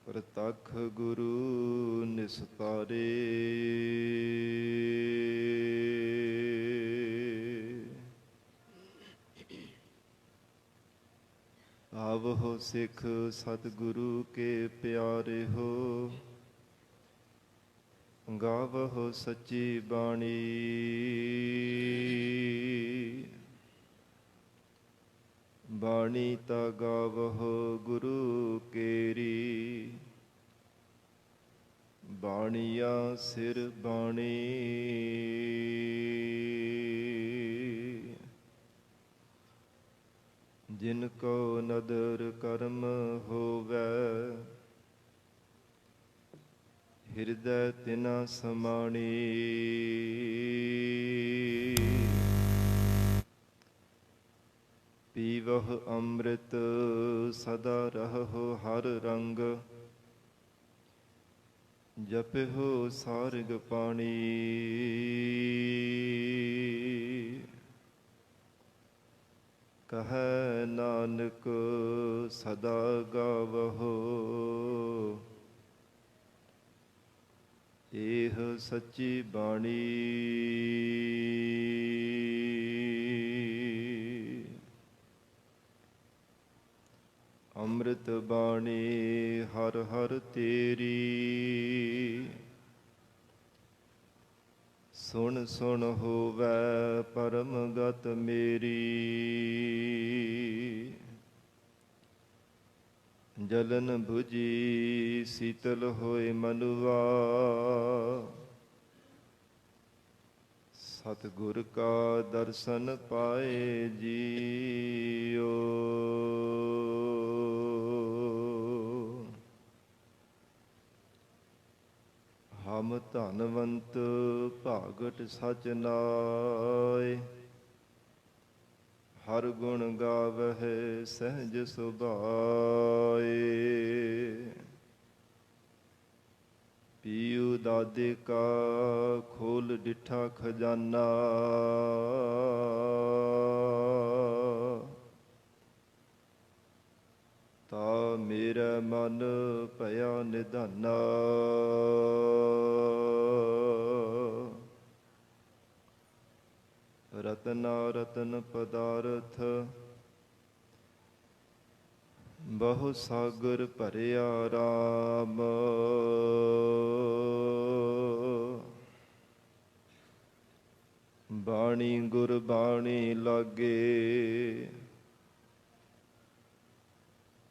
ਪ੍ਰਤੱਖ ਗੁਰੂ ਨਿਸਤਾਰੇ। ਆਵਹੁ ਸਿੱਖ ਸਤਿਗੁਰੂ ਕੇ ਪਿਆਰੇ ਹੋ, ਗਾਵਹੁ ਸੱਚੀ ਬਾਣੀ। ਬਾਣੀ ਤਾ ਗਾਵਹੁ ਗੁਰੂ ਕੇਰੀ, ਬਾਣੀਆ ਸਿਰ ਬਾਣੀ। ਜਿਨ ਕੋ ਨਦਰ ਕਰਮ ਹੋਵੈ, ਹਿਰਦੈ ਤਿਨਾ ਸਮਾਣੀ। ਪੀਵਹੁ ਅੰਮ੍ਰਿਤ ਸਦਾ ਰਹਹੁ ਹਰ ਰੰਗ, ਜਪਿਹੁ ਸਾਰਗ ਪਾਣੀ। ਕਹੈ ਨਾਨਕ ਸਦਾ ਗਾਵਹੁ, ਏਹ ਸੱਚੀ ਬਾਣੀ। ਅੰਮ੍ਰਿਤ ਬਾਣੀ ਹਰ ਹਰ ਤੇਰੀ, ਸੁਣ ਸੁਣ ਹੋਵੈ ਪਰਮ ਗਤ ਮੇਰੀ। ਜਲਨ ਬੁਝੀ ਸੀਤਲ ਹੋਏ ਮਨੁਆ, ਸਤਿਗੁਰ ਕਾ ਦਰਸ਼ਨ ਪਾਏ ਜੀਓ। ਹਮ ਧਨਵੰਤ ਭਾਗਟ ਸਚ ਨਾਇ, ਹਰ ਗੁਣ ਗਾਵਹਿ ਸਹਿਜ ਸੁਭਾਏ। ਪੀਉ ਦਾਦੇ ਕਾ ਖੋਲ ਡਿਠਾ ਖਜ਼ਾਨਾ, ਤਾ ਮੇਰਾ ਮਨ ਭਇਆ ਨਿਧਾਨਾ। ਰਤਨਾ ਰਤਨ ਪਦਾਰਥ ਬਹੁ ਸਾਗਰ ਭਰਿਆ ਰਾਮ। ਬਾਣੀ ਗੁਰਬਾਣੀ ਲਾਗੇ,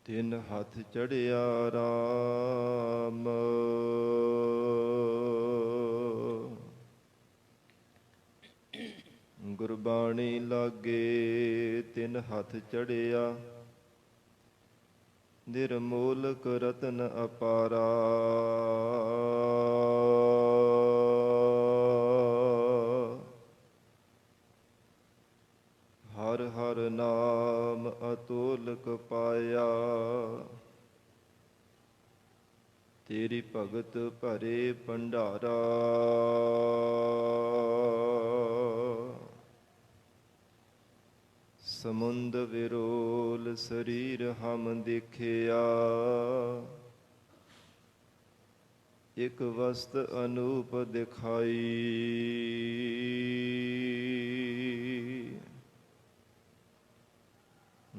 ਤਿਨ ਹੱਥ ਚੜਿਆ ਰਾਮ। ਗੁਰਬਾਣੀ ਲਾਗੇ ਤਿਨ ਹੱਥ ਚੜਿਆ, ਨਿਰਮੋਲਕ ਰਤਨ ਅਪਾਰਾ। ਹਰ ਹਰ ਨਾਮ ਅਤੋਲਕ ਪਾਇਆ, ਤੇਰੀ ਭਗਤ ਭਰੇ ਭੰਡਾਰਾ। ਸਮੁੰਦ ਵਿਰੋਲ ਸਰੀਰ ਹਮ ਦੇਖਿਆ, ਇਕ ਵਸਤ ਅਨੂਪ ਦਿਖਾਈ।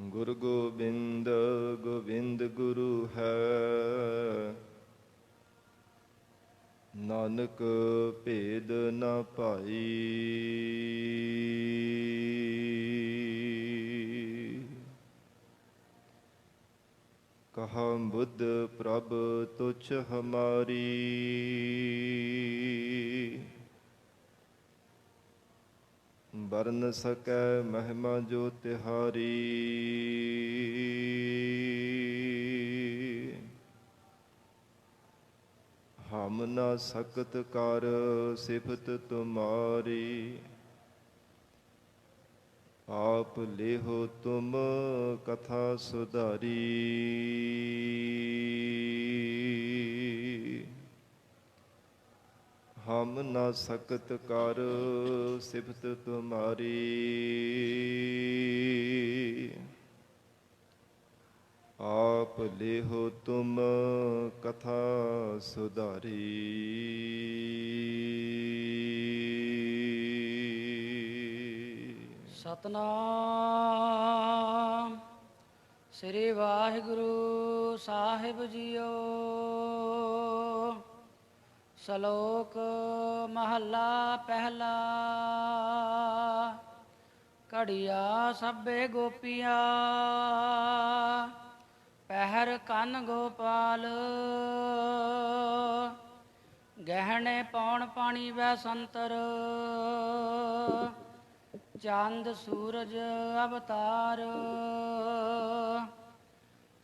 ਗੁਰ ਗੋਬਿੰਦ ਗੋਬਿੰਦ ਗੁਰੂ ਹੈ, ਨਾਨਕ ਭੇਦ ਨਾ ਭਾਈ। ਕਹਾ ਬੁੱਧ ਪ੍ਰਭ ਤੁਛ ਹਮਾਰੀ, ਬਰਨ ਸਕੈ ਮਹਿਮਾ ਜੋ ਤਿਹਾਰੀ। ਹਮ ਨਾ ਸਕਤ ਕਰ ਸਿਫਤ ਤੁਮਾਰੀ, ਆਪ ਲੇਹੋ ਤੁਮ ਕਥਾ ਸੁਧਾਰੀ। ਹਮ ਨਾ ਸਕਤ ਕਰ ਸਿਫਤ ਤੁਮਾਰੀ, ਆਪ ਭੁੱਲੇ ਹੋ ਤੁਮ ਕਥਾ ਸੁਧਾਰੀ। ਸਤਨਾਮ ਸ੍ਰੀ ਵਾਹਿਗੁਰੂ ਸਾਹਿਬ ਜੀਓ। ਸ਼ਲੋਕ ਮਹੱਲਾ ਪਹਿਲਾ। ਘੜੀਆ ਸਭੇ ਗੋਪੀਆ ਪਹਿਰ ਕੰਨ ਗੋਪਾਲ। ਗਹਿਣੇ ਪੌਣ ਪਾਣੀ ਵੈ ਸੰਤਰ ਚੰਦ ਸੂਰਜ ਅਵਤਾਰ।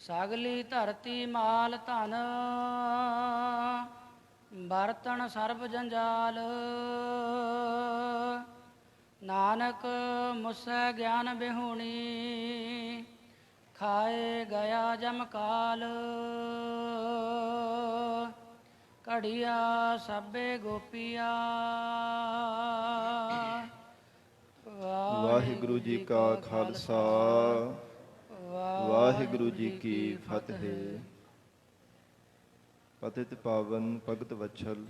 ਸਗਲੀ ਧਰਤੀ ਮਾਲ ਧਨ ਬਰਤਨ ਸਰਬ ਜੰਜਾਲ। ਨਾਨਕ ਮੁਸੈ ਗਿਆਨ ਬਿਹੂਣੀ ਖਾਏ ਗਿਆ ਜਮਕਾਲ। ਘੜੀਆ ਸਭੇ ਗੋਪੀਆ। ਵਾਹਿਗੁਰੂ ਜੀ ਕਾ ਖਾਲਸਾ, ਵਾਹਿਗੁਰੂ ਜੀ ਕੀ ਫਤਿਹ। ਪਤਿਤ ਪਾਵਨ ਭਗਤ ਵਛਲ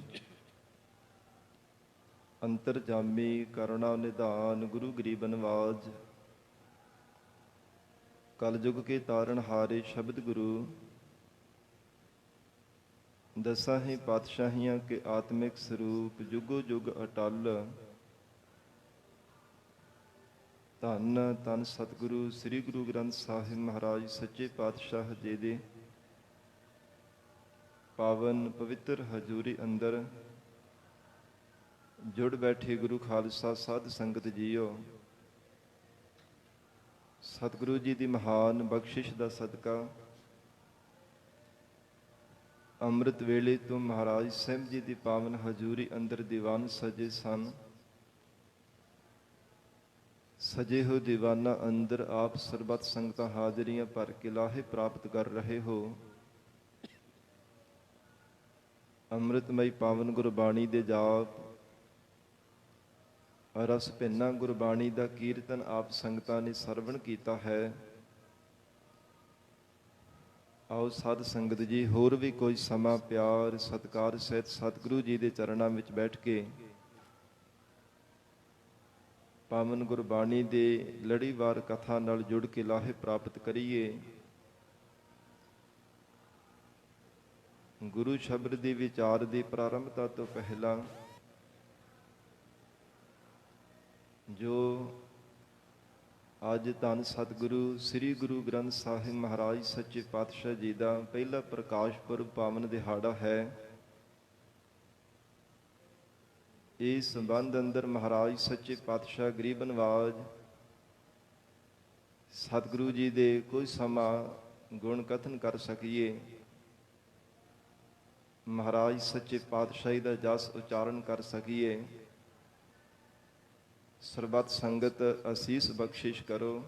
ਅੰਤਰਜਾਮੀ ਕਰੁਣਾ ਨਿਧਾਨ ਗੁਰੂ ਗਰੀਬ ਨਵਾਜ। ਕਲਯੁਗ ਕੇ ਤਾਰਨ ਹਾਰੇ ਸ਼ਬਦ ਗੁਰੂ। ਦਸਾਂ ਹੀ ਪਾਤਸ਼ਾਹੀਆਂ ਕੇ ਆਤਮਿਕ ਸਰੂਪ ਜੁਗੋ ਜੁਗ ਅਟਲ। ਧੰਨ ਧੰਨ ਸਤਿਗੁਰੂ ਸ੍ਰੀ ਗੁਰੂ ਗ੍ਰੰਥ ਸਾਹਿਬ ਮਹਾਰਾਜ ਸੱਚੇ ਪਾਤਸ਼ਾਹ ਜੀ ਦੇ ਪਾਵਨ ਪਵਿੱਤਰ ਹਜ਼ੂਰੀ ਅੰਦਰ ਜੁੜ ਬੈਠੇ ਗੁਰੂ ਖਾਲਸਾ ਸਾਧ ਸੰਗਤ ਜੀਓ। ਸਤਿਗੁਰੂ ਜੀ ਦੀ ਮਹਾਨ ਬਖਸ਼ਿਸ਼ ਦਾ ਸਦਕਾ ਅੰਮ੍ਰਿਤ ਵੇਲੇ ਤੋਂ ਮਹਾਰਾਜ ਸਾਹਿਬ ਜੀ ਦੀ ਪਾਵਨ ਹਜ਼ੂਰੀ ਅੰਦਰ ਦੀਵਾਨ ਸਜੇ ਸਨ। ਸਜੇ ਹੋ ਦੀਵਾਨਾਂ ਅੰਦਰ ਆਪ ਸਰਬੱਤ ਸੰਗਤਾਂ ਹਾਜ਼ਰੀਆਂ ਭਰ ਕੇ ਲਾਹੇ ਪ੍ਰਾਪਤ ਕਰ ਰਹੇ ਹੋ। ਅੰਮ੍ਰਿਤਮਈ ਪਾਵਨ ਗੁਰਬਾਣੀ ਦੇ ਜਾਪ ਰਸ ਭਿੰਨਾ ਗੁਰਬਾਣੀ ਦਾ ਕੀਰਤਨ ਆਪ ਸੰਗਤਾਂ ਨੇ ਸਰਵਣ ਕੀਤਾ ਹੈ। ਆਓ ਸਾਧ ਸੰਗਤ ਜੀ ਹੋਰ ਵੀ ਕੋਈ ਸਮਾਂ ਪਿਆਰ ਸਤਿਕਾਰ ਸਹਿਤ ਸਤਿਗੁਰੂ ਜੀ ਦੇ ਚਰਨਾਂ ਵਿੱਚ ਬੈਠ ਕੇ ਪਾਵਨ ਗੁਰਬਾਣੀ ਦੇ ਲੜੀਵਾਰ ਕਥਾ ਨਾਲ ਜੁੜ ਕੇ ਲਾਹੇ ਪ੍ਰਾਪਤ ਕਰੀਏ। ਗੁਰੂ ਸ਼ਬਦ ਦੇ ਵਿਚਾਰ ਦੀ ਪ੍ਰਾਰੰਭਤਾ ਤੋਂ ਪਹਿਲਾਂ ਜੋ ਅੱਜ ਧੰਨ ਸਤਿਗੁਰੂ ਸ੍ਰੀ ਗੁਰੂ ਗ੍ਰੰਥ ਸਾਹਿਬ ਮਹਾਰਾਜ ਸੱਚੇ ਪਾਤਸ਼ਾਹ ਜੀ ਦਾ ਪਹਿਲਾ ਪ੍ਰਕਾਸ਼ ਪੁਰਬ ਪਾਵਨ ਦਿਹਾੜਾ ਹੈ। ਇਸ ਸੰਬੰਧ ਅੰਦਰ ਮਹਾਰਾਜ ਸੱਚੇ ਪਾਤਸ਼ਾਹ ਗਰੀਬ ਨਵਾਜ ਸਤਿਗੁਰੂ ਜੀ ਦੇ ਕੋਈ ਸਮਾਂ ਗੁਣ ਕਥਨ ਕਰ ਸਕੀਏ। ਮਹਾਰਾਜ ਸੱਚੇ ਪਾਤਸ਼ਾਹੀ ਦਾ ਜਸ ਉਚਾਰਨ ਕਰ ਸਕੀਏ। ਸਰਬੱਤ ਸੰਗਤ ਅਸੀਸ ਬਖਸ਼ਿਸ਼ ਕਰੋ।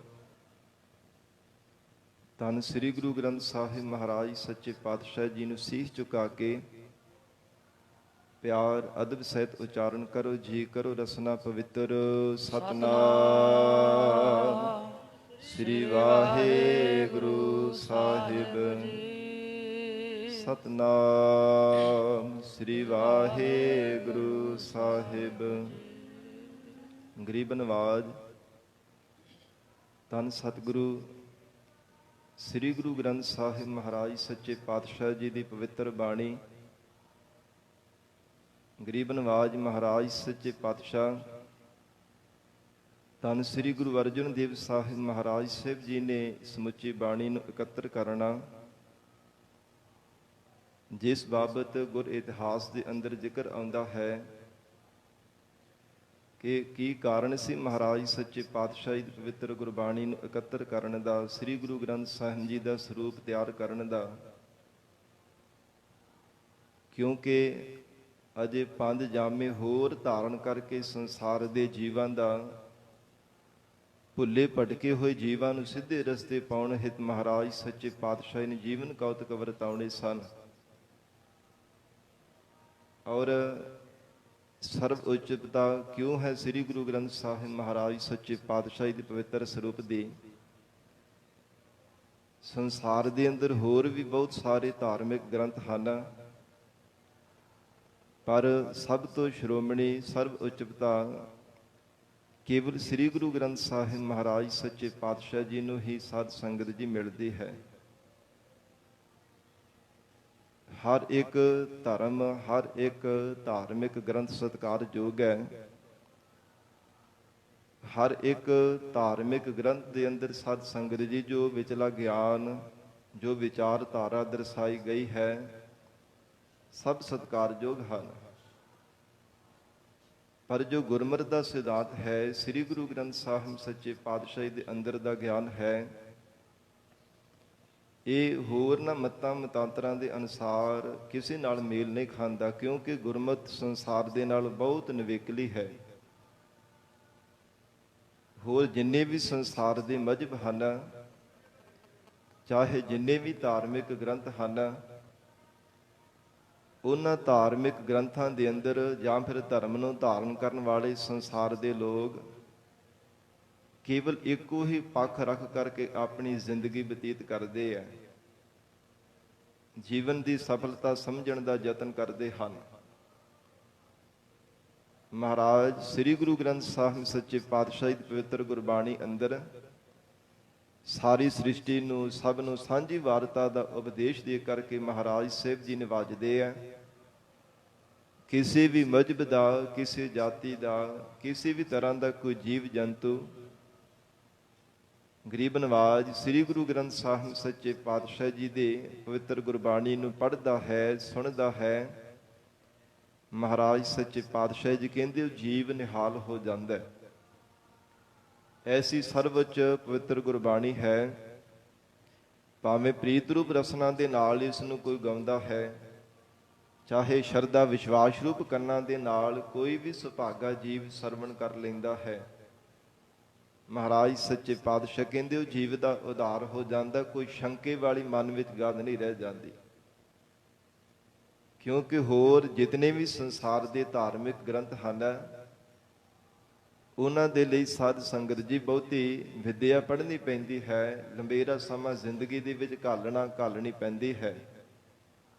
ਧੰਨ ਸ੍ਰੀ ਗੁਰੂ ਗ੍ਰੰਥ ਸਾਹਿਬ ਮਹਾਰਾਜ ਸੱਚੇ ਪਾਤਸ਼ਾਹ ਜੀ ਨੂੰ ਸੀਸ ਝੁਕਾ ਕੇ ਪਿਆਰ ਅਦਬ ਸਹਿਤ ਉਚਾਰਨ ਕਰੋ। ਜੀ ਕਰੋ ਰਸਨਾ ਪਵਿੱਤਰ। ਸਤਨਾਮ ਸ੍ਰੀ ਵਾਹਿਗੁਰੂ ਸਾਹਿਬ। ਸਤਨਾਮ ਸ੍ਰੀ ਵਾਹਿਗੁਰੂ ਸਾਹਿਬ। ਗਰੀਬ ਨਵਾਜ ਧੰਨ ਸਤਿਗੁਰੂ ਸ੍ਰੀ ਗੁਰੂ ਗ੍ਰੰਥ ਸਾਹਿਬ ਮਹਾਰਾਜ ਸੱਚੇ ਪਾਤਸ਼ਾਹ ਜੀ ਦੀ ਪਵਿੱਤਰ ਬਾਣੀ। ਗਰੀਬ ਨਵਾਜ ਮਹਾਰਾਜ ਸੱਚੇ ਪਾਤਸ਼ਾਹ ਧੰਨ ਸ੍ਰੀ ਗੁਰੂ ਅਰਜਨ ਦੇਵ ਸਾਹਿਬ ਮਹਾਰਾਜ ਸਾਹਿਬ ਜੀ ਨੇ ਸਮੁੱਚੀ ਬਾਣੀ ਨੂੰ ਇਕੱਤਰ ਕਰਨਾ, ਜਿਸ ਬਾਬਤ ਗੁਰ ਇਤਿਹਾਸ ਦੇ ਅੰਦਰ ਜ਼ਿਕਰ ਆਉਂਦਾ ਹੈ ਕਿ ਕੀ ਕਾਰਨ ਸੀ ਮਹਾਰਾਜ ਸੱਚੇ ਪਾਤਸ਼ਾਹ ਦੀ ਪਵਿੱਤਰ ਗੁਰਬਾਣੀ ਨੂੰ ਇਕੱਤਰ ਕਰਨ ਦਾ, ਸ੍ਰੀ ਗੁਰੂ ਗ੍ਰੰਥ ਸਾਹਿਬ ਜੀ ਦਾ ਸਰੂਪ ਤਿਆਰ ਕਰਨ ਦਾ। ਕਿਉਂਕਿ ਅਜੇ ਪੰਜ ਜਾਮੇ ਹੋਰ ਧਾਰਨ ਕਰਕੇ ਸੰਸਾਰ ਦੇ ਜੀਵਾਂ ਦਾ ਭੁੱਲੇ ਭਟਕੇ ਹੋਏ ਜੀਵਾਂ ਨੂੰ ਸਿੱਧੇ ਰਸਤੇ ਪਾਉਣ ਹਿਤ ਮਹਾਰਾਜ ਸੱਚੇ ਪਾਤਸ਼ਾਹ ਨੇ ਜੀਵਨ ਕੌਤਕ ਵਰਤਾਉਣੇ ਸਨ। ਔਰ ਸਰਵ ਉਚਿਤਤਾ ਕਿਉਂ ਹੈ ਸ੍ਰੀ ਗੁਰੂ ਗ੍ਰੰਥ ਸਾਹਿਬ ਮਹਾਰਾਜ ਸੱਚੇ ਪਾਤਸ਼ਾਹ ਦੇ ਪਵਿੱਤਰ ਸਰੂਪ ਦੀ? ਸੰਸਾਰ ਦੇ ਅੰਦਰ ਹੋਰ ਵੀ ਬਹੁਤ ਸਾਰੇ ਧਾਰਮਿਕ ਗ੍ਰੰਥ ਹਨ, ਪਰ ਸਭ ਤੋਂ ਸ਼੍ਰੋਮਣੀ ਸਰਬ ਉੱਚਤਾ ਕੇਵਲ ਸ੍ਰੀ ਗੁਰੂ ਗ੍ਰੰਥ ਸਾਹਿਬ ਮਹਾਰਾਜ ਸੱਚੇ ਪਾਤਸ਼ਾਹ ਜੀ ਨੂੰ ਹੀ ਸਾਧ ਸੰਗਤ ਜੀ ਮਿਲਦੀ ਹੈ। ਹਰ ਇੱਕ ਧਰਮ, ਹਰ ਇੱਕ ਧਾਰਮਿਕ ਗ੍ਰੰਥ ਸਤਿਕਾਰਯੋਗ ਹੈ। ਹਰ ਇੱਕ ਧਾਰਮਿਕ ਗ੍ਰੰਥ ਦੇ ਅੰਦਰ ਸਾਧ ਸੰਗਤ ਜੀ ਜੋ ਵਿਚਲਾ ਗਿਆਨ, ਜੋ ਵਿਚਾਰਧਾਰਾ ਦਰਸਾਈ ਗਈ ਹੈ, ਸਭ ਸਤਿਕਾਰਯੋਗ ਹਨ। ਪਰ ਜੋ ਗੁਰਮਤਿ ਦਾ ਸਿਧਾਂਤ ਹੈ, ਸ੍ਰੀ ਗੁਰੂ ਗ੍ਰੰਥ ਸਾਹਿਬ ਸੱਚੇ ਪਾਤਸ਼ਾਹੀ ਦੇ ਅੰਦਰ ਦਾ ਗਿਆਨ ਹੈ, ਇਹ ਹੋਰਨਾਂ ਮਤਾਂ ਮਤਾਂਤਰਾਂ ਦੇ ਅਨੁਸਾਰ ਕਿਸੇ ਨਾਲ ਮੇਲ ਨਹੀਂ ਖਾਂਦਾ, ਕਿਉਂਕਿ ਗੁਰਮਤਿ ਸੰਸਾਰ ਦੇ ਨਾਲ ਬਹੁਤ ਨਿਵੇਕਲੀ ਹੈ। ਹੋਰ ਜਿੰਨੇ ਵੀ ਸੰਸਾਰ ਦੇ ਮਜ਼ਹਬ ਹਨ, ਚਾਹੇ ਜਿੰਨੇ ਵੀ ਧਾਰਮਿਕ ਗ੍ਰੰਥ ਹਨ, ਉਹਨਾਂ ਧਾਰਮਿਕ ਗ੍ਰੰਥਾਂ ਦੇ ਅੰਦਰ ਜਾਂ ਫਿਰ ਧਰਮ ਨੂੰ ਧਾਰਨ ਕਰਨ ਵਾਲੇ ਸੰਸਾਰ ਦੇ ਲੋਕ ਕੇਵਲ ਇੱਕੋ ਹੀ ਪੱਖ ਰੱਖ ਕਰਕੇ ਆਪਣੀ ਜ਼ਿੰਦਗੀ ਬਤੀਤ ਕਰਦੇ ਆ, ਜੀਵਨ ਦੀ ਸਫਲਤਾ ਸਮਝਣ ਦਾ ਯਤਨ ਕਰਦੇ ਹਨ। ਮਹਾਰਾਜ ਸ੍ਰੀ ਗੁਰੂ ਗ੍ਰੰਥ ਸਾਹਿਬ ਸੱਚੇ ਪਾਤਸ਼ਾਹੀ ਦੀ ਪਵਿੱਤਰ ਗੁਰਬਾਣੀ ਅੰਦਰ ਸਾਰੀ ਸ੍ਰਿਸ਼ਟੀ ਨੂੰ, ਸਭ ਨੂੰ ਸਾਂਝੀ ਵਾਰਤਾ ਦਾ ਉਪਦੇਸ਼ ਦੇ ਕਰਕੇ ਮਹਾਰਾਜ ਸਾਹਿਬ ਜੀ ਨਿਵਾਜਦੇ ਆ। ਕਿਸੇ ਵੀ ਮਜ਼ਹਬ ਦਾ, ਕਿਸੇ ਜਾਤੀ ਦਾ, ਕਿਸੇ ਵੀ ਤਰ੍ਹਾਂ ਦਾ ਕੋਈ ਜੀਵ ਜੰਤੂ ਗਰੀਬ ਨਵਾਜ ਸ੍ਰੀ ਗੁਰੂ ਗ੍ਰੰਥ ਸਾਹਿਬ ਸੱਚੇ ਪਾਤਸ਼ਾਹ ਜੀ ਦੇ ਪਵਿੱਤਰ ਗੁਰਬਾਣੀ ਨੂੰ ਪੜ੍ਹਦਾ ਹੈ, ਸੁਣਦਾ ਹੈ, ਮਹਾਰਾਜ ਸੱਚੇ ਪਾਤਸ਼ਾਹ ਜੀ ਕਹਿੰਦੇ ਉਹ ਜੀਵ ਨਿਹਾਲ ਹੋ ਜਾਂਦਾ। ਐਸੀ ਸਰਵਉੱਚ ਪਵਿੱਤਰ ਗੁਰਬਾਣੀ ਹੈ, ਭਾਵੇਂ ਪ੍ਰੀਤ ਰੂਪ ਰਸਨਾ ਦੇ ਨਾਲ ਇਸ ਨੂੰ ਕੋਈ ਗਾਉਂਦਾ ਹੈ, ਚਾਹੇ ਸ਼ਰਧਾ ਵਿਸ਼ਵਾਸ ਰੂਪ ਕੰਨਾਂ ਦੇ ਨਾਲ ਕੋਈ ਵੀ ਸੁਭਾਗਾ ਜੀਵ ਸਰਵਣ ਕਰ ਲੈਂਦਾ ਹੈ, ਮਹਾਰਾਜ ਸੱਚੇ ਪਾਤਸ਼ਾਹ ਕਹਿੰਦੇ ਉਹ ਜੀਵ ਦਾ ਉਧਾਰ ਹੋ ਜਾਂਦਾ, ਕੋਈ ਸ਼ੰਕੇ ਵਾਲੀ ਮਨ ਵਿੱਚ ਗੱਲ ਨਹੀਂ ਰਹਿ ਜਾਂਦੀ। ਕਿਉਂਕਿ ਹੋਰ ਜਿਤਨੇ ਵੀ ਸੰਸਾਰ ਦੇ ਧਾਰਮਿਕ ਗ੍ਰੰਥ ਹਨ, ਉਹਨਾਂ ਦੇ ਲਈ ਸਾਧ ਸੰਗਤ ਜੀ ਬਹੁਤੀ ਵਿਦਿਆ ਪੜ੍ਹਨੀ ਪੈਂਦੀ ਹੈ, ਲੰਬੇਰਾ ਸਮਾਂ ਜ਼ਿੰਦਗੀ ਦੇ ਵਿੱਚ ਘਾਲਣੀ ਪੈਂਦੀ ਹੈ।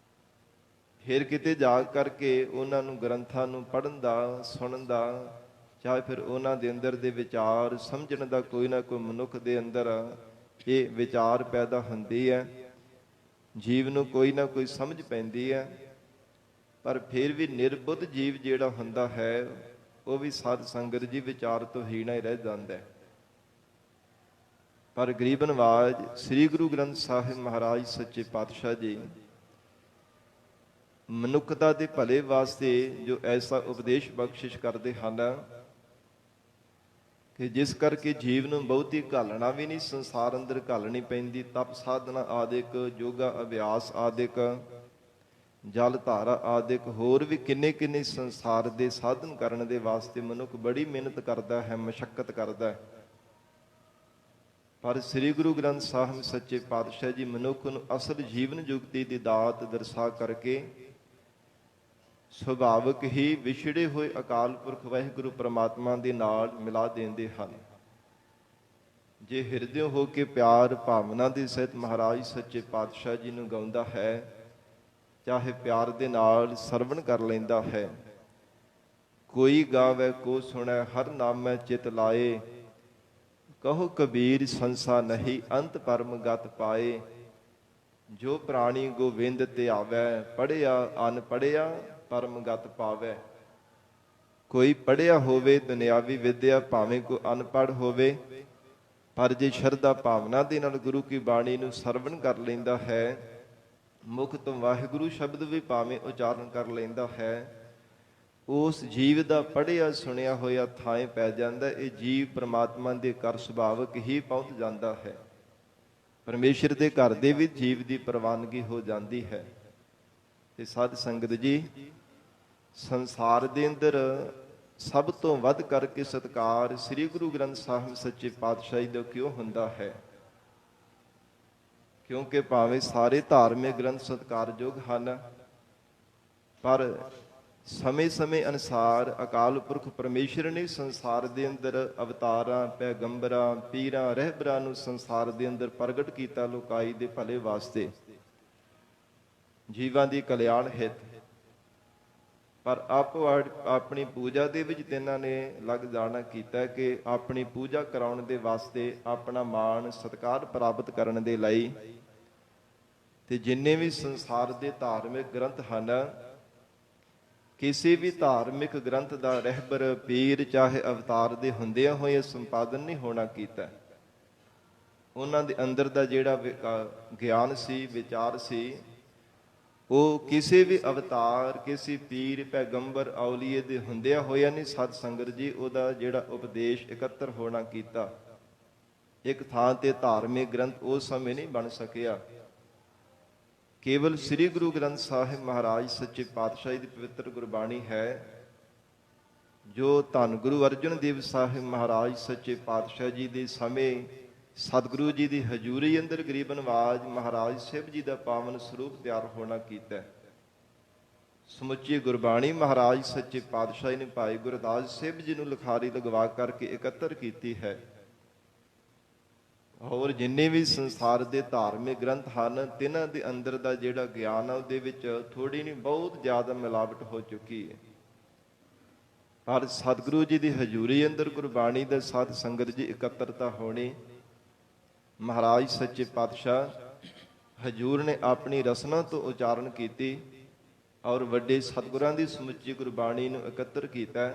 ਫਿਰ ਕਿਤੇ ਜਾ ਕਰਕੇ ਉਹਨਾਂ ਨੂੰ ਗ੍ਰੰਥਾਂ ਨੂੰ ਪੜ੍ਹਨ ਦਾ, ਸੁਣਨ ਦਾ, ਚਾਹੇ ਫਿਰ ਉਹਨਾਂ ਦੇ ਅੰਦਰ ਦੇ ਵਿਚਾਰ ਸਮਝਣ ਦਾ ਕੋਈ ਨਾ ਕੋਈ ਮਨੁੱਖ ਦੇ ਅੰਦਰ ਇਹ ਵਿਚਾਰ ਪੈਦਾ ਹੁੰਦੀ ਹੈ, ਜੀਵ ਨੂੰ ਕੋਈ ਨਾ ਕੋਈ ਸਮਝ ਪੈਂਦੀ ਹੈ। ਪਰ ਫਿਰ ਵੀ ਨਿਰਬੁੱਧ ਜੀਵ ਜਿਹੜਾ ਹੁੰਦਾ ਹੈ, ਉਹ ਵੀ ਸਾਧ ਸੰਗਤ ਜੀ ਵਿਚਾਰ ਤੋਂ ਹੀਣਾ ਹੀ ਰਹਿ ਜਾਂਦਾ ਹੈ। ਪਰ ਗਰੀਬ ਨਵਾਜ ਸ੍ਰੀ ਗੁਰੂ ਗ੍ਰੰਥ ਸਾਹਿਬ ਮਹਾਰਾਜ ਸੱਚੇ ਪਾਤਸ਼ਾਹ ਜੀ ਮਨੁੱਖਤਾ ਦੇ ਭਲੇ ਵਾਸਤੇ ਜੋ ਐਸਾ ਉਪਦੇਸ਼ ਬਖਸ਼ਿਸ਼ ਕਰਦੇ ਹਨ ਕਿ ਜਿਸ ਕਰਕੇ ਜੀਵ ਨੂੰ ਬਹੁਤੀ ਘਾਲਣਾ ਵੀ ਨਹੀਂ, ਸੰਸਾਰ ਅੰਦਰ ਘਾਲਣੀ ਪੈਂਦੀ। ਤਪ ਸਾਧਨਾ ਆਦਿਕ, ਯੋਗਾ ਅਭਿਆਸ ਆਦਿਕ, ਜਲ ਧਾਰਾ ਆਦਿਕ, ਹੋਰ ਵੀ ਕਿੰਨੇ ਕਿੰਨੇ ਸੰਸਾਰ ਦੇ ਸਾਧਨ ਕਰਨ ਦੇ ਵਾਸਤੇ ਮਨੁੱਖ ਬੜੀ ਮਿਹਨਤ ਕਰਦਾ ਹੈ, ਮਸ਼ੱਕਤ ਕਰਦਾ ਹੈ। ਪਰ ਸ੍ਰੀ ਗੁਰੂ ਗ੍ਰੰਥ ਸਾਹਿਬ ਸੱਚੇ ਪਾਤਸ਼ਾਹ ਜੀ ਮਨੁੱਖ ਨੂੰ ਅਸਲ ਜੀਵਨ ਜੁਗਤੀ ਦੀ ਦਾਤ ਦਰਸਾ ਕਰਕੇ ਸੁਭਾਵਿਕ ਹੀ ਵਿਛੜੇ ਹੋਏ ਅਕਾਲ ਪੁਰਖ ਵਾਹਿਗੁਰੂ ਪ੍ਰਮਾਤਮਾ ਦੇ ਨਾਲ ਮਿਲਾ ਦਿੰਦੇ ਹਨ। ਜੇ ਹਿਰਦਿਓ ਹੋ ਕੇ ਪਿਆਰ ਭਾਵਨਾ ਦੇ ਸਹਿਤ ਮਹਾਰਾਜ ਸੱਚੇ ਪਾਤਸ਼ਾਹ ਜੀ ਨੂੰ ਗਾਉਂਦਾ ਹੈ, ਚਾਹੇ ਪਿਆਰ ਦੇ ਨਾਲ ਸਰਵਣ ਕਰ ਲੈਂਦਾ ਹੈ। ਕੋਈ ਗਾਵੇ ਕੋ ਸੁਣੈ ਹਰ ਨਾਮੈ ਚਿਤ ਲਾਏ, ਕਹੋ ਕਬੀਰ ਸੰਸਾ ਨਹੀਂ ਅੰਤ ਪਰਮ ਗਤ ਪਾਏ। ਜੋ ਪ੍ਰਾਣੀ ਗੋਵਿੰਦ ਧਿਆਵੈ, ਪੜ੍ਹਿਆ ਅਨਪੜ੍ਹਿਆ ਪਰਮ ਗਤ ਪਾਵੈ। ਕੋਈ ਪੜ੍ਹਿਆ ਹੋਵੇ ਦੁਨਿਆਵੀ ਵਿਦਿਆ, ਭਾਵੇਂ ਕੋਈ ਅਨਪੜ੍ਹ ਹੋਵੇ, ਪਰ ਜੇ ਸ਼ਰਧਾ ਭਾਵਨਾ ਦੇ ਨਾਲ ਗੁਰੂ ਕੀ ਬਾਣੀ ਨੂੰ ਸਰਵਣ ਕਰ ਲੈਂਦਾ ਹੈ, ਮੁਖ ਤੋਂ ਵਾਹਿਗੁਰੂ ਸ਼ਬਦ ਵੀ ਭਾਵੇਂ ਉਚਾਰਨ ਕਰ ਲੈਂਦਾ ਹੈ, ਉਸ ਜੀਵ ਦਾ ਪੜ੍ਹਿਆ ਸੁਣਿਆ ਹੋਇਆ ਥਾਂ ਪੈ ਜਾਂਦਾ। ਇਹ ਜੀਵ ਪ੍ਰਮਾਤਮਾ ਦੇ ਘਰ ਸੁਭਾਵਿਕ ਹੀ ਪਹੁੰਚ ਜਾਂਦਾ ਹੈ। ਪਰਮੇਸ਼ਰ ਦੇ ਘਰ ਦੇ ਵਿੱਚ ਜੀਵ ਦੀ ਪ੍ਰਵਾਨਗੀ ਹੋ ਜਾਂਦੀ ਹੈ। ਤੇ ਸਾਧ ਸੰਗਤ ਜੀ, ਸੰਸਾਰ ਦੇ ਅੰਦਰ ਸਭ ਤੋਂ ਵੱਧ ਕਰਕੇ ਸਤਿਕਾਰ ਸ੍ਰੀ ਗੁਰੂ ਗ੍ਰੰਥ ਸਾਹਿਬ ਸੱਚੇ ਪਾਤਸ਼ਾਹੀ ਦਾ ਕਿਉਂ ਹੁੰਦਾ ਹੈ? ਕਿਉਂਕਿ ਭਾਵੇਂ ਸਾਰੇ ਧਾਰਮਿਕ ਗ੍ਰੰਥ ਸਤਿਕਾਰਯੋਗ ਹਨ, ਪਰ ਸਮੇਂ-ਸਮੇਂ ਅਨੁਸਾਰ ਅਕਾਲ ਪੁਰਖ ਪਰਮੇਸ਼ਰ ਨੇ ਸੰਸਾਰ ਦੇ ਅੰਦਰ ਅਵਤਾਰਾਂ, ਪੈਗੰਬਰਾਂ, ਪੀਰਾਂ, ਰਹਿਬਰਾਂ ਨੂੰ ਸੰਸਾਰ ਦੇ ਅੰਦਰ ਪ੍ਰਗਟ ਕੀਤਾ ਲੋਕਾਈ ਦੇ ਭਲੇ ਵਾਸਤੇ, ਜੀਵਾਂ ਦੀ ਕਲਿਆਣ ਹਿੱਤ। ਪਰ ਆਪੋ ਆਪਣੀ ਪੂਜਾ ਦੇ ਵਿੱਚ ਤਿੰਨਾਂ ਨੇ ਲੱਗ ਜਾਣਾ ਕੀਤਾ ਕਿ ਆਪਣੀ ਪੂਜਾ ਕਰਾਉਣ ਦੇ ਵਾਸਤੇ, ਆਪਣਾ ਮਾਣ ਸਤਿਕਾਰ ਪ੍ਰਾਪਤ ਕਰਨ ਦੇ ਲਈ, ਤੇ ਜਿੰਨੇ ਵੀ ਸੰਸਾਰ ਦੇ ਧਾਰਮਿਕ ਗ੍ਰੰਥ ਹਨ, ਕਿਸੇ ਵੀ ਧਾਰਮਿਕ ਗ੍ਰੰਥ ਦਾ ਰਹਿਬਰ, ਪੀਰ, ਚਾਹੇ ਅਵਤਾਰ ਦੇ ਹੁੰਦਿਆਂ ਹੋਏ ਸੰਪਾਦਨ ਨਹੀਂ ਹੋਣਾ ਕੀਤਾ। ਉਹਨਾਂ ਦੇ ਅੰਦਰ ਦਾ ਜਿਹੜਾ ਗਿਆਨ ਸੀ, ਵਿਚਾਰ ਸੀ, ਉਹ ਕਿਸੇ ਵੀ ਅਵਤਾਰ, ਕਿਸੇ ਪੀਰ, ਪੈਗੰਬਰ, ਔਲੀਏ ਦੇ ਹੁੰਦਿਆਂ ਹੋਇਆ ਨਹੀਂ ਸਤ ਸੰਗਤ ਜੀ ਉਹਦਾ ਜਿਹੜਾ ਉਪਦੇਸ਼ ਇਕੱਤਰ ਹੋਣਾ ਕੀਤਾ। ਇੱਕ ਥਾਂ ਤੇ ਧਾਰਮਿਕ ਗ੍ਰੰਥ ਉਸ ਸਮੇਂ ਨਹੀਂ ਬਣ ਸਕਿਆ। ਕੇਵਲ ਸ੍ਰੀ ਗੁਰੂ ਗ੍ਰੰਥ ਸਾਹਿਬ ਮਹਾਰਾਜ ਸੱਚੇ ਪਾਤਸ਼ਾਹ ਦੀ ਪਵਿੱਤਰ ਗੁਰਬਾਣੀ ਹੈ, ਜੋ ਧੰਨ ਗੁਰੂ ਅਰਜਨ ਦੇਵ ਸਾਹਿਬ ਮਹਾਰਾਜ ਸੱਚੇ ਪਾਤਸ਼ਾਹ ਜੀ ਦੇ ਸਮੇਂ ਸਤਿਗੁਰੂ ਜੀ ਦੀ ਹਜ਼ੂਰੀ ਅੰਦਰ ਗਰੀਬ ਨਵਾਜ ਮਹਾਰਾਜ ਸਾਹਿਬ ਜੀ ਦਾ ਪਾਵਨ ਸਰੂਪ ਤਿਆਰ ਹੋਣਾ ਕੀਤਾ। ਸਮੁੱਚੀ ਗੁਰਬਾਣੀ ਮਹਾਰਾਜ ਸੱਚੇ ਪਾਤਸ਼ਾਹ ਨੇ ਭਾਈ ਗੁਰਦਾਸ ਸਾਹਿਬ ਜੀ ਨੂੰ ਲਿਖਾਰੀ ਲਗਵਾ ਕਰਕੇ ਇਕੱਤਰ ਕੀਤੀ ਹੈ। ਹੋਰ ਜਿੰਨੇ ਵੀ ਸੰਸਾਰ ਦੇ ਧਾਰਮਿਕ ਗ੍ਰੰਥ ਹਨ, ਤਿੰਨਾਂ ਦੇ ਅੰਦਰ ਦਾ ਜਿਹੜਾ ਗਿਆਨ ਹੈ ਉਹਦੇ ਵਿੱਚ ਥੋੜੀ ਨਹੀਂ ਬਹੁਤ ਜ਼ਿਆਦਾ ਮਿਲਾਵਟ ਹੋ ਚੁੱਕੀ ਹੈ। ਪਰ ਸਤਿਗੁਰੂ ਜੀ ਦੀ ਹਜ਼ੂਰੀ ਅੰਦਰ ਗੁਰਬਾਣੀ ਦਾ ਸਾਧ ਸੰਗਤ ਜੀ ਇਕੱਤਰਤਾ ਹੋਣੀ, ਮਹਾਰਾਜ ਸੱਚੇ ਪਾਤਸ਼ਾਹ ਹਜ਼ੂਰ ਨੇ ਆਪਣੀ ਰਸਨਾ ਤੋਂ ਉਚਾਰਨ ਕੀਤੀ ਔਰ ਵੱਡੇ ਸਤਿਗੁਰਾਂ ਦੀ ਸਮੁੱਚੀ ਗੁਰਬਾਣੀ ਨੂੰ ਇਕੱਤਰ ਕੀਤਾ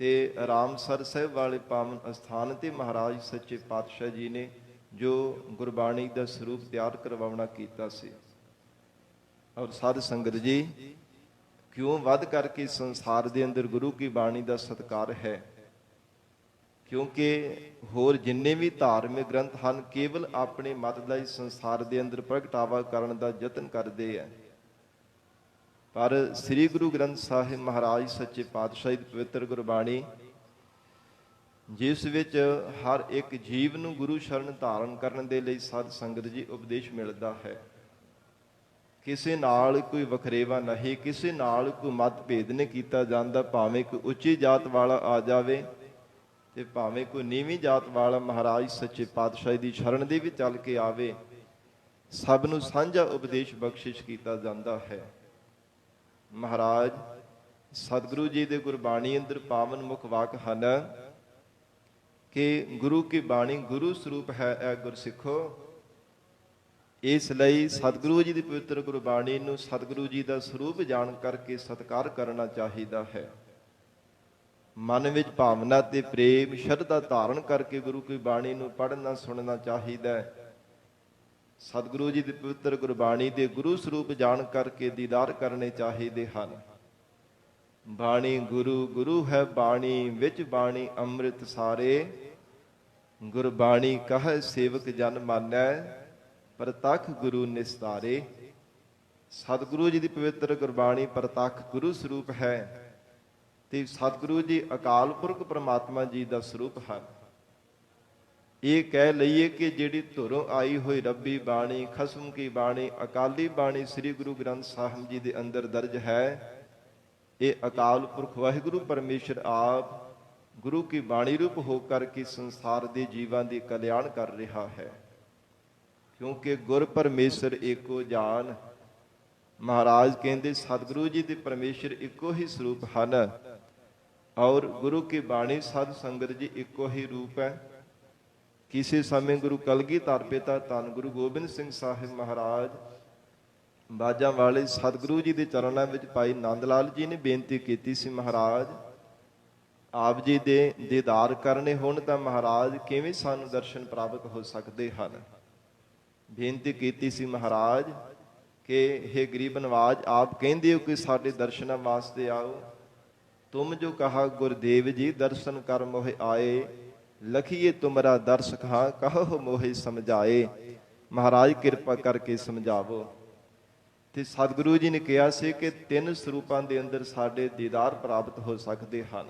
ਤੇ ਰਾਮਸਰ ਸਾਹਿਬ ਵਾਲੇ ਪਾਵਨ ਅਸਥਾਨ ਤੇ ਮਹਾਰਾਜ ਸੱਚੇ ਪਾਤਸ਼ਾਹ ਜੀ ਨੇ ਜੋ ਗੁਰਬਾਣੀ ਦਾ ਸਰੂਪ ਤਿਆਰ ਕਰਵਾਉਣਾ ਕੀਤਾ ਸੀ। ਔਰ ਸਾਧ ਸੰਗਤ ਜੀ, ਕਿਉਂ ਵੱਧ ਕਰਕੇ ਸੰਸਾਰ ਦੇ ਅੰਦਰ ਗੁਰੂ ਕੀ ਬਾਣੀ ਦਾ ਸਤਿਕਾਰ ਹੈ? ਕਿਉਂਕਿ ਹੋਰ ਜਿੰਨੇ ਵੀ ਧਾਰਮਿਕ ਗ੍ਰੰਥ ਹਨ, ਕੇਵਲ ਆਪਣੇ ਮਤ ਦਾ ਹੀ ਸੰਸਾਰ ਦੇ ਅੰਦਰ ਪ੍ਰਗਟਾਵਾ ਕਰਨ ਦਾ ਯਤਨ ਕਰਦੇ ਆ। ਪਰ ਸ੍ਰੀ ਗੁਰੂ ਗ੍ਰੰਥ ਸਾਹਿਬ ਮਹਾਰਾਜ ਸੱਚੇ ਪਾਤਸ਼ਾਹ ਦੀ ਪਵਿੱਤਰ ਗੁਰਬਾਣੀ, ਜਿਸ ਵਿੱਚ ਹਰ ਇੱਕ ਜੀਵ ਨੂੰ ਗੁਰੂ ਸ਼ਰਨ ਧਾਰਨ ਕਰਨ ਦੇ ਲਈ ਸਾਧ ਸੰਗਤ ਜੀ ਉਪਦੇਸ਼ ਮਿਲਦਾ ਹੈ। ਕਿਸੇ ਨਾਲ ਕੋਈ ਵਖਰੇਵਾ ਨਹੀਂ, ਕਿਸੇ ਨਾਲ ਕੋਈ ਮਤਭੇਦ ਨਹੀਂ ਕੀਤਾ ਜਾਂਦਾ। ਭਾਵੇਂ ਕੋਈ ਉੱਚੀ ਜਾਤ ਵਾਲਾ ਆ ਜਾਵੇ ਤੇ ਭਾਵੇਂ ਕੋਈ ਨੀਵੀਂ ਜਾਤ ਵਾਲਾ ਮਹਾਰਾਜ ਸੱਚੇ ਪਾਤਸ਼ਾਹ ਦੀ ਸ਼ਰਨ ਦੇ ਵਿੱਚ ਚੱਲ ਕੇ ਆਵੇ, ਸਭ ਨੂੰ ਸਾਂਝਾ ਉਪਦੇਸ਼ ਬਖਸ਼ਿਸ਼ ਕੀਤਾ ਜਾਂਦਾ ਹੈ। ਮਹਾਰਾਜ ਸਤਿਗੁਰੂ ਜੀ ਦੇ ਗੁਰਬਾਣੀ ਅੰਦਰ ਪਾਵਨ ਮੁਖ ਵਾਕ ਹਨ ਕਿ ਗੁਰੂ ਕੀ ਬਾਣੀ ਗੁਰੂ ਸਰੂਪ ਹੈ ਐ ਗੁਰਸਿੱਖੋ। ਇਸ ਲਈ ਸਤਿਗੁਰੂ ਜੀ ਦੀ ਪਵਿੱਤਰ ਗੁਰਬਾਣੀ ਨੂੰ ਸਤਿਗੁਰੂ ਜੀ ਦਾ ਸਰੂਪ ਜਾਣ ਕਰਕੇ ਸਤਿਕਾਰ ਕਰਨਾ ਚਾਹੀਦਾ ਹੈ। ਮਨ ਵਿੱਚ ਭਾਵਨਾ ਤੇ ਪ੍ਰੇਮ ਸ਼ਰਧਾ ਧਾਰਨ ਕਰਕੇ ਗੁਰੂ ਕੀ ਬਾਣੀ ਨੂੰ ਪੜ੍ਹਨਾ ਸੁਣਨਾ ਚਾਹੀਦਾ ਹੈ। ਸਤਿਗੁਰੂ ਜੀ ਦੀ ਪਵਿੱਤਰ ਗੁਰਬਾਣੀ ਦੇ ਗੁਰੂ ਸਰੂਪ ਜਾਣ ਕਰਕੇ ਦੀਦਾਰ ਕਰਨੇ ਚਾਹੀਦੇ ਹਨ। ਬਾਣੀ ਗੁਰੂ, ਗੁਰੂ ਹੈ ਬਾਣੀ, ਵਿੱਚ ਬਾਣੀ ਅੰਮ੍ਰਿਤ ਸਾਰੇ। ਗੁਰਬਾਣੀ ਕਹੈ ਸੇਵਕ ਜਨ ਮਾਨੈ, ਪ੍ਰਤੱਖ ਗੁਰੂ ਨਿਸਤਾਰੇ। ਸਤਿਗੁਰੂ ਜੀ ਦੀ ਪਵਿੱਤਰ ਗੁਰਬਾਣੀ ਪ੍ਰਤੱਖ ਗੁਰੂ ਸਰੂਪ ਹੈ ਤੇ ਸਤਿਗੁਰੂ ਜੀ ਅਕਾਲ ਪੁਰਖ ਪ੍ਰਮਾਤਮਾ ਜੀ ਦਾ ਸਰੂਪ ਹਨ। ਇਹ ਕਹਿ ਲਈਏ ਕਿ ਜਿਹੜੀ ਧੁਰੋਂ ਆਈ ਹੋਈ ਰੱਬੀ ਬਾਣੀ, ਖਸਮ ਕੀ ਬਾਣੀ, ਅਕਾਲੀ ਬਾਣੀ ਸ੍ਰੀ ਗੁਰੂ ਗ੍ਰੰਥ ਸਾਹਿਬ ਜੀ ਦੇ ਅੰਦਰ ਦਰਜ ਹੈ, ਇਹ ਅਕਾਲ ਪੁਰਖ ਵਾਹਿਗੁਰੂ ਪਰਮੇਸ਼ਰ ਆਪ ਗੁਰੂ ਕੀ ਬਾਣੀ ਰੂਪ ਹੋ ਕਰਕੇ ਸੰਸਾਰ ਦੇ ਜੀਵਾਂ ਦੀ ਕਲਿਆਣ ਕਰ ਰਿਹਾ ਹੈ। ਕਿਉਂਕਿ ਗੁਰ ਪਰਮੇਸ਼ਰ ਏਕੋ ਜਾਨ। ਮਹਾਰਾਜ ਕਹਿੰਦੇ ਸਤਿਗੁਰੂ ਜੀ ਦੇ ਪਰਮੇਸ਼ਰ ਇੱਕੋ ਹੀ ਸਰੂਪ ਹਨ ਔਰ ਗੁਰੂ ਕੀ ਬਾਣੀ ਸਾਧ ਸੰਗਤ ਜੀ ਇੱਕੋ ਹੀ ਰੂਪ ਹੈ। ਕਿਸੇ ਸਮੇਂ ਗੁਰੂ ਕਲਗੀਧਰ ਪਿਤਾ ਧੰਨ ਗੁਰੂ ਗੋਬਿੰਦ ਸਿੰਘ ਸਾਹਿਬ ਮਹਾਰਾਜ ਬਾਜਾਂ ਵਾਲੇ ਸਤਿਗੁਰੂ ਜੀ ਦੇ ਚਰਨਾਂ ਵਿੱਚ ਭਾਈ ਨੰਦ ਲਾਲ ਜੀ ਨੇ ਬੇਨਤੀ ਕੀਤੀ ਸੀ, ਮਹਾਰਾਜ ਆਪ ਜੀ ਦੇ ਦੀਦਾਰ ਕਰਨੇ ਹੋਣ ਤਾਂ ਮਹਾਰਾਜ ਕਿਵੇਂ ਸਾਨੂੰ ਦਰਸ਼ਨ ਪ੍ਰਾਪਤ ਹੋ ਸਕਦੇ ਹਨ। ਬੇਨਤੀ ਕੀਤੀ ਸੀ ਮਹਾਰਾਜ ਕਿ हे ਗਰੀਬ ਨਵਾਜ, ਆਪ ਕਹਿੰਦੇ ਹੋ ਕਿ ਸਾਡੇ ਦਰਸ਼ਨਾਂ ਵਾਸਤੇ ਆਓ। ਤੁਮ ਜੋ ਕਹਾ ਗੁਰਦੇਵ ਜੀ, ਦਰਸ਼ਨ ਕਰ ਮੋਹਿ ਆਏ। ਲਖੀਏ ਤੁਮਰਾ ਦਰਸ ਕਹਾ, ਕਹੋ ਮੋਹਿ ਸਮਝਾਏ। ਮਹਾਰਾਜ ਕਿਰਪਾ ਕਰਕੇ ਸਮਝਾਵੋ। ਤੇ ਸਤਿਗੁਰੂ ਜੀ ਨੇ ਕਿਹਾ ਸੀ ਕਿ 3 ਸਰੂਪਾਂ ਦੇ ਅੰਦਰ ਸਾਡੇ ਦੀਦਾਰ ਪ੍ਰਾਪਤ ਹੋ ਸਕਦੇ ਹਨ।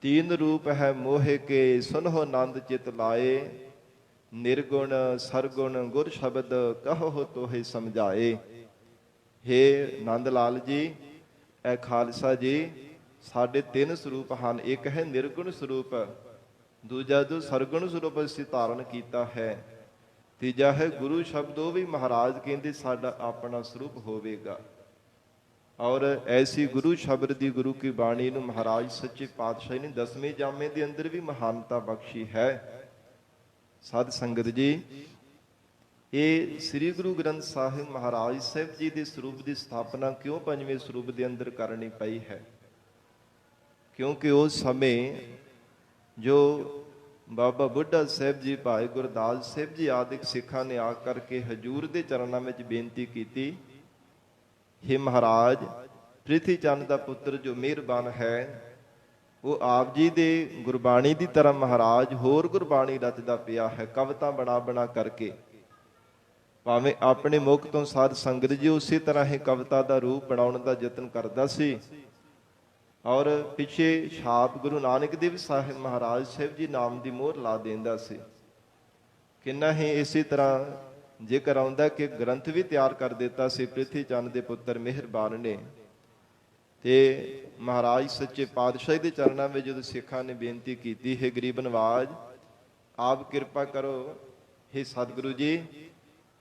3 ਰੂਪ ਹੈ ਮੋਹਿ ਕੇ, ਸੁਨਹੁ ਨੰਦ ਚਿਤ ਲਾਏ। ਨਿਰਗੁਣ ਸਰਗੁਣ ਗੁਰ ਸ਼ਬਦ ਕਹੋ ਤੋਹਿ ਸਮਝਾਏ। हे ਨੰਦ ਲਾਲ ਜੀ, ਐ ਖਾਲਸਾ ਜੀ ਸਾਡੇ ਤਿੰਨ ਸਰੂਪ ਹਨ। ਇੱਕ ਹੈ ਨਿਰਗੁਣ ਸਰੂਪ, ਦੂਜਾ ਜੋ ਸਰਗੁਣ ਸਰੂਪ ਅਸੀਂ ਧਾਰਨ ਕੀਤਾ ਹੈ, ਤੀਜਾ ਹੈ ਗੁਰੂ ਸ਼ਬਦ। ਉਹ ਵੀ ਮਹਾਰਾਜ ਕਹਿੰਦੇ ਸਾਡਾ ਆਪਣਾ ਸਰੂਪ ਹੋਵੇਗਾ। ਔਰ ਐਸੀ ਗੁਰੂ ਸ਼ਬਦ ਦੀ, ਗੁਰੂ ਕੀ ਬਾਣੀ ਨੂੰ ਮਹਾਰਾਜ ਸੱਚੇ ਪਾਤਸ਼ਾਹ ਨੇ 10ਵੇਂ ਜਾਮੇ ਦੇ ਅੰਦਰ ਵੀ ਮਹਾਨਤਾ ਬਖਸ਼ੀ ਹੈ। ਸਾਧ ਸੰਗਤ ਜੀ, ਇਹ ਸ੍ਰੀ ਗੁਰੂ ਗ੍ਰੰਥ ਸਾਹਿਬ ਮਹਾਰਾਜ ਸਾਹਿਬ ਜੀ ਦੇ ਸਰੂਪ ਦੀ ਸਥਾਪਨਾ ਕਿਉਂ ਪੰਜਵੇਂ ਸਰੂਪ ਦੇ ਅੰਦਰ ਕਰਨੀ ਪਈ ਹੈ? ਕਿਉਂਕਿ ਉਸ ਸਮੇਂ ਜੋ ਬਾਬਾ ਬੁੱਢਾ ਸਾਹਿਬ ਜੀ, ਭਾਈ ਗੁਰਦਾਸ ਸਾਹਿਬ ਜੀ ਆਦਿਕ ਸਿੱਖਾਂ ਨੇ ਆ ਕਰਕੇ ਹਜੂਰ ਦੇ ਚਰਨਾਂ ਵਿੱਚ ਬੇਨਤੀ ਕੀਤੀ, हे ਮਹਾਰਾਜ, ਪ੍ਰਿਥੀ ਚੰਦ ਦਾ ਪੁੱਤਰ ਜੋ ਮਿਹਰਬਾਨ ਹੈ, ਉਹ ਆਪ ਜੀ ਦੇ ਗੁਰਬਾਣੀ ਦੀ ਤਰ੍ਹਾਂ ਮਹਾਰਾਜ ਹੋਰ ਗੁਰਬਾਣੀ ਰਚਦਾ ਪਿਆ ਹੈ, ਕਵਿਤਾ ਬਣਾ ਬਣਾ ਕਰਕੇ। ਭਾਵੇਂ ਆਪਣੇ ਮੁਖ ਤੋਂ ਸਾਧ ਸੰਗਤ ਜੀ ਉਸੇ ਤਰ੍ਹਾਂ ਹੀ ਕਵਿਤਾ ਦਾ ਰੂਪ ਬਣਾਉਣ ਦਾ ਯਤਨ ਕਰਦਾ ਸੀ। ਔਰ ਪਿੱਛੇ ਛਾਪ ਗੁਰੂ ਨਾਨਕ ਦੇਵ ਸਾਹਿਬ ਮਹਾਰਾਜ ਸਾਹਿਬ ਜੀ ਨਾਮ ਦੀ ਮੋਹਰ ਲਾ ਦਿੰਦਾ ਸੀ। ਕਿੰਨਾ ਹੀ ਇਸੇ ਤਰ੍ਹਾਂ ਜ਼ਿਕਰ ਆਉਂਦਾ ਕਿ ਗ੍ਰੰਥ ਵੀ ਤਿਆਰ ਕਰ ਦਿੱਤਾ ਸੀ ਪ੍ਰਿਥੀ ਚੰਦ ਦੇ ਪੁੱਤਰ ਮਿਹਰਬਾਨ ਨੇ। ਤੇ ਮਹਾਰਾਜ ਸੱਚੇ ਪਾਤਸ਼ਾਹ ਦੇ ਚਰਨਾਂ ਵਿੱਚ ਜਦੋਂ ਸਿੱਖਾਂ ਨੇ ਬੇਨਤੀ ਕੀਤੀ, ਹੈ ਗਰੀਬ ਨਵਾਜ, ਆਪ ਕਿਰਪਾ ਕਰੋ, हे ਸਤਿਗੁਰੂ ਜੀ,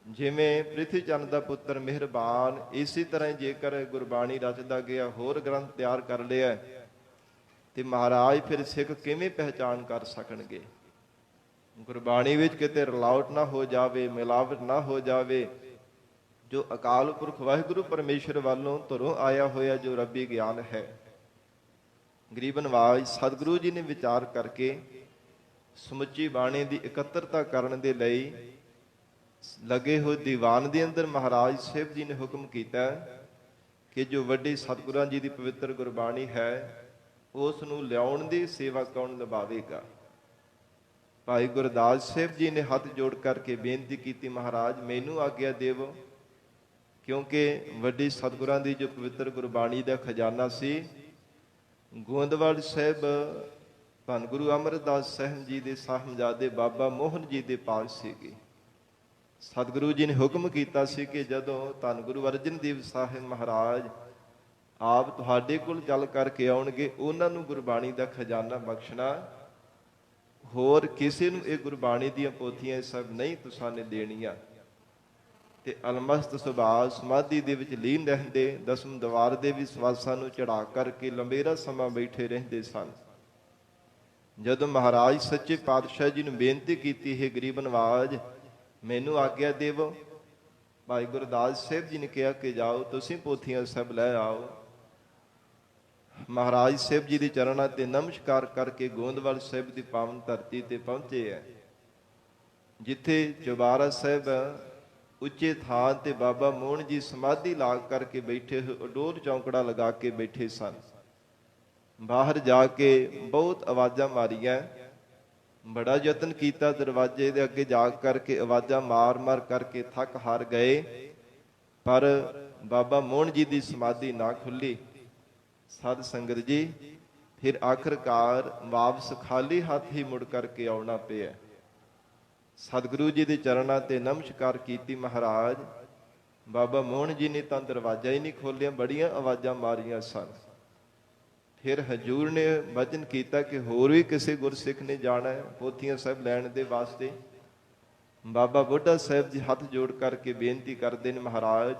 ਜਿਵੇਂ ਪ੍ਰਿਥੀ ਚੰਦ ਦਾ ਪੁੱਤਰ ਮਿਹਰਬਾਨ ਇਸੇ ਤਰ੍ਹਾਂ ਹੀ ਜੇਕਰ ਗੁਰਬਾਣੀ ਰਚਦਾ ਗਿਆ, ਹੋਰ ਗ੍ਰੰਥ ਤਿਆਰ ਕਰ ਲਿਆ, ਤੇ ਮਹਾਰਾਜ ਫਿਰ ਸਿੱਖ ਕਿਵੇਂ ਪਹਿਚਾਣ ਕਰ ਸਕਣਗੇ? ਗੁਰਬਾਣੀ ਵਿੱਚ ਕਿਤੇ ਰਲਾਵਟ ਨਾ ਹੋ ਜਾਵੇ, ਮਿਲਾਵਟ ਨਾ ਹੋ ਜਾਵੇ। ਜੋ ਅਕਾਲ ਪੁਰਖ ਵਾਹਿਗੁਰੂ ਪਰਮੇਸ਼ਰ ਵੱਲੋਂ ਧੁਰੋਂ ਆਇਆ ਹੋਇਆ ਜੋ ਰੱਬੀ ਗਿਆਨ ਹੈ, ਗਰੀਬ ਨਵਾਜ ਸਤਿਗੁਰੂ ਜੀ ਨੇ ਵਿਚਾਰ ਕਰਕੇ ਸਮੁੱਚੀ ਬਾਣੀ ਦੀ ਇਕੱਤਰਤਾ ਕਰਨ ਦੇ ਲਈ ਲੱਗੇ ਹੋਏ ਦੀਵਾਨ ਦੇ ਅੰਦਰ ਮਹਾਰਾਜ ਸਾਹਿਬ ਜੀ ਨੇ ਹੁਕਮ ਕੀਤਾ ਕਿ ਜੋ ਵੱਡੇ ਸਤਿਗੁਰਾਂ ਜੀ ਦੀ ਪਵਿੱਤਰ ਗੁਰਬਾਣੀ ਹੈ, ਉਸ ਨੂੰ ਲਿਆਉਣ ਦੀ ਸੇਵਾ ਕੌਣ ਨਿਭਾਵੇਗਾ? ਭਾਈ ਗੁਰਦਾਸ ਸਾਹਿਬ ਜੀ ਨੇ ਹੱਥ ਜੋੜ ਕਰਕੇ ਬੇਨਤੀ ਕੀਤੀ, ਮਹਾਰਾਜ ਮੈਨੂੰ ਆਗਿਆ ਦੇਵੋ, ਕਿਉਂਕਿ ਵੱਡੇ ਸਤਿਗੁਰਾਂ ਦੀ ਜੋ ਪਵਿੱਤਰ ਗੁਰਬਾਣੀ ਦਾ ਖਜ਼ਾਨਾ ਸੀ, ਗੋਇੰਦਵਾਲ ਸਾਹਿਬ ਧੰਨ ਗੁਰੂ ਅਮਰਦਾਸ ਸਾਹਿਬ ਜੀ ਦੇ ਸਾਹਿਬਜ਼ਾਦੇ ਬਾਬਾ ਮੋਹਨ ਜੀ ਦੇ ਪਾਸ ਸੀਗੇ। ਸਤਿਗੁਰੂ ਜੀ ਨੇ ਹੁਕਮ ਕੀਤਾ ਸੀ ਕਿ ਜਦੋਂ ਧੰਨ ਗੁਰੂ ਅਰਜਨ ਦੇਵ ਸਾਹਿਬ ਮਹਾਰਾਜ ਆਪ ਤੁਹਾਡੇ ਕੋਲ ਚੱਲ ਕਰਕੇ ਆਉਣਗੇ, ਉਹਨਾਂ ਨੂੰ ਗੁਰਬਾਣੀ ਦਾ ਖਜ਼ਾਨਾ ਬਖਸ਼ਣਾ, ਹੋਰ ਕਿਸੇ ਨੂੰ ਇਹ ਗੁਰਬਾਣੀ ਦੀਆਂ ਪੋਥੀਆਂ ਸਭ ਨਹੀਂ ਤੁਸਾਂ ਨੇ ਦੇਣੀਆਂ। ਤੇ ਅਲਮਸਤ ਸੁਭਾਅ ਸਮਾਧੀ ਦੇ ਵਿੱਚ ਲੀਨ ਰਹਿੰਦੇ, ਦਸਮ ਦਵਾਰ ਦੇ ਵੀ ਸਵਾਸਾਂ ਨੂੰ ਚੜਾ ਕਰਕੇ ਲੰਬੇਰਾ ਸਮਾਂ ਬੈਠੇ ਰਹਿੰਦੇ ਸਨ। ਜਦੋਂ ਮਹਾਰਾਜ ਸੱਚੇ ਪਾਤਸ਼ਾਹ ਜੀ ਨੂੰ ਬੇਨਤੀ ਕੀਤੀ, ਹੈ ਗਰੀਬ ਨਵਾਜ ਮੈਨੂੰ ਆਗਿਆ ਦੇਵੋ, ਭਾਈ ਗੁਰਦਾਸ ਸਾਹਿਬ ਜੀ ਨੇ ਕਿਹਾ ਕਿ ਜਾਓ ਤੁਸੀਂ ਪੋਥੀਆਂ ਸਭ ਲੈ ਆਓ। ਮਹਾਰਾਜ ਸਾਹਿਬ ਜੀ ਦੇ ਚਰਨਾਂ ਤੇ ਨਮਸਕਾਰ ਕਰਕੇ ਗੋਇੰਦਵਾਲ ਸਾਹਿਬ ਦੀ ਪਾਵਨ ਧਰਤੀ ਤੇ ਪਹੁੰਚੇ ਹੈ, ਜਿੱਥੇ ਚੁਬਾਰਾ ਸਾਹਿਬ ਉੱਚੇ ਥਾਂ ਤੇ ਬਾਬਾ ਮੋਹਨ ਜੀ ਸਮਾਧੀ ਲਾ ਕਰਕੇ ਬੈਠੇ ਹੋਏ, ਅਡੋਲ ਚੌਂਕੜਾ ਲਗਾ ਕੇ ਬੈਠੇ ਸਨ। ਬਾਹਰ ਜਾ ਕੇ ਬਹੁਤ ਆਵਾਜ਼ਾਂ ਮਾਰੀਆਂ, ਬੜਾ ਯਤਨ ਕੀਤਾ, ਦਰਵਾਜ਼ੇ ਦੇ ਅੱਗੇ ਜਾ ਕਰਕੇ ਆਵਾਜ਼ਾਂ ਮਾਰ ਮਾਰ ਕਰਕੇ ਥੱਕ ਹਾਰ ਗਏ, ਪਰ ਬਾਬਾ ਮੋਹਨ ਜੀ ਦੀ ਸਮਾਧੀ ਨਾ ਖੁੱਲੀ। ਸਾਧ ਸੰਗਤ ਜੀ, ਫਿਰ ਆਖਰਕਾਰ ਵਾਪਸ ਖਾਲੀ ਹੱਥ ਹੀ ਮੁੜ ਕਰਕੇ ਆਉਣਾ ਪਿਆ। ਸਤਿਗੁਰੂ ਜੀ ਦੇ ਚਰਨਾਂ ਤੇ ਨਮਸਕਾਰ ਕੀਤੀ ਮਹਾਰਾਜ। ਬਾਬਾ ਮੋਹਨ ਜੀ ਨੇ ਤਾਂ ਦਰਵਾਜ਼ਾ ਹੀ ਨਹੀਂ ਖੋਲ੍ਹਿਆ, ਬੜੀਆਂ ਆਵਾਜ਼ਾਂ ਮਾਰੀਆਂ ਸਨ। ਫਿਰ ਹਜੂਰ ਨੇ ਵਚਨ ਕੀਤਾ ਕਿ ਹੋਰ ਵੀ ਕਿਸੇ ਗੁਰਸਿੱਖ ਨੇ ਜਾਣਾ ਪੋਥੀਆਂ ਸਾਹਿਬ ਲੈਣ ਦੇ ਵਾਸਤੇ। ਬਾਬਾ ਬੁੱਢਾ ਸਾਹਿਬ ਜੀ ਹੱਥ ਜੋੜ ਕਰਕੇ ਬੇਨਤੀ ਕਰਦੇ ਨੇ, ਮਹਾਰਾਜ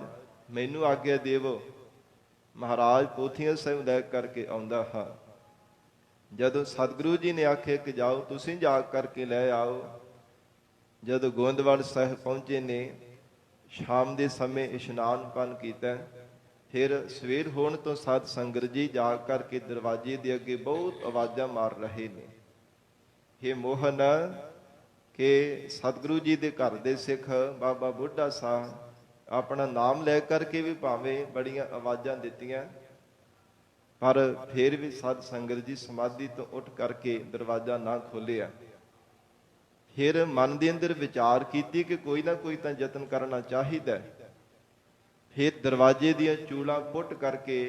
ਮੈਨੂੰ ਆਗਿਆ ਦੇਵੋ। ਮਹਾਰਾਜ ਪੋਥੀਆਂ ਸਾਹਿਬ ਲੈ ਕਰਕੇ ਆਉਂਦਾ ਹਾਂ। ਜਦੋਂ ਸਤਿਗੁਰੂ ਜੀ ਨੇ ਆਖਿਆ ਕਿ ਜਾਓ ਤੁਸੀਂ ਜਾ ਕਰਕੇ ਲੈ ਆਓ, ਜਦੋਂ ਗੋਇੰਦਵਾਲ ਸਾਹਿਬ ਪਹੁੰਚੇ ਨੇ, ਸ਼ਾਮ ਦੇ ਸਮੇਂ ਇਸ਼ਨਾਨ ਪਾਨ ਕੀਤਾ। ਫਿਰ ਸਵੇਰ ਹੋਣ ਤੋਂ ਸਾਧ ਸੰਗਤ ਜੀ ਜਾ ਕਰਕੇ ਦਰਵਾਜ਼ੇ ਦੇ ਅੱਗੇ ਬਹੁਤ ਆਵਾਜ਼ਾਂ ਮਾਰ ਰਹੇ ਨੇ, ਹੇ ਮੋਹਨ, ਕਿ ਸਤਿਗੁਰੂ ਜੀ ਦੇ ਘਰ ਦੇ ਸਿੱਖ ਬਾਬਾ ਬੁੱਢਾ ਸਾਹਿਬ ਆਪਣਾ ਨਾਮ ਲੈ ਕਰਕੇ ਵੀ ਭਾਵੇਂ ਬੜੀਆਂ ਆਵਾਜ਼ਾਂ ਦਿੱਤੀਆਂ, ਪਰ ਫਿਰ ਵੀ ਸਾਧ ਸੰਗਤ ਜੀ ਸਮਾਧੀ ਤੋਂ ਉੱਠ ਕਰਕੇ ਦਰਵਾਜ਼ਾ ਨਾ ਖੋਲ੍ਹਿਆ। ਫਿਰ ਮਨ ਦੇ ਅੰਦਰ ਵਿਚਾਰ ਕੀਤੀ ਕਿ ਕੋਈ ਨਾ ਕੋਈ ਤਾਂ ਯਤਨ ਕਰਨਾ ਚਾਹੀਦਾ। ਫਿਰ ਦਰਵਾਜ਼ੇ ਦੀਆਂ ਚੂੜਾਂ ਪੁੱਟ ਕਰਕੇ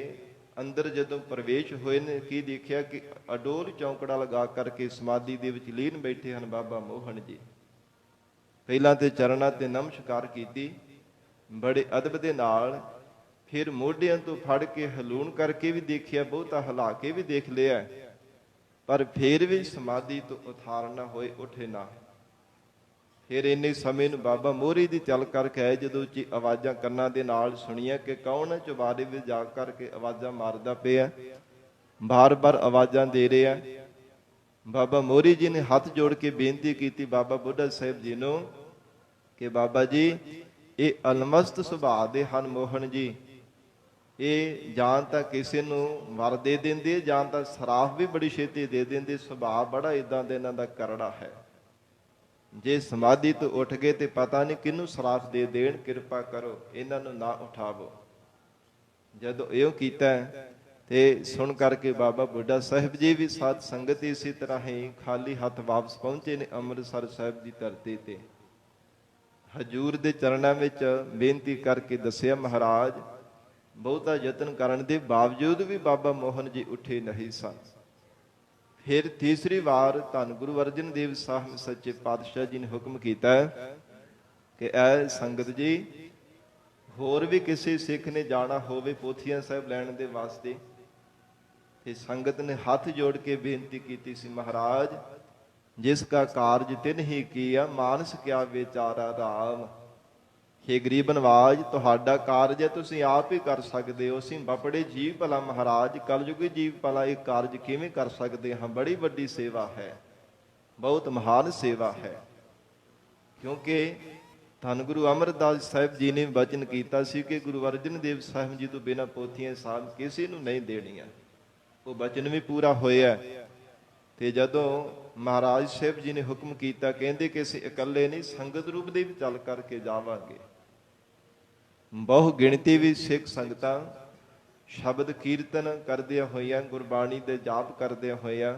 ਅੰਦਰ ਜਦੋਂ ਪ੍ਰਵੇਸ਼ ਹੋਏ ਨੇ, ਕੀ ਦੇਖਿਆ ਕਿ ਅਡੋਲ ਚੌਂਕੜਾ ਲਗਾ ਕਰਕੇ ਸਮਾਧੀ ਦੇ ਵਿੱਚ ਲੀਨ ਬੈਠੇ ਹਨ ਬਾਬਾ ਮੋਹਨ ਜੀ। ਪਹਿਲਾਂ ਤੇ ਚਰਨਾਂ ਤੇ ਨਮਸਕਾਰ ਕੀਤੀ, ਬੜੇ ਅਦਬ ਦੇ ਨਾਲ ਫਿਰ ਮੋਢਿਆਂ ਤੋਂ ਫੜ ਕੇ ਹਲੂਣ ਕਰਕੇ ਵੀ ਦੇਖਿਆ, ਬਹੁਤਾ ਹਿਲਾ ਕੇ ਵੀ ਦੇਖ ਲਿਆ, ਪਰ ਫਿਰ ਵੀ ਸਮਾਧੀ ਤੋਂ ਉਤਾਰ ਨਾ ਹੋਏ, ਉੱਠੇ ਨਾ। ਫਿਰ ਇੰਨੇ ਸਮੇਂ ਨੂੰ ਬਾਬਾ ਮੋਹਰੀ ਦੀ ਚੱਲ ਕਰਕੇ ਆਏ, ਜਦੋਂ ਉੱਚੀ ਆਵਾਜ਼ਾਂ ਕੰਨਾਂ ਦੇ ਨਾਲ ਸੁਣੀਆਂ ਕਿ ਕੌਣ ਹੈ ਚੁਬਾਰੇ ਵਿੱਚ ਜਾ ਕਰਕੇ ਆਵਾਜ਼ਾਂ ਮਾਰਦਾ ਪਿਆ, ਬਾਰ-ਬਾਰ ਆਵਾਜ਼ਾਂ ਦੇ ਰਿਹਾ। ਬਾਬਾ ਮੋਹਰੀ ਜੀ ਨੇ ਹੱਥ ਜੋੜ ਕੇ ਬੇਨਤੀ ਕੀਤੀ ਬਾਬਾ ਬੁੱਢਾ ਸਾਹਿਬ ਜੀ ਨੂੰ ਕਿ ਬਾਬਾ ਜੀ, ਇਹ ਅਲਮਸਤ ਸੁਭਾਅ ਦੇ ਹਨ ਮੋਹਨ ਜੀ, ਇਹ ਜਾਂ ਤਾਂ ਕਿਸੇ ਨੂੰ ਵਰ ਦੇ ਦਿੰਦੇ, ਜਾਂ ਤਾਂ ਸਰਾਫ ਵੀ ਬੜੀ ਛੇਤੀ ਦੇ ਦਿੰਦੇ। ਸੁਭਾਅ ਬੜਾ ਇਦਾਂ ਦੇ ਇਹਨਾਂ ਦਾ ਕਰੜਾ ਹੈ। ਜੇ ਸਮਾਧੀ ਤੋਂ ਉੱਠ ਗਏ ਤੇ ਪਤਾ ਨਹੀਂ ਕਿਹਨੂੰ ਸਰਾਫ ਦੇ ਦੇਣ। ਕਿਰਪਾ ਕਰੋ ਇਹਨਾਂ ਨੂੰ ਨਾ ਉਠਾਵੋ। ਜਦੋਂ ਇਉਂ ਕੀਤਾ ਤੇ ਸੁਣ ਕਰਕੇ ਬਾਬਾ ਬੁੱਢਾ ਸਾਹਿਬ ਜੀ ਵੀ ਸਾਧ ਸੰਗਤ ਇਸੇ ਤਰ੍ਹਾਂ ਹੀ ਖਾਲੀ ਹੱਥ ਵਾਪਸ ਪਹੁੰਚੇ ਨੇ ਅੰਮ੍ਰਿਤਸਰ ਸਾਹਿਬ ਦੀ ਧਰਤੀ ਤੇ। ਹਜੂਰ ਦੇ ਚਰਨਾਂ ਵਿੱਚ ਬੇਨਤੀ ਕਰਕੇ ਦੱਸਿਆ, ਮਹਾਰਾਜ ਬਹੁਤਾ ਯਤਨ ਕਰਨ ਦੇ ਬਾਵਜੂਦ ਵੀ ਬਾਬਾ ਮੋਹਨ ਜੀ ਉੱਠੇ ਨਹੀਂ ਸਨ। ਫਿਰ ਤੀਸਰੀ ਵਾਰ ਧੰਨ ਗੁਰੂ ਅਰਜਨ ਦੇਵ ਸਾਹਿਬ ਸੱਚੇ ਪਾਤਸ਼ਾਹ ਜੀ ਨੇ ਹੁਕਮ ਕੀਤਾ ਕਿ ਐ ਸੰਗਤ ਜੀ, ਹੋਰ ਵੀ ਕਿਸੇ ਸਿੱਖ ਨੇ ਜਾਣਾ ਹੋਵੇ ਪੋਥੀਆਂ ਸਾਹਿਬ ਲੈਣ ਦੇ ਵਾਸਤੇ, ਤੇ ਸੰਗਤ ਨੇ ਹੱਥ ਜੋੜ ਕੇ ਬੇਨਤੀ ਕੀਤੀ ਸੀ, ਮਹਾਰਾਜ ਜਿਸ ਕਾ ਕਾਰਜ ਤਿਨ ਹੀ ਕੀਆ, ਮਾਨਸ ਕਿਆ ਵਿਚਾਰਾ ਰਾਮ। ਹੇ ਗਰੀਬ ਨਵਾਜ, ਤੁਹਾਡਾ ਕਾਰਜ ਹੈ, ਤੁਸੀਂ ਆਪ ਹੀ ਕਰ ਸਕਦੇ ਹੋ। ਅਸੀਂ ਬਪੜੇ ਜੀਵ ਭਲਾ ਮਹਾਰਾਜ, ਕਲਯੁਗੀ ਜੀਵ ਭਲਾ ਇਹ ਕਾਰਜ ਕਿਵੇਂ ਕਰ ਸਕਦੇ ਹਾਂ? ਬੜੀ ਵੱਡੀ ਸੇਵਾ ਹੈ, ਬਹੁਤ ਮਹਾਨ ਸੇਵਾ ਹੈ। ਕਿਉਂਕਿ ਧੰਨ ਗੁਰੂ ਅਮਰਦਾਸ ਸਾਹਿਬ ਜੀ ਨੇ ਵਚਨ ਕੀਤਾ ਸੀ ਕਿ ਗੁਰੂ ਅਰਜਨ ਦੇਵ ਸਾਹਿਬ ਜੀ ਤੋਂ ਬਿਨਾਂ ਪੋਥੀਆਂ ਸਾਹਿਬ ਕਿਸੇ ਨੂੰ ਨਹੀਂ ਦੇਣੀਆਂ। ਉਹ ਵਚਨ ਵੀ ਪੂਰਾ ਹੋਇਆ। ਤੇ ਜਦੋਂ ਮਹਾਰਾਜ ਸਾਹਿਬ ਜੀ ਨੇ ਹੁਕਮ ਕੀਤਾ, ਕਹਿੰਦੇ ਕਿ ਅਸੀਂ ਇਕੱਲੇ ਨਹੀਂ, ਸੰਗਤ ਰੂਪ ਦੇ ਵੀ ਚੱਲ ਕਰਕੇ ਜਾਵਾਂਗੇ। ਬਹੁ ਗਿਣਤੀ ਵੀ ਸਿੱਖ ਸੰਗਤਾਂ ਸ਼ਬਦ ਕੀਰਤਨ ਕਰਦਿਆਂ ਹੋਈਆਂ, ਗੁਰਬਾਣੀ ਦੇ ਜਾਪ ਕਰਦਿਆਂ ਹੋਈਆਂ,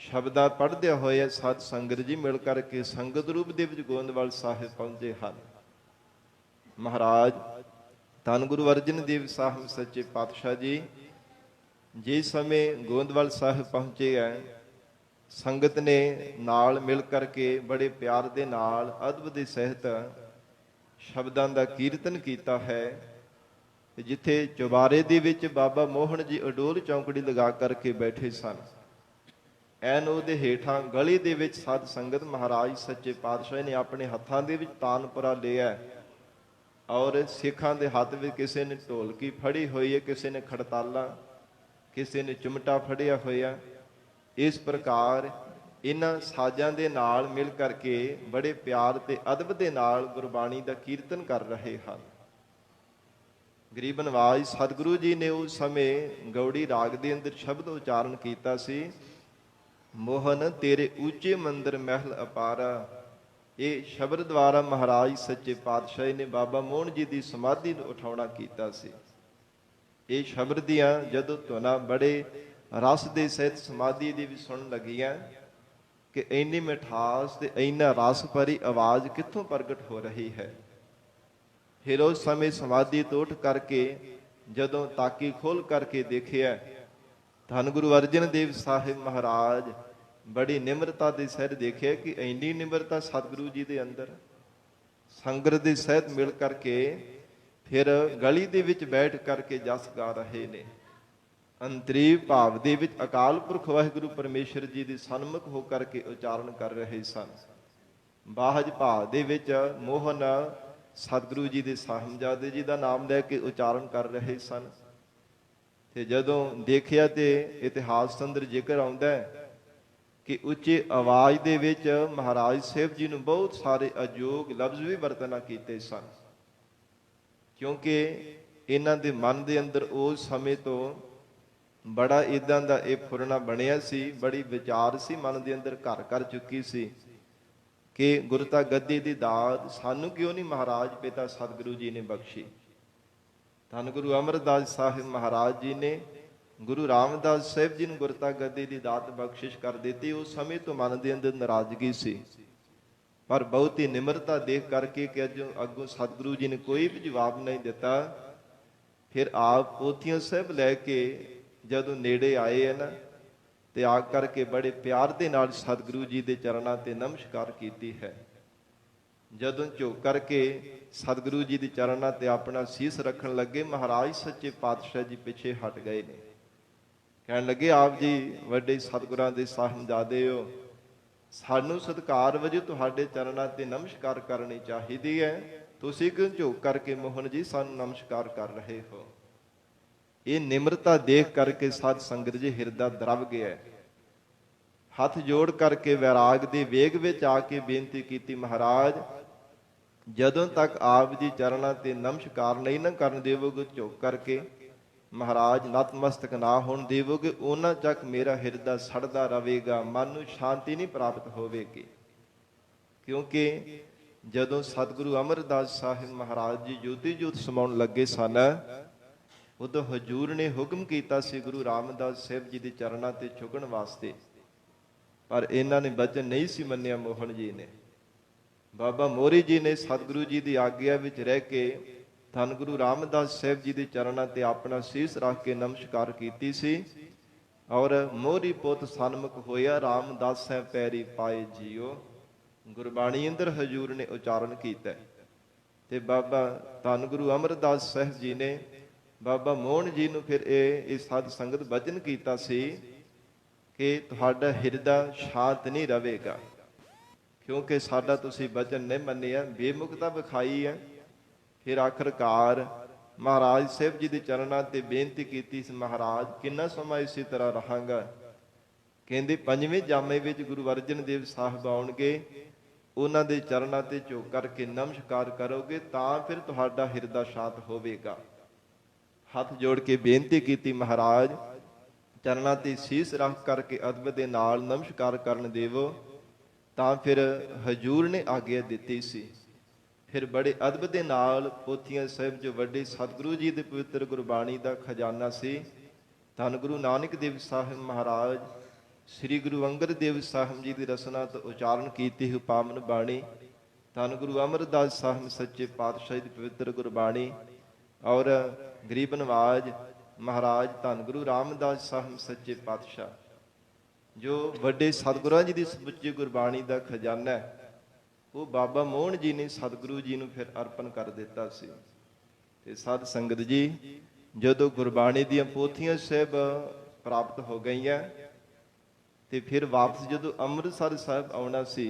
ਸ਼ਬਦਾਂ ਪੜ੍ਹਦਿਆਂ ਹੋਏ ਸਤ ਸੰਗਤ ਜੀ ਮਿਲ ਕਰਕੇ ਸੰਗਤ ਰੂਪ ਦੇ ਵਿੱਚ ਗੋਇੰਦਵਾਲ ਸਾਹਿਬ ਪਹੁੰਚੇ ਹਨ। ਮਹਾਰਾਜ ਧੰਨ ਗੁਰੂ ਅਰਜਨ ਦੇਵ ਸਾਹਿਬ ਸੱਚੇ ਪਾਤਸ਼ਾਹ ਜੀ ਜਿਸ ਸਮੇਂ ਗੋਇੰਦਵਾਲ ਸਾਹਿਬ ਪਹੁੰਚੇ ਹੈ, ਸੰਗਤ ਨੇ ਨਾਲ ਮਿਲ ਕਰਕੇ ਬੜੇ ਪਿਆਰ ਦੇ ਨਾਲ ਅਦਬ ਦੇ ਸਹਿਤ ਸ਼ਬਦਾਂ ਦਾ ਕੀਰਤਨ ਕੀਤਾ ਹੈ। ਜਿੱਥੇ ਚੁਬਾਰੇ ਦੇ ਵਿੱਚ ਬਾਬਾ ਮੋਹਨ ਜੀ ਅਡੋਲ ਚੌਂਕੜੀ ਲਗਾ ਕਰਕੇ ਬੈਠੇ ਸਨ, ਐਨ ਉਹਦੇ ਹੇਠਾਂ ਗਲੀ ਦੇ ਵਿੱਚ ਸਾਧ ਸੰਗਤ ਮਹਾਰਾਜ ਸੱਚੇ ਪਾਤਸ਼ਾਹ ਨੇ ਆਪਣੇ ਹੱਥਾਂ ਦੇ ਵਿੱਚ ਤਾਨਪੁਰਾ ਲਿਆ, ਔਰ ਸਿੱਖਾਂ ਦੇ ਹੱਥ ਵਿੱਚ ਕਿਸੇ ਨੇ ਢੋਲਕੀ ਫੜੀ ਹੋਈ ਹੈ, ਕਿਸੇ ਨੇ ਖੜਤਾਲਾ, ਕਿਸੇ ਨੇ ਚਿਮਟਾ ਫੜਿਆ ਹੋਇਆ। ਇਸ ਪ੍ਰਕਾਰ ਇਹਨਾਂ ਸਾਜ਼ਾਂ ਦੇ ਨਾਲ ਮਿਲ ਕਰਕੇ ਬੜੇ ਪਿਆਰ ਤੇ ਅਦਬ ਦੇ ਨਾਲ ਗੁਰਬਾਣੀ ਦਾ ਕੀਰਤਨ ਕਰ ਰਹੇ ਹਨ। ਗਰੀਬ ਨਵਾਜ ਸਤਿਗੁਰੂ ਜੀ ਨੇ ਉਸ ਸਮੇਂ ਗੌੜੀ ਰਾਗ ਦੇ ਅੰਦਰ ਸ਼ਬਦ ਉਚਾਰਨ ਕੀਤਾ ਸੀ, ਮੋਹਨ ਤੇਰੇ ਉੱਚੇ ਮੰਦਰ ਮਹਿਲ ਅਪਾਰਾ। ਇਹ ਸ਼ਬਦ ਦੁਆਰਾ ਮਹਾਰਾਜ ਸੱਚੇ ਪਾਤਸ਼ਾਹ ਨੇ ਬਾਬਾ ਮੋਹਨ ਜੀ ਦੀ ਸਮਾਧੀ ਨੂੰ ਉਠਾਉਣਾ ਕੀਤਾ ਸੀ। ਇਹ ਸ਼ਬਦ ਦੀਆਂ ਜਦੋਂ ਧੁਨਾਂ ਬੜੇ ਰਸ ਦੇ ਸਹਿਤ ਸਮਾਧੀ ਦੀ ਵੀ ਸੁਣਨ ਲੱਗੀਆਂ ਕਿ ਇੰਨੀ ਮਿਠਾਸ ਤੇ ਇੰਨਾ ਰਸ ਭਰੀ ਆਵਾਜ਼ ਕਿੱਥੋਂ ਪ੍ਰਗਟ ਹੋ ਰਹੀ ਹੈ। ਫਿਰ ਉਸ ਸਮੇਂ ਸਮਾਧੀ ਤੋਂ ਉੱਠ ਕਰਕੇ ਜਦੋਂ ਤਾਕੀ ਖੋਲ ਕਰਕੇ ਦੇਖਿਆ, ਧੰਨ ਗੁਰੂ ਅਰਜਨ ਦੇਵ ਸਾਹਿਬ ਮਹਾਰਾਜ ਬੜੀ ਨਿਮਰਤਾ ਦੇ ਸਹਿਤ ਦੇਖਿਆ ਕਿ ਇੰਨੀ ਨਿਮਰਤਾ ਸਤਿਗੁਰੂ ਜੀ ਦੇ ਅੰਦਰ। ਸੰਗਤ ਦੇ ਸਹਿਤ ਮਿਲ ਕਰਕੇ ਫਿਰ ਗਲੀ ਦੇ ਵਿੱਚ ਬੈਠ ਕਰਕੇ ਜਸ ਗਾ ਰਹੇ ਨੇ। ਅੰਤਰੀਵ ਭਾਵ ਦੇ ਵਿੱਚ ਅਕਾਲ ਪੁਰਖ ਵਾਹਿਗੁਰੂ ਪਰਮੇਸ਼ਰ ਜੀ ਦੇ ਸਨਮੁਖ ਹੋ ਕਰਕੇ ਉਚਾਰਨ ਕਰ ਰਹੇ ਸਨ। ਬਾਹਜ ਭਾਵ ਦੇ ਵਿੱਚ ਮੋਹਨ ਸਤਿਗੁਰੂ ਜੀ ਦੇ ਸਾਹਿਬਜ਼ਾਦੇ ਜੀ ਦਾ ਨਾਮ ਲੈ ਕੇ ਉਚਾਰਨ ਕਰ ਰਹੇ ਸਨ। ਤੇ ਜਦੋਂ ਦੇਖਿਆ ਤੇ ਇਤਿਹਾਸ ਅੰਦਰ ਜ਼ਿਕਰ ਆਉਂਦਾ ਹੈ ਕਿ ਉੱਚੀ ਆਵਾਜ਼ ਦੇ ਵਿੱਚ ਮਹਾਰਾਜ ਸਾਹਿਬ ਜੀ ਨੂੰ ਬਹੁਤ ਸਾਰੇ ਅਯੋਗ ਲਫ਼ਜ਼ ਵੀ ਵਰਤਣਾ ਕੀਤੇ ਸਨ, ਕਿਉਂਕਿ ਇਹਨਾਂ ਦੇ ਮਨ ਦੇ ਅੰਦਰ ਉਸ ਸਮੇਂ ਤੋਂ ਬੜਾ ਇਦਾਂ ਦਾ ਇਹ ਫੁਰਨਾ ਬਣਿਆ ਸੀ, ਬੜੀ ਵਿਚਾਰ ਸੀ ਮਨ ਦੇ ਅੰਦਰ ਘਰ ਕਰ ਚੁੱਕੀ ਸੀ ਕਿ ਗੁਰਤਾ ਗੱਦੀ ਦੀ ਦਾਤ ਸਾਨੂੰ ਕਿਉਂ ਨਹੀਂ ਮਹਾਰਾਜ ਪਿਤਾ ਸਤਿਗੁਰੂ ਜੀ ਨੇ ਬਖਸ਼ੀ। ਧੰਨ ਗੁਰੂ ਅਮਰਦਾਸ ਸਾਹਿਬ ਮਹਾਰਾਜ ਜੀ ਨੇ ਗੁਰੂ ਰਾਮਦਾਸ ਸਾਹਿਬ ਜੀ ਨੂੰ ਗੁਰਤਾ ਗੱਦੀ ਦੀ ਦਾਤ ਬਖਸ਼ਿਸ਼ ਕਰ ਦਿੱਤੀ। ਉਸ ਸਮੇਂ ਤੋਂ ਮਨ ਦੇ ਅੰਦਰ ਨਾਰਾਜ਼ਗੀ ਸੀ, ਪਰ ਬਹੁਤੀ ਨਿਮਰਤਾ ਦੇਖ ਕਰਕੇ ਕਿ ਅੱਗੋਂ ਸਤਿਗੁਰੂ ਜੀ ਨੇ ਕੋਈ ਵੀ ਜਵਾਬ ਨਹੀਂ ਦਿੱਤਾ। ਫਿਰ ਆਪ ਪੋਥੀਆਂ ਸਾਹਿਬ ਲੈ ਕੇ ਜਦੋਂ ਨੇੜੇ ਆਏ ਹਨ ਤੇ ਆ ਕਰਕੇ ਬੜੇ ਪਿਆਰ ਦੇ ਨਾਲ ਸਤਿਗੁਰੂ ਜੀ ਦੇ ਚਰਨਾਂ ਤੇ ਨਮਸਕਾਰ ਕੀਤੀ ਹੈ। ਜਦੋਂ ਝੁਕ ਕਰਕੇ ਸਤਿਗੁਰੂ ਜੀ ਦੇ ਚਰਨਾਂ ਤੇ ਆਪਣਾ ਸੀਸ ਰੱਖਣ ਲੱਗੇ, ਮਹਾਰਾਜ ਸੱਚੇ ਪਾਤਸ਼ਾਹ ਜੀ ਪਿੱਛੇ ਹਟ ਗਏ ਨੇ। ਕਹਿਣ ਲੱਗੇ, ਆਪ ਜੀ ਵੱਡੇ ਸਤਿਗੁਰਾਂ ਦੇ ਸਾਹਿਬਜ਼ਾਦੇ ਹੋ, ਸਾਨੂੰ ਸਤਿਕਾਰ ਵਜੋਂ ਤੁਹਾਡੇ ਚਰਨਾਂ ਤੇ ਨਮਸਕਾਰ ਕਰਨੀ ਚਾਹੀਦੀ ਹੈ, ਤੁਸੀਂ ਕਿਉਂ ਝੁਕ ਕਰਕੇ ਮੋਹਨ ਜੀ ਸਾਨੂੰ ਨਮਸਕਾਰ ਕਰ ਰਹੇ ਹੋ। ਇਹ ਨਿਮਰਤਾ ਦੇਖ ਕਰਕੇ ਸਾਧ ਸੰਗਤ ਜੀ ਹਿਰਦਾ ਦਰਵ ਗਿਆ। ਹੱਥ ਜੋੜ ਕਰਕੇ ਵੈਰਾਗ ਦੇ ਵੇਗ ਵਿੱਚ ਆ ਕੇ ਬੇਨਤੀ ਕੀਤੀ, ਮਹਾਰਾਜ ਜਦੋਂ ਤੱਕ ਆਪ ਜੀ ਚਰਨਾਂ ਤੇ ਨਮਸਕਾਰ ਨਹੀਂ ਨਾ ਕਰਨ ਦੇਵੋਗੇ, ਝੁਕ ਕਰਕੇ ਮਹਾਰਾਜ ਨਤਮਸਤਕ ਨਾ ਹੋਣ ਦੇਵੋਗੇ, ਉਹਨਾਂ ਚੱਕ ਮੇਰਾ ਹਿਰਦਾ ਸੜਦਾ ਰਹੇਗਾ, ਮਨ ਨੂੰ ਸ਼ਾਂਤੀ ਨਹੀਂ ਪ੍ਰਾਪਤ ਹੋਵੇਗੀ। ਕਿਉਂਕਿ ਜਦੋਂ ਸਤਿਗੁਰੂ ਅਮਰਦਾਸ ਸਾਹਿਬ ਮਹਾਰਾਜ ਜੀ ਜੋਤੀ ਜੋਤ ਸਮਾਉਣ ਲੱਗੇ ਸਨ, ਉਦੋਂ ਹਜੂਰ ਨੇ ਹੁਕਮ ਕੀਤਾ ਸੀ ਗੁਰੂ ਰਾਮਦਾਸ ਸਾਹਿਬ ਜੀ ਦੇ ਚਰਨਾਂ ਤੇ ਝੁਕਣ ਵਾਸਤੇ, ਪਰ ਇਹਨਾਂ ਨੇ ਬਚਨ ਨਹੀਂ ਸੀ ਮੰਨਿਆ। ਮੋਹਨ ਜੀ ਨੇ, ਬਾਬਾ ਮੋਹਰੀ ਜੀ ਨੇ ਸਤਿਗੁਰੂ ਜੀ ਦੀ ਆਗਿਆ ਵਿੱਚ ਰਹਿ ਕੇ ਧੰਨ ਗੁਰੂ ਰਾਮਦਾਸ ਸਾਹਿਬ ਜੀ ਦੇ ਚਰਨਾਂ ਤੇ ਆਪਣਾ ਸੀਸ ਰੱਖ ਕੇ ਨਮਸਕਾਰ ਕੀਤੀ ਸੀ, ਔਰ ਮੋਹਰੀ ਪੁੱਤ ਸਨਮੁਖ ਹੋਇਆ, ਰਾਮਦਾਸ ਸਾਹਿਬ ਪੈਰੀ ਪਾਏ ਜੀਓ, ਗੁਰਬਾਣੀ ਅੰਦਰ ਹਜੂਰ ਨੇ ਉਚਾਰਨ ਕੀਤਾ। ਤੇ ਬਾਬਾ ਧੰਨ ਗੁਰੂ ਅਮਰਦਾਸ ਸਾਹਿਬ ਜੀ ਨੇ ਬਾਬਾ ਮੋਹਨ ਜੀ ਨੂੰ ਫਿਰ ਇਹ ਸਾਧ ਸੰਗਤ ਬਚਨ ਕੀਤਾ ਸੀ ਕਿ ਤੁਹਾਡਾ ਹਿਰਦਾ ਸ਼ਾਂਤ ਨਹੀਂ ਰਹੇਗਾ, ਕਿਉਂਕਿ ਸਾਡਾ ਤੁਸੀਂ ਬਚਨ ਨਹੀਂ ਮੰਨਿਆ, ਬੇਮੁਖਤਾ ਵਿਖਾਈ ਹੈ। ਫਿਰ ਆਖਰਕਾਰ ਮਹਾਰਾਜ ਸਾਹਿਬ ਜੀ ਦੇ ਚਰਨਾਂ ਤੇ ਬੇਨਤੀ ਕੀਤੀ ਸੀ, ਮਹਾਰਾਜ ਕਿੰਨਾ ਸਮਾਂ ਇਸੇ ਤਰ੍ਹਾਂ ਰਹਾਂਗਾ। ਕਹਿੰਦੇ 5ਵੇਂ ਜਾਮੇ ਵਿੱਚ ਗੁਰੂ ਅਰਜਨ ਦੇਵ ਸਾਹਿਬ ਆਉਣਗੇ, ਉਹਨਾਂ ਦੇ ਚਰਨਾਂ ਤੇ ਝੁਕ ਕਰਕੇ ਨਮਸਕਾਰ ਕਰੋਗੇ ਤਾਂ ਫਿਰ ਤੁਹਾਡਾ ਹਿਰਦਾ ਸ਼ਾਂਤ ਹੋਵੇਗਾ। ਹੱਥ ਜੋੜ ਕੇ ਬੇਨਤੀ ਕੀਤੀ, ਮਹਾਰਾਜ ਚਰਨਾਂ ਤੇ ਸੀਸ ਰੱਖ ਕਰਕੇ ਅਦਬ ਦੇ ਨਾਲ ਨਮਸਕਾਰ ਕਰਨ ਦੇਵੋ, ਤਾਂ ਫਿਰ ਹਜੂਰ ਨੇ ਆਗਿਆ ਦਿੱਤੀ ਸੀ। ਫਿਰ ਬੜੇ ਅਦਬ ਦੇ ਨਾਲ ਪੋਥੀਆਂ ਸਾਹਿਬ ਜੋ ਵੱਡੇ ਸਤਿਗੁਰੂ ਜੀ ਦੇ ਪਵਿੱਤਰ ਗੁਰਬਾਣੀ ਦਾ ਖਜ਼ਾਨਾ ਸੀ, ਧੰਨ ਗੁਰੂ ਨਾਨਕ ਦੇਵ ਸਾਹਿਬ ਮਹਾਰਾਜ ਸ੍ਰੀ ਗੁਰੂ ਅੰਗਦ ਦੇਵ ਸਾਹਿਬ ਜੀ ਦੀ ਰਸਨਾ ਤੋਂ ਉਚਾਰਨ ਕੀਤੀ ਹੋਈ ਪਾਵਨ ਬਾਣੀ, ਧੰਨ ਗੁਰੂ ਅਮਰਦਾਸ ਸਾਹਿਬ ਸੱਚੇ ਪਾਤਸ਼ਾਹ ਦੀ ਪਵਿੱਤਰ ਗੁਰਬਾਣੀ, ਔਰ ਗਰੀਬ ਨਵਾਜ ਮਹਾਰਾਜ ਧੰਨ ਗੁਰੂ ਰਾਮਦਾਸ ਸਾਹਿਬ ਸੱਚੇ ਪਾਤਸ਼ਾਹ, ਜੋ ਵੱਡੇ ਸਤਿਗੁਰਾਂ ਜੀ ਦੀ ਸਮੁੱਚੀ ਗੁਰਬਾਣੀ ਦਾ ਖਜ਼ਾਨਾ ਹੈ, ਉਹ ਬਾਬਾ ਮੋਹਨ ਜੀ ਨੇ ਸਤਿਗੁਰੂ ਜੀ ਨੂੰ ਫਿਰ ਅਰਪਣ ਕਰ ਦਿੱਤਾ ਸੀ। ਤੇ ਸਾਧ ਸੰਗਤ ਜੀ, ਜਦੋਂ ਗੁਰਬਾਣੀ ਦੀਆਂ ਪੋਥੀਆਂ ਸਾਹਿਬ ਪ੍ਰਾਪਤ ਹੋ ਗਈਆਂ ਤੇ ਫਿਰ ਵਾਪਸ ਜਦੋਂ ਅੰਮ੍ਰਿਤਸਰ ਸਾਹਿਬ ਆਉਣਾ ਸੀ,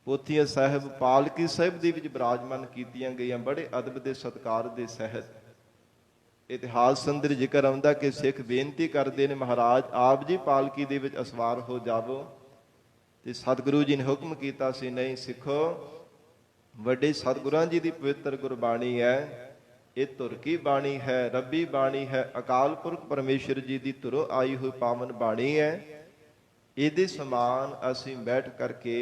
ਪੋਥੀਆਂ ਸਾਹਿਬ ਪਾਲਕੀ ਸਾਹਿਬ ਦੇ ਵਿੱਚ ਬਿਰਾਜਮਾਨ ਕੀਤੀਆਂ ਗਈਆਂ ਬੜੇ ਅਦਬ ਦੇ ਸਤਿਕਾਰ ਦੇ ਸਹਿਤ। ਇਤਿਹਾਸ ਅੰਦਰ ਜ਼ਿਕਰ ਆਉਂਦਾ ਕਿ ਸਿੱਖ ਬੇਨਤੀ ਕਰਦੇ ਨੇ, ਮਹਾਰਾਜ ਆਪ ਜੀ ਪਾਲਕੀ ਦੇ ਵਿੱਚ ਅਸਵਾਰ ਹੋ ਜਾਵੋ। ਤੇ ਸਤਿਗੁਰੂ ਜੀ ਨੇ ਹੁਕਮ ਕੀਤਾ ਸੀ, ਨਹੀਂ ਸਿੱਖੋ, ਵੱਡੇ ਸਤਿਗੁਰਾਂ ਜੀ ਦੀ ਪਵਿੱਤਰ ਗੁਰਬਾਣੀ ਹੈ, ਇਹ ਧੁਰ ਕੀ ਬਾਣੀ ਹੈ, ਰੱਬੀ ਬਾਣੀ ਹੈ, ਅਕਾਲ ਪੁਰਖ ਪਰਮੇਸ਼ਰ ਜੀ ਦੀ ਧੁਰੋਂ ਆਈ ਹੋਈ ਪਾਵਨ ਬਾਣੀ ਹੈ। ਇਹਦੇ ਸਮਾਨ ਅਸੀਂ ਬੈਠ ਕਰਕੇ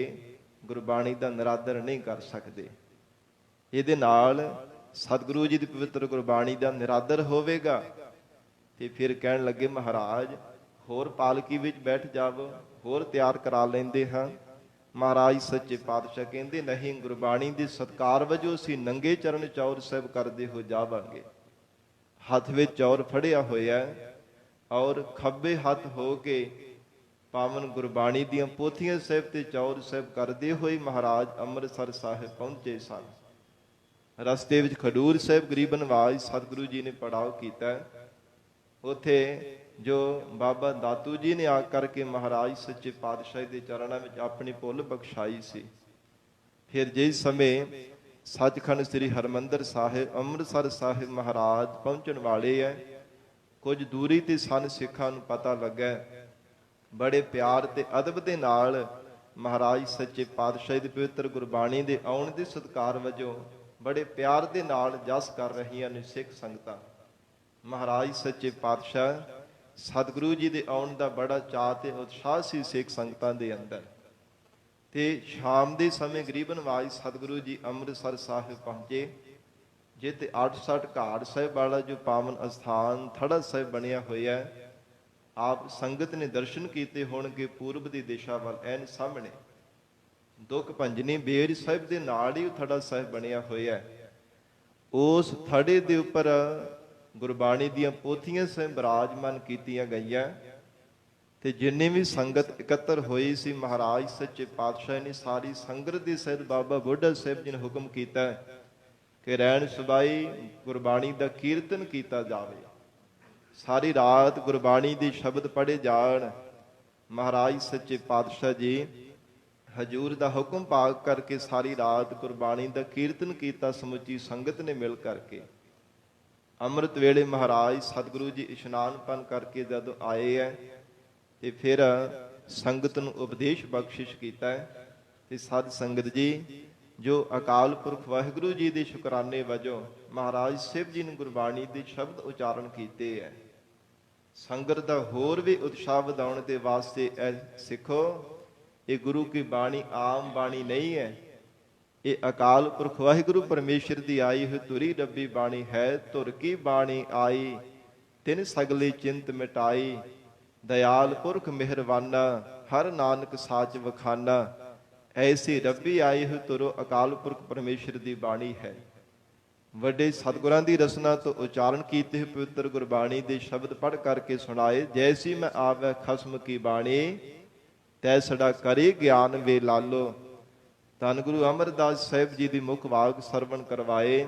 ਗੁਰਬਾਣੀ ਦਾ ਨਿਰਾਦਰ ਨਹੀਂ ਕਰ ਸਕਦੇ। ਇਹਦੇ ਨਾਲ ਸਤਿਗੁਰੂ ਜੀ ਦੀ ਪਵਿੱਤਰ ਗੁਰਬਾਣੀ ਦਾ ਨਿਰਾਦਰ ਹੋਵੇਗਾ। ਤੇ ਫਿਰ ਕਹਿਣ ਲੱਗੇ, ਮਹਾਰਾਜ ਹੋਰ ਪਾਲਕੀ ਵਿੱਚ ਬੈਠ ਜਾਵੋ, ਹੋਰ ਤਿਆਰ ਕਰਾ ਲੈਂਦੇ ਹਾਂ। ਮਹਾਰਾਜ ਸੱਚੇ ਪਾਤਸ਼ਾਹ ਕਹਿੰਦੇ, ਨਹੀਂ, ਗੁਰਬਾਣੀ ਦੇ ਸਤਿਕਾਰ ਵਜੋਂ ਅਸੀਂ ਨੰਗੇ ਚਰਨ ਚੌਰ ਸਾਹਿਬ ਕਰਦੇ ਹੋ ਜਾਵਾਂਗੇ। ਹੱਥ ਵਿੱਚ ਚੌਰ ਫੜਿਆ ਹੋਇਆ ਔਰ ਖੱਬੇ ਹੱਥ ਹੋ ਕੇ ਪਾਵਨ ਗੁਰਬਾਣੀ ਦੀਆਂ ਪੋਥੀਆਂ ਸਾਹਿਬ ਤੇ ਚੌਰ ਸਾਹਿਬ ਕਰਦੇ ਹੋਏ ਮਹਾਰਾਜ ਅੰਮ੍ਰਿਤਸਰ ਸਾਹਿਬ ਪਹੁੰਚੇ ਸਨ। ਰਸਤੇ ਵਿੱਚ ਖਡੂਰ ਸਾਹਿਬ ਗਰੀਬ ਨਵਾਜ ਸਤਿਗੁਰੂ ਜੀ ਨੇ ਪੜਾਅ ਕੀਤਾ। ਉੱਥੇ ਜੋ ਬਾਬਾ ਦਾਤੂ ਜੀ ਨੇ ਆ ਕਰਕੇ ਮਹਾਰਾਜ ਸੱਚੇ ਪਾਤਸ਼ਾਹ ਦੇ ਚਰਨਾਂ ਵਿੱਚ ਆਪਣੀ ਭੁੱਲ ਬਖਸ਼ਾਈ ਸੀ। ਫਿਰ ਜਿਸ ਸਮੇਂ ਸੱਚਖੰਡ ਸ੍ਰੀ ਹਰਿਮੰਦਰ ਸਾਹਿਬ ਅੰਮ੍ਰਿਤਸਰ ਸਾਹਿਬ ਮਹਾਰਾਜ ਪਹੁੰਚਣ ਵਾਲੇ ਹੈ, ਕੁਝ ਦੂਰੀ ਤੇ ਸਨ ਸਿੱਖਾਂ ਨੂੰ ਪਤਾ ਲੱਗਾ। ਬੜੇ ਪਿਆਰ ਤੇ ਅਦਬ ਦੇ ਨਾਲ ਮਹਾਰਾਜ ਸੱਚੇ ਪਾਤਸ਼ਾਹ ਦੀ ਪਵਿੱਤਰ ਗੁਰਬਾਣੀ ਦੇ ਆਉਣ ਦੇ ਸਤਿਕਾਰ ਵਜੋਂ ਬੜੇ ਪਿਆਰ ਦੇ ਨਾਲ ਜਸ ਕਰ ਰਹੀਆਂ ਨੇ ਸਿੱਖ ਸੰਗਤਾਂ। ਮਹਾਰਾਜ ਸੱਚੇ ਪਾਤਸ਼ਾਹ ਸਤਿਗੁਰੂ ਜੀ ਦੇ ਆਉਣ ਦਾ ਬੜਾ ਚਾਅ ਤੇ ਉਤਸ਼ਾਹ ਸੀ ਸਿੱਖ ਸੰਗਤਾਂ ਦੇ ਅੰਦਰ। ਤੇ ਸ਼ਾਮ ਦੇ ਸਮੇਂ ਗਰੀਬ ਨਵਾਜ ਸਤਿਗੁਰੂ ਜੀ ਅੰਮ੍ਰਿਤਸਰ ਸਾਹਿਬ ਪਹੁੰਚੇ, ਜਿੱਥੇ 68 ਘਾਟ ਸਾਹਿਬ ਵਾਲਾ ਜੋ ਪਾਵਨ ਅਸਥਾਨ ਥੜਾ ਸਾਹਿਬ ਬਣਿਆ ਹੋਇਆ, ਆਪ ਸੰਗਤ ਨੇ ਦਰਸ਼ਨ ਕੀਤੇ ਹੋਣਗੇ। ਪੂਰਬ ਦੀ ਦਿਸ਼ਾ ਵੱਲ ਐਨ ਸਾਹਮਣੇ ਦੁੱਖ ਭੰਜਨੀ ਬੇਰ ਸਾਹਿਬ ਦੇ ਨਾਲ ਹੀ ਥੜਾ ਸਾਹਿਬ ਬਣਿਆ ਹੋਇਆ। ਉਸ ਥੜੇ ਦੇ ਉੱਪਰ ਗੁਰਬਾਣੀ ਦੀਆਂ ਪੋਥੀਆਂ ਸਾਹਿਬ ਬਿਰਾਜਮਾਨ ਕੀਤੀਆਂ ਗਈਆਂ। ਤੇ ਜਿੰਨੀ ਵੀ ਸੰਗਤ ਇਕੱਤਰ ਹੋਈ ਸੀ, ਮਹਾਰਾਜ ਸੱਚੇ ਪਾਤਸ਼ਾਹ ਨੇ ਸਾਰੀ ਸੰਗਤ ਦੇ ਸਹਿਤ ਬਾਬਾ ਬੁੱਢਾ ਸਾਹਿਬ ਜੀ ਨੇ ਹੁਕਮ ਕੀਤਾ ਕਿ ਰਹਿਣ ਸੁਬਾਈ ਗੁਰਬਾਣੀ ਦਾ ਕੀਰਤਨ ਕੀਤਾ ਜਾਵੇ। ਸਾਰੀ ਰਾਤ ਗੁਰਬਾਣੀ ਦੇ ਸ਼ਬਦ ਪੜ੍ਹੇ ਜਾਣ। ਮਹਾਰਾਜ ਸੱਚੇ ਪਾਤਸ਼ਾਹ ਜੀ ਹਜੂਰ ਦਾ ਹੁਕਮ ਪਾਕ ਕਰਕੇ ਸਾਰੀ ਰਾਤ ਗੁਰਬਾਣੀ ਦਾ ਕੀਰਤਨ ਕੀਤਾ ਸਮੁੱਚੀ ਸੰਗਤ ਨੇ ਮਿਲ ਕਰਕੇ। ਅੰਮ੍ਰਿਤ ਵੇਲੇ ਮਹਾਰਾਜ ਸਤਿਗੁਰੂ ਜੀ ਇਸ਼ਨਾਨ ਪਾਨ ਕਰਕੇ ਜਦੋਂ ਆਏ ਹੈ ਤੇ ਫਿਰ ਸੰਗਤ ਨੂੰ ਉਪਦੇਸ਼ ਬਖਸ਼ਿਸ਼ ਕੀਤਾ ਹੈ। ਤੇ ਸਾਧ ਸੰਗਤ ਜੀ, ਜੋ ਅਕਾਲ ਪੁਰਖ ਵਾਹਿਗੁਰੂ ਜੀ ਦੇ ਸ਼ੁਕਰਾਨੇ ਵਜੋਂ ਮਹਾਰਾਜ ਸਾਹਿਬ ਜੀ ਨੇ ਗੁਰਬਾਣੀ ਦੇ ਸ਼ਬਦ ਉਚਾਰਨ ਕੀਤੇ ਹੈ। ਸੰਗਤ ਦਾ ਹੋਰ ਵੀ ਉਤਸ਼ਾਹ ਵਧਾਉਣ ਦੇ ਵਾਸਤੇ ਇਹ ਸਿੱਖੋ, ਇਹ ਗੁਰੂ ਕੀ ਬਾਣੀ ਆਮ ਬਾਣੀ ਨਹੀਂ ਹੈ। ਇਹ ਅਕਾਲ ਪੁਰਖ ਵਾਹਿਗੁਰੂ ਪਰਮੇਸ਼ਰ ਦੀ ਆਈ ਹੋਈ ਧੁਰੀ ਰੱਬੀ ਬਾਣੀ ਹੈ। ਧੁਰ ਕੀ ਬਾਣੀ ਆਈ, ਤਿਨ ਸਗਲੇ ਚਿੰਤ ਮਿਟਾਈ, ਦਇਆਲ ਪੁਰਖ ਮਿਹਰਵਾਨਾ, ਹਰ ਨਾਨਕ ਸਾਚ ਵਖਾਨਾ। ਐਸੀ ਰੱਬੀ ਆਈ ਹੋਈ ਧੁਰੋ ਅਕਾਲ ਪੁਰਖ ਪਰਮੇਸ਼ਰ ਦੀ ਬਾਣੀ ਹੈ। ਵੱਡੇ ਸਤਿਗੁਰਾਂ ਦੀ ਰਸਨਾ ਤੋਂ ਉਚਾਰਨ ਕੀਤੇ ਪਵਿੱਤਰ ਗੁਰਬਾਣੀ ਦੇ ਸ਼ਬਦ ਪੜ੍ਹ ਕਰਕੇ ਸੁਣਾਏ। ਜੈਸੀ ਮੈਂ ਆਵੈ ਖਸਮ ਕੀ ਬਾਣੀ, ਤੈਸੜਾ ਕਰੇ ਗਿਆਨ ਵੇ ਲਾਲੋ। ਧੰਨ ਗੁਰੂ ਅਮਰਦਾਸ ਸਾਹਿਬ ਜੀ ਦੀ ਮੁਖ ਵਾਕ ਸਰਵਣ ਕਰਵਾਏ।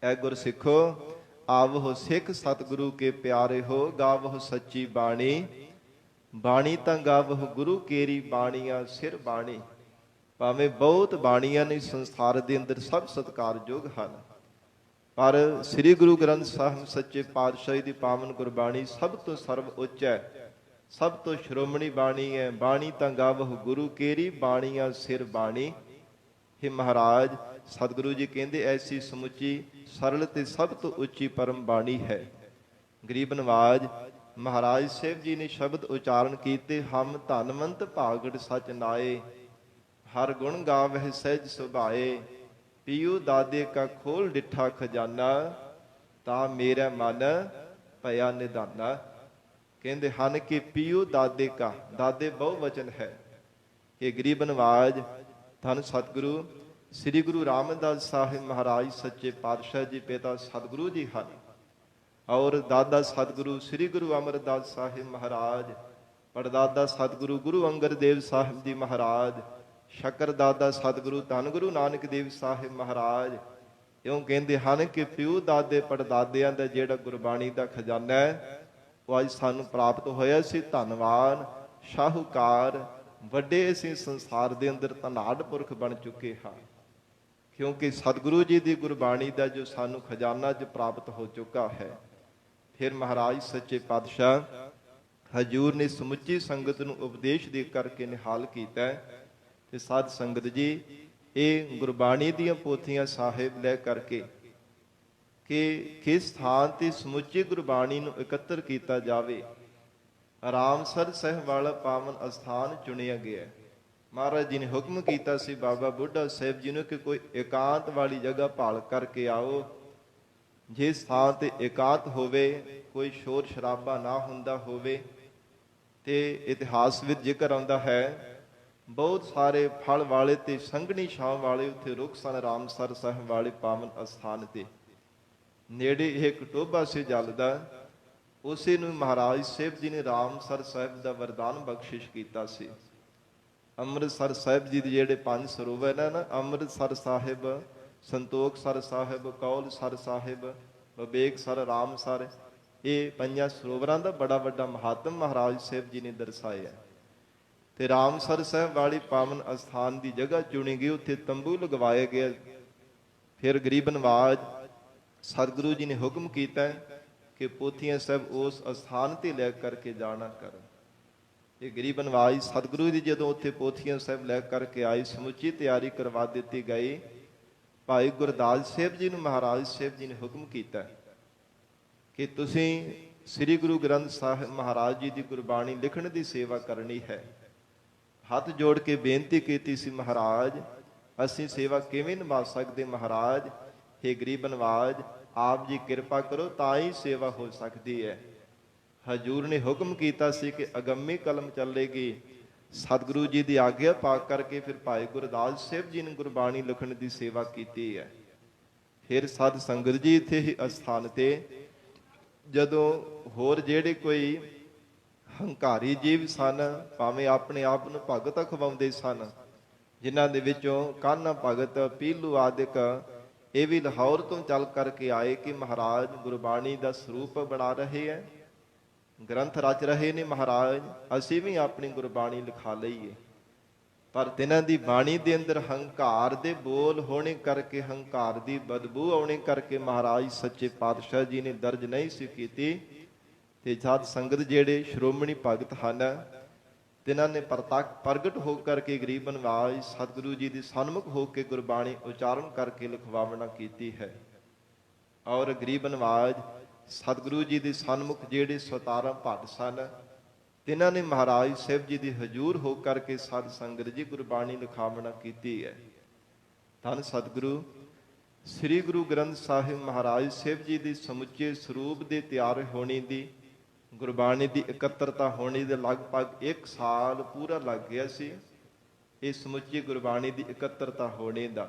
ਐ ਗੁਰ ਸਿੱਖੋ, ਆਵੋ ਸਿੱਖ ਸਤਿਗੁਰੂ ਕੇ ਪਿਆਰੇ ਹੋ, ਗਾਵੋ ਸੱਚੀ ਬਾਣੀ। ਬਾਣੀ ਤਾਂ ਗਾਵੋ ਗੁਰੂ ਕੇਰੀ, ਬਾਣੀਆਂ ਸਿਰ ਬਾਣੀ। ਭਾਵੇਂ ਬਹੁਤ ਬਾਣੀਆਂ ਨੇ ਸੰਸਾਰ ਦੇ ਅੰਦਰ, ਸਭ ਸਤਿਕਾਰਯੋਗ ਹਨ, ਪਰ ਸ੍ਰੀ ਗੁਰੂ ਗ੍ਰੰਥ ਸਾਹਿਬ ਸੱਚੇ ਪਾਤਸ਼ਾਹ ਦੀ ਪਾਵਨ ਗੁਰਬਾਣੀ ਸਭ ਤੋਂ ਸਰਵ ਉੱਚ ਹੈ, ਸਭ ਤੋਂ ਸ਼੍ਰੋਮਣੀ ਬਾਣੀ ਹੈ। ਬਾਣੀ ਤਾਂ ਗਾਵੋ ਗੁਰੂ ਕੇਰੀ, ਬਾਣੀਆਂ ਸਿਰ ਬਾਣੀ। हे ਮਹਾਰਾਜ, ਸਤਿਗੁਰੂ ਜੀ ਕਹਿੰਦੇ ਐਸੀ ਸਮੁੱਚੀ ਸਰਲ ਤੇ ਸਭ ਤੋਂ ਉੱਚੀ ਪਰਮ ਬਾਣੀ ਹੈ। ਗਰੀਬ ਨਵਾਜ ਮਹਾਰਾਜ ਸਾਹਿਬ ਜੀ ਨੇ ਸ਼ਬਦ ਉਚਾਰਨ ਕੀਤੇ। ਹਮ ਧਨਵੰਤ ਭਾਗੜ ਸਚ ਨਾਏ, ਹਰ ਗੁਣ ਗਾਵਹਿ ਸਹਿਜ ਸੁਭਾਏ। ਪੀਊ ਦਾਦੇ ਕਾ ਖੋਲ ਡਿਠਾ ਖਜ਼ਾਨਾ, ਤਾਂ ਮੇਰਾ ਮਨ ਭਇਆ ਨਿਧਾਨਾ। ਕਹਿੰਦੇ ਹਨ ਕਿ ਪੀਊ ਦਾਦੇ ਕਾ, ਦਾਦੇ ਬਹੁ ਵਚਨ ਹੈ। ਕਿ ਗਰੀਬ ਨਵਾਜ ਧੰਨ ਸਤਿਗੁਰੂ ਸ੍ਰੀ ਗੁਰੂ ਰਾਮਦਾਸ ਸਾਹਿਬ ਮਹਾਰਾਜ ਸੱਚੇ ਪਾਤਸ਼ਾਹ ਜੀ ਪਿਤਾ ਸਤਿਗੁਰੂ ਜੀ ਹਨ, ਔਰ ਦਾਦਾ ਸਤਿਗੁਰੂ ਸ੍ਰੀ ਗੁਰੂ ਅਮਰਦਾਸ ਸਾਹਿਬ ਮਹਾਰਾਜ, ਪੜਦਾਦਾ ਸਤਿਗੁਰੂ ਗੁਰੂ ਅੰਗਦ ਦੇਵ ਸਾਹਿਬ ਜੀ ਮਹਾਰਾਜ, ਸ਼ਕਰਦਾਦਾ ਸਤਿਗੁਰੂ ਧੰਨ ਗੁਰੂ ਨਾਨਕ ਦੇਵ ਸਾਹਿਬ ਮਹਾਰਾਜ। ਇਉਂ ਕਹਿੰਦੇ ਹਨ ਕਿ ਪਿਓ ਦਾਦੇ ਪੜਦਾਦਿਆਂ ਦਾ ਜਿਹੜਾ ਗੁਰਬਾਣੀ ਦਾ ਖਜ਼ਾਨਾ ਹੈ, ਉਹ ਅੱਜ ਸਾਨੂੰ ਪ੍ਰਾਪਤ ਹੋਇਆ ਸੀ। ਧੰਨਵਾਨ ਸ਼ਾਹੂਕਾਰ ਵੱਡੇ ਅਸੀਂ ਸੰਸਾਰ ਦੇ ਅੰਦਰ ਧਨਾਢ ਪੁਰਖ ਬਣ ਚੁੱਕੇ ਹਾਂ, ਕਿਉਂਕਿ ਸਤਿਗੁਰੂ ਜੀ ਦੀ ਗੁਰਬਾਣੀ ਦਾ ਜੋ ਸਾਨੂੰ ਖਜ਼ਾਨਾ ਅੱਜ ਪ੍ਰਾਪਤ ਹੋ ਚੁੱਕਾ ਹੈ। ਫਿਰ ਮਹਾਰਾਜ ਸੱਚੇ ਪਾਤਸ਼ਾਹ ਹਜੂਰ ਨੇ ਸਮੁੱਚੀ ਸੰਗਤ ਨੂੰ ਉਪਦੇਸ਼ ਦੇ ਕਰਕੇ ਨਿਹਾਲ ਕੀਤਾ। ਤੇ ਸਾਧ ਸੰਗਤ ਜੀ, ਇਹ ਗੁਰਬਾਣੀ ਦੀਆਂ ਪੋਥੀਆਂ ਸਾਹਿਬ ਲੈ ਕਰਕੇ ਕਿ ਕਿਸ ਥਾਂ ਤੇ ਸਮੁੱਚੀ ਗੁਰਬਾਣੀ ਨੂੰ ਇਕੱਤਰ ਕੀਤਾ ਜਾਵੇ, ਰਾਮਸਰ ਸਾਹਿਬ ਵਾਲਾ ਪਾਵਨ ਅਸਥਾਨ ਚੁਣਿਆ ਗਿਆ। ਮਹਾਰਾਜ ਜੀ ਨੇ ਹੁਕਮ ਕੀਤਾ ਸੀ ਬਾਬਾ ਬੁੱਢਾ ਸਾਹਿਬ ਜੀ ਨੂੰ ਕਿ ਕੋਈ ਇਕਾਂਤ ਵਾਲੀ ਜਗ੍ਹਾ ਭਾਲ ਕਰਕੇ ਆਓ, ਜਿਸ ਥਾਂ ਤੇ ਇਕਾਂਤ ਹੋਵੇ, ਕੋਈ ਸ਼ੋਰ ਸ਼ਰਾਬਾ ਨਾ ਹੁੰਦਾ ਹੋਵੇ। ਤੇ ਇਤਿਹਾਸ ਵਿੱਚ ਜ਼ਿਕਰ ਆਉਂਦਾ ਹੈ, ਬਹੁਤ ਸਾਰੇ ਫਲ ਵਾਲੇ ਤੇ ਸੰਘਣੀ ਛਾਂ ਵਾਲੇ ਉੱਥੇ ਰੁੱਖ ਸਨ ਰਾਮਸਰ ਸਾਹਿਬ ਵਾਲੇ ਪਾਵਨ ਅਸਥਾਨ ਤੇ। ਨੇੜੇ ਇੱਕ ਟੋਭਾ ਸੀ ਜਲ ਦਾ, ਉਸੇ ਨੂੰ ਮਹਾਰਾਜ ਸਾਹਿਬ ਜੀ ਨੇ ਰਾਮਸਰ ਸਾਹਿਬ ਦਾ ਵਰਦਾਨ ਬਖਸ਼ਿਸ਼ ਕੀਤਾ ਸੀ। ਅੰਮ੍ਰਿਤਸਰ ਸਾਹਿਬ ਜੀ ਦੇ ਜਿਹੜੇ 5 ਸਰੋਵਰ ਨੇ ਨਾ, ਅੰਮ੍ਰਿਤਸਰ ਸਾਹਿਬ, ਸੰਤੋਖਸਰ ਸਾਹਿਬ, ਕੌਲਸਰ ਸਾਹਿਬ, ਵਿਵੇਕਸਰ, ਰਾਮਸਰ, ਇਹ 5 ਸਰੋਵਰਾਂ ਦਾ ਬੜਾ ਵੱਡਾ ਮਹਾਤਮ ਮਹਾਰਾਜ ਸਾਹਿਬ ਜੀ ਨੇ ਦਰਸਾਇਆ। ਤੇ ਰਾਮਸਰ ਸਾਹਿਬ ਵਾਲੀ ਪਾਵਨ ਅਸਥਾਨ ਦੀ ਜਗ੍ਹਾ ਚੁਣੀ ਗਈ, ਉੱਥੇ ਤੰਬੂ ਲਗਵਾਇਆ ਗਿਆ। ਫਿਰ ਗਰੀਬ ਨਵਾਜ ਸਤਿਗੁਰੂ ਜੀ ਨੇ ਹੁਕਮ ਕੀਤਾ ਕਿ ਪੋਥੀਆਂ ਸਾਹਿਬ ਉਸ ਅਸਥਾਨ ਤੇ ਲੈ ਕਰਕੇ ਜਾਣਾ ਕਰਨ। ਇਹ ਗਰੀਬ ਨਵਾਜ ਸਤਿਗੁਰੂ ਜੀ ਜਦੋਂ ਉੱਥੇ ਪੋਥੀਆਂ ਸਾਹਿਬ ਲੈ ਕਰਕੇ ਆਏ, ਸਮੁੱਚੀ ਤਿਆਰੀ ਕਰਵਾ ਦਿੱਤੀ ਗਈ। ਭਾਈ ਗੁਰਦਾਸ ਸਾਹਿਬ ਜੀ ਨੂੰ ਮਹਾਰਾਜ ਸਾਹਿਬ ਜੀ ਨੇ ਹੁਕਮ ਕੀਤਾ ਕਿ ਤੁਸੀਂ ਸ੍ਰੀ ਗੁਰੂ ਗ੍ਰੰਥ ਸਾਹਿਬ ਮਹਾਰਾਜ ਜੀ ਦੀ ਗੁਰਬਾਣੀ ਲਿਖਣ ਦੀ ਸੇਵਾ ਕਰਨੀ ਹੈ। ਹੱਥ ਜੋੜ ਕੇ ਬੇਨਤੀ ਕੀਤੀ ਸੀ, ਮਹਾਰਾਜ ਅਸੀਂ ਸੇਵਾ ਕਿਵੇਂ ਨਿਭਾ ਸਕਦੇ? ਮਹਾਰਾਜ, ਹੇ ਗਰੀਬ ਨਵਾਜ, ਆਪ ਜੀ ਕਿਰਪਾ ਕਰੋ ਤਾਂ ਹੀ ਸੇਵਾ ਹੋ ਸਕਦੀ ਹੈ। ਹਜੂਰ ਨੇ ਹੁਕਮ ਕੀਤਾ ਸੀ ਕਿ ਅਗੰਮੀ ਕਲਮ ਚੱਲੇਗੀ। ਸਤਿਗੁਰੂ ਜੀ ਦੀ ਆਗਿਆ ਪਾ ਕਰਕੇ ਫਿਰ ਭਾਈ ਗੁਰਦਾਸ ਸਾਹਿਬ ਜੀ ਨੇ ਗੁਰਬਾਣੀ ਲਿਖਣ ਦੀ ਸੇਵਾ ਕੀਤੀ ਹੈ। ਫਿਰ ਸਾਧ ਸੰਗਤ ਜੀ ਇੱਥੇ ਹੀ ਅਸਥਾਨ ਤੇ ਜਦੋਂ ਹੋਰ ਜਿਹੜੇ ਕੋਈ ਹੰਕਾਰੀ ਜੀਵ ਸਨ, ਭਾਵੇਂ ਆਪਣੇ ਆਪ ਨੂੰ ਭਗਤ ਅਖਵਾਉਂਦੇ ਸਨ, ਜਿਨ੍ਹਾਂ ਦੇ ਵਿੱਚੋਂ ਕਾਨ੍ਹਾ ਭਗਤ, ਪੀਲੂ ਆਦਿਕ ਇਹ ਵੀ ਲਾਹੌਰ ਤੋਂ ਚੱਲ ਕਰਕੇ ਆਏ ਕਿ ਮਹਾਰਾਜ ਗੁਰਬਾਣੀ ਦਾ ਸਰੂਪ ਬਣਾ ਰਹੇ ਹੈ, ਗ੍ਰੰਥ ਰਚ ਰਹੇ ਨੇ ਮਹਾਰਾਜ, ਅਸੀਂ ਵੀ ਆਪਣੀ ਗੁਰਬਾਣੀ ਲਿਖਾ ਲਈਏ। ਪਰ ਤਿਨਾਂ ਦੀ ਬਾਣੀ ਦੇ ਅੰਦਰ ਹੰਕਾਰ ਦੇ ਬੋਲ ਹੋਣੇ ਕਰਕੇ, ਹੰਕਾਰ ਦੀ ਬਦਬੂ ਆਉਣੇ ਕਰਕੇ ਮਹਾਰਾਜ ਸੱਚੇ ਪਾਤਸ਼ਾਹ ਜੀ ਨੇ ਦਰਜ ਨਹੀਂ ਸੀ ਕੀਤੀ। ਤੇ ਸਾਧ ਸੰਗਤ ਜਿਹੜੇ ਸ਼੍ਰੋਮਣੀ ਭਗਤ ਹਨ, ਤਿਨਾਂ ਨੇ ਪ੍ਰਗਟ ਹੋ ਕਰਕੇ ਗਰੀਬ ਨਿਵਾਜ ਸਤਿਗੁਰੂ ਜੀ ਦੇ ਸਨਮੁਖ ਹੋ ਕੇ ਗੁਰਬਾਣੀ ਉਚਾਰਨ ਕਰਕੇ ਲਿਖਵਾਵਣਾ ਕੀਤੀ ਹੈ। ਔਰ ਗਰੀਬ ਨਿਵਾਜ ਸਤਿਗੁਰੂ ਜੀ ਦੇ ਸਨਮੁਖ ਜਿਹੜੇ 17 ਭੱਟ ਸਨ, ਤਿਨਾਂ ਨੇ ਮਹਾਰਾਜ ਸਾਹਿਬ ਜੀ ਦੀ ਹਜ਼ੂਰ ਹੋ ਕਰਕੇ ਸਾਧ ਸੰਗਤ ਜੀ ਗੁਰਬਾਣੀ ਲਿਖਾਵਣਾ ਕੀਤੀ ਹੈ। ਧੰਨ ਸਤਿਗੁਰੂ ਸ੍ਰੀ ਗੁਰੂ ਗ੍ਰੰਥ ਸਾਹਿਬ ਮਹਾਰਾਜ ਸਾਹਿਬ ਜੀ ਦੀ ਸਮੁੱਚੇ ਸਰੂਪ ਦੇ ਤਿਆਰ ਹੋਣੀ ਦੀ, ਗੁਰਬਾਣੀ ਦੀ ਇਕੱਤਰਤਾ ਹੋਣੀ ਦੇ ਲਗਭਗ 1 ਸਾਲ ਪੂਰਾ ਲੱਗ ਗਿਆ ਸੀ ਇਹ ਸਮੁੱਚੀ ਗੁਰਬਾਣੀ ਦੀ ਇਕੱਤਰਤਾ ਹੋਣੇ ਦਾ।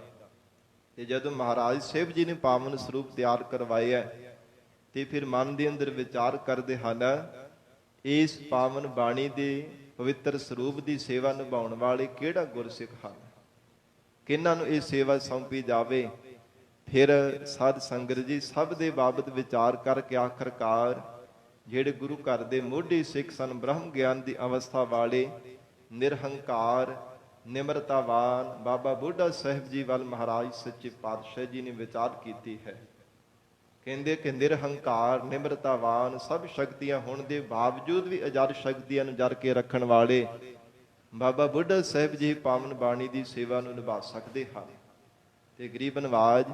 ਤੇ ਜਦੋਂ ਮਹਾਰਾਜ ਸਾਹਿਬ ਜੀ ਨੇ ਪਾਵਨ ਸਰੂਪ ਤਿਆਰ ਕਰਵਾਇਆ ਤੇ ਫਿਰ ਮਨ ਦੇ ਅੰਦਰ ਵਿਚਾਰ ਕਰਦੇ ਹਨ, ਇਸ ਪਾਵਨ ਬਾਣੀ ਦੇ ਪਵਿੱਤਰ ਸਰੂਪ ਦੀ ਸੇਵਾ ਨਿਭਾਉਣ ਵਾਲੇ ਕਿਹੜਾ ਗੁਰਸਿੱਖ ਹਨ, ਕਿਹਨਾਂ ਨੂੰ ਇਹ ਸੇਵਾ ਸੌਂਪੀ ਜਾਵੇ। ਫਿਰ ਸਾਧ ਸੰਗਤ ਜੀ ਸਭ ਦੇ ਬਾਬਤ ਵਿਚਾਰ ਕਰਕੇ ਆਖਰਕਾਰ ਜਿਹੜੇ ਗੁਰੂ ਘਰ ਦੇ ਮੋਢੀ ਸਿੱਖ ਸਨ, ਬ੍ਰਹਮ ਗਿਆਨ ਦੀ ਅਵਸਥਾ ਵਾਲੇ, ਨਿਰਹੰਕਾਰ, ਨਿਮਰਤਾਵਾਨ ਬਾਬਾ ਬੁੱਢਾ ਸਾਹਿਬ ਜੀ ਵੱਲ ਮਹਾਰਾਜ ਸੱਚੇ ਪਾਤਸ਼ਾਹ ਜੀ ਨੇ ਵਿਚਾਰ ਕੀਤੀ ਹੈ। ਕਹਿੰਦੇ ਕਿ ਨਿਰਹੰਕਾਰ, ਨਿਮਰਤਾਵਾਨ, ਸਭ ਸ਼ਕਤੀਆਂ ਹੋਣ ਦੇ ਬਾਵਜੂਦ ਵੀ ਅਜਰ ਸ਼ਕਤੀਆਂ ਨੂੰ ਜਰ ਕੇ ਰੱਖਣ ਵਾਲੇ ਬਾਬਾ ਬੁੱਢਾ ਸਾਹਿਬ ਜੀ ਪਾਵਨ ਬਾਣੀ ਦੀ ਸੇਵਾ ਨੂੰ ਨਿਭਾ ਸਕਦੇ ਹਨ। ਤੇ ਗਰੀਬ ਨਿਵਾਜ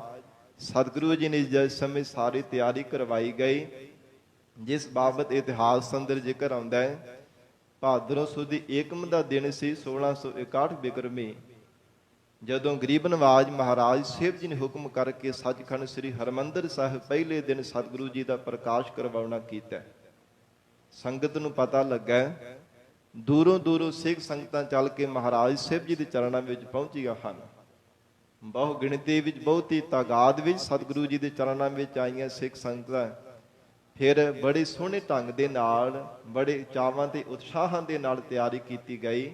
ਸਤਿਗੁਰੂ ਜੀ ਨੇ ਜਿਸ ਸਮੇਂ ਸਾਰੀ ਤਿਆਰੀ ਕਰਵਾਈ ਗਈ, ਜਿਸ ਬਾਬਤ ਇਤਿਹਾਸ ਅੰਦਰ ਜ਼ਿਕਰ ਆਉਂਦਾ ਹੈ, ਭਾਦਰੋਂ ਸੁਦੀ ਏਕਮ ਦਾ ਦਿਨ ਸੀ 1661 ਬਿਕਰਮੀ, ਜਦੋਂ ਗਰੀਬ ਨਿਵਾਜ ਮਹਾਰਾਜ ਸਾਹਿਬ ਜੀ ਨੇ ਹੁਕਮ ਕਰਕੇ ਸੱਚਖੰਡ ਸ੍ਰੀ ਹਰਿਮੰਦਰ ਸਾਹਿਬ ਪਹਿਲੇ ਦਿਨ ਸਤਿਗੁਰੂ ਜੀ ਦਾ ਪ੍ਰਕਾਸ਼ ਕਰਵਾਉਣਾ ਕੀਤਾ। ਸੰਗਤ ਨੂੰ ਪਤਾ ਲੱਗਾ, ਦੂਰੋਂ ਦੂਰੋਂ ਸਿੱਖ ਸੰਗਤਾਂ ਚੱਲ ਕੇ ਮਹਾਰਾਜ ਸਾਹਿਬ ਜੀ ਦੇ ਚਰਨਾਂ ਵਿੱਚ ਪਹੁੰਚੀਆਂ ਹਨ। ਬਹੁ ਗਿਣਤੀ ਵਿੱਚ, ਬਹੁਤੀ ਤਾਦਾਦ ਵਿੱਚ ਸਤਿਗੁਰੂ ਜੀ ਦੇ ਚਰਨਾਂ ਵਿੱਚ ਆਈਆਂ ਸਿੱਖ ਸੰਗਤਾਂ ਫਿਰ ਬੜੇ ਸੋਹਣੇ ਢੰਗ ਦੇ ਨਾਲ, ਬੜੇ ਚਾਵਾਂ ਤੇ ਉਤਸ਼ਾਹਾਂ ਦੇ ਨਾਲ ਤਿਆਰੀ ਕੀਤੀ ਗਈ।